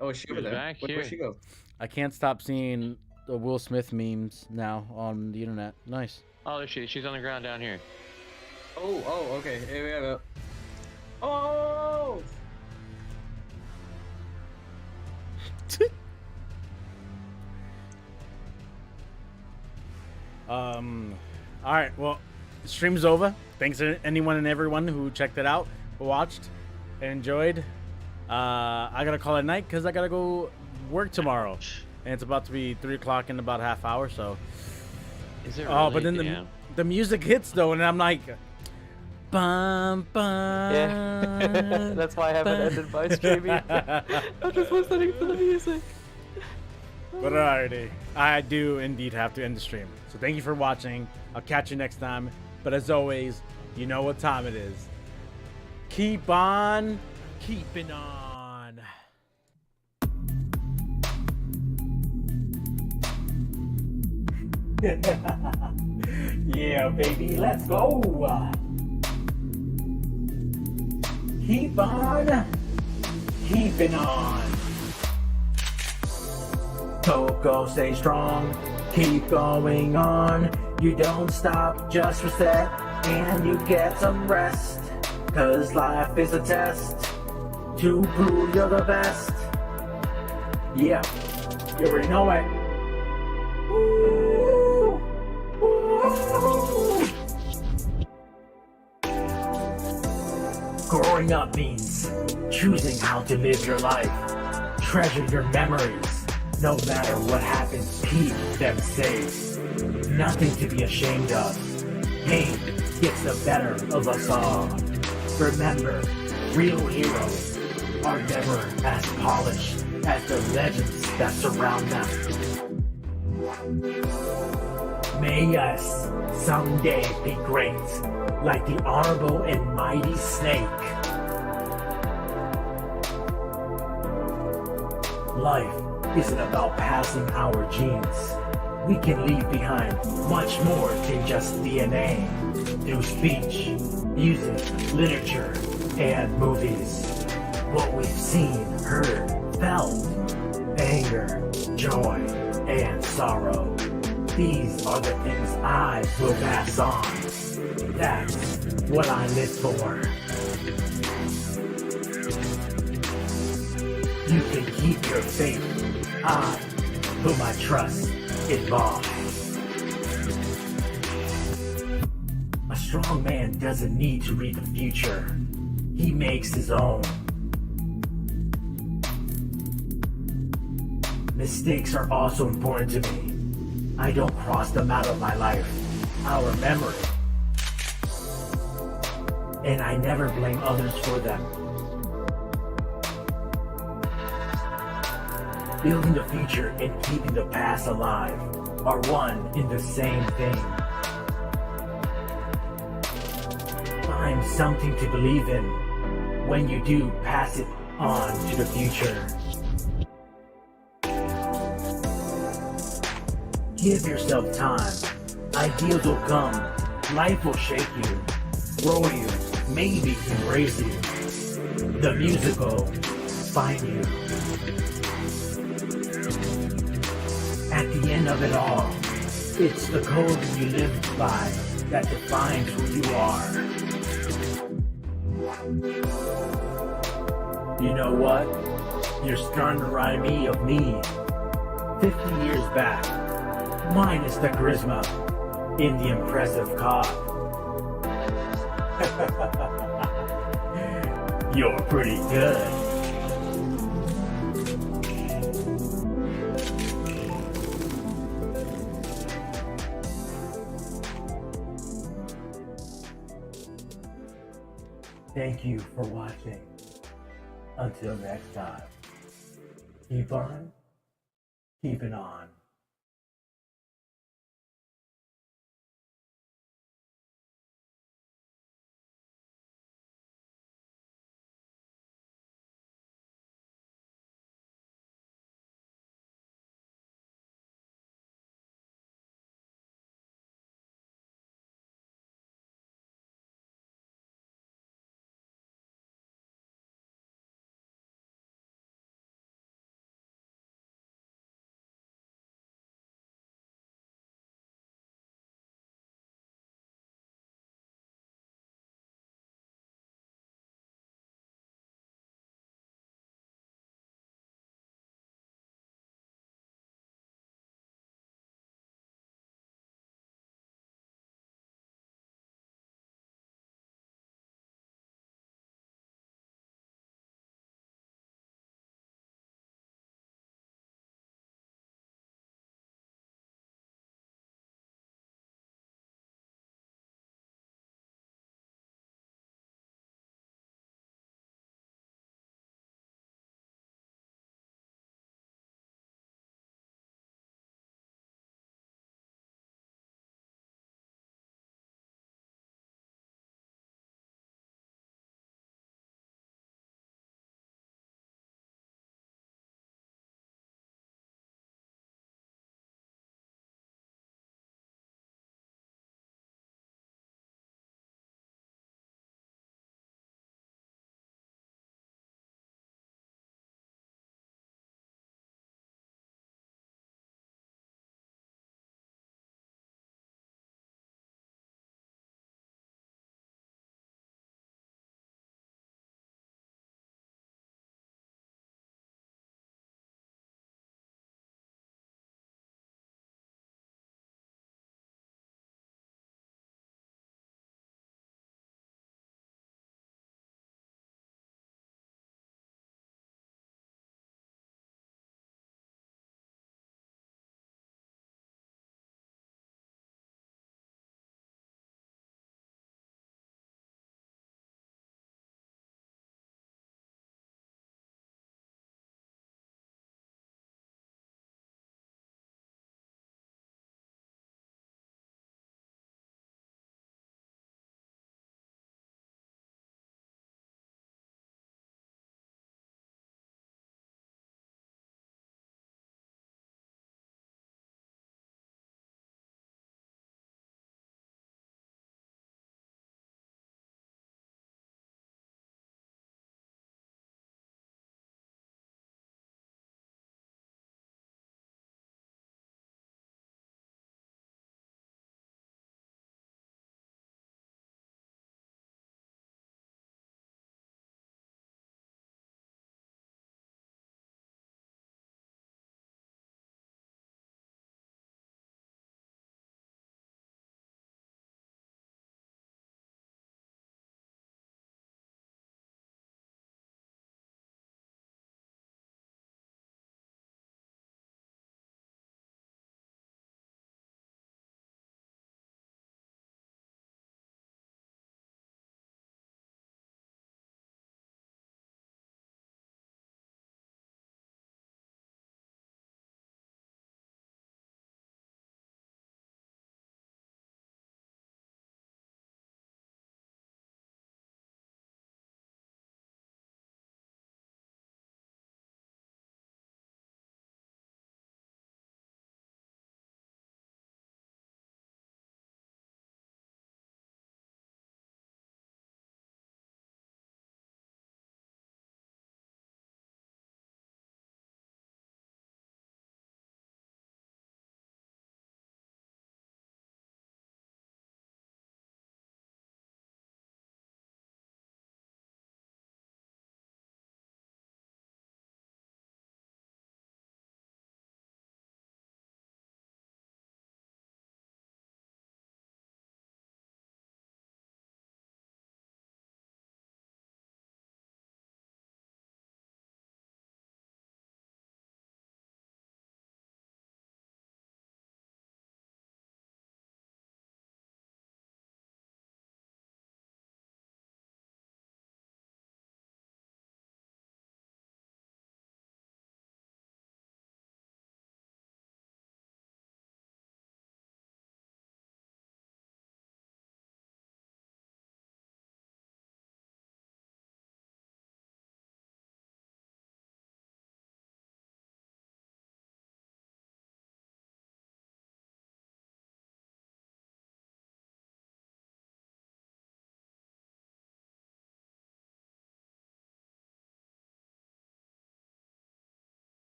Speaker 4: Oh, is she over
Speaker 5: She's
Speaker 4: there?
Speaker 5: back
Speaker 4: Where'd
Speaker 5: here.
Speaker 4: she go?
Speaker 3: I can't stop seeing the Will Smith memes now on the internet. Nice.
Speaker 5: Oh, there she is. She's on the ground down here.
Speaker 4: Oh, okay. Here we go. Oh!
Speaker 3: All right. Well, the stream's over. Thanks to anyone and everyone who checked it out, watched, and enjoyed. I gotta call it night because I gotta go work tomorrow, and it's about to be 3 o'clock in about a half hour. So,
Speaker 5: Is it?
Speaker 3: oh, but
Speaker 5: really?
Speaker 3: then
Speaker 5: Damn.
Speaker 3: the music hits though, and I'm like, bum bum.
Speaker 2: Yeah. That's why I haven't ended my streaming. I'm just listening to the music.
Speaker 3: But alrighty, I do indeed have to end the stream. So thank you for watching. I'll catch you next time. But as always, you know what time it is. Keep on keeping on. Yeah, baby, let's go. Keep on keeping on. Coco, stay strong, keep going on. You don't stop, just reset, and you get some rest. Cause life is a test to prove you're the best. Yeah, you already know it. Ooh, ooh. Growing up means choosing how to live your life. Treasure your memories. No matter what happens, keep them safe. Nothing to be ashamed of. Pain gets the better of us all. Remember, real heroes are never as polished as the legends that surround them. May us someday be great, like the honorable and mighty snake. Life isn't about passing our genes. We can leave behind much more than just DNA through speech, music, literature, and movies. What we've seen, heard, felt, anger, joy, and sorrow. These are the things I will pass on. That's what I live for. You can keep your faith. I put my trust in Boss. A strong man doesn't need to read the future. He makes his own. Mistakes are also important to me. I don't cross them out of my life, our memory. And I never blame others for them. Building the future and keeping the past alive are one and the same thing. Find something to believe in. When you do, pass it on to the future. Give yourself time. Ideas will come. Life will shake you, grow you, maybe embrace you. The music will find you. At the end of it all, it's the code you live by that defines who you are. You know what? You're starting to remind me of me 50 years back, minus the charisma in the impressive cod. You're pretty good.
Speaker 6: Thank you for watching. Until next time, keep on keeping on.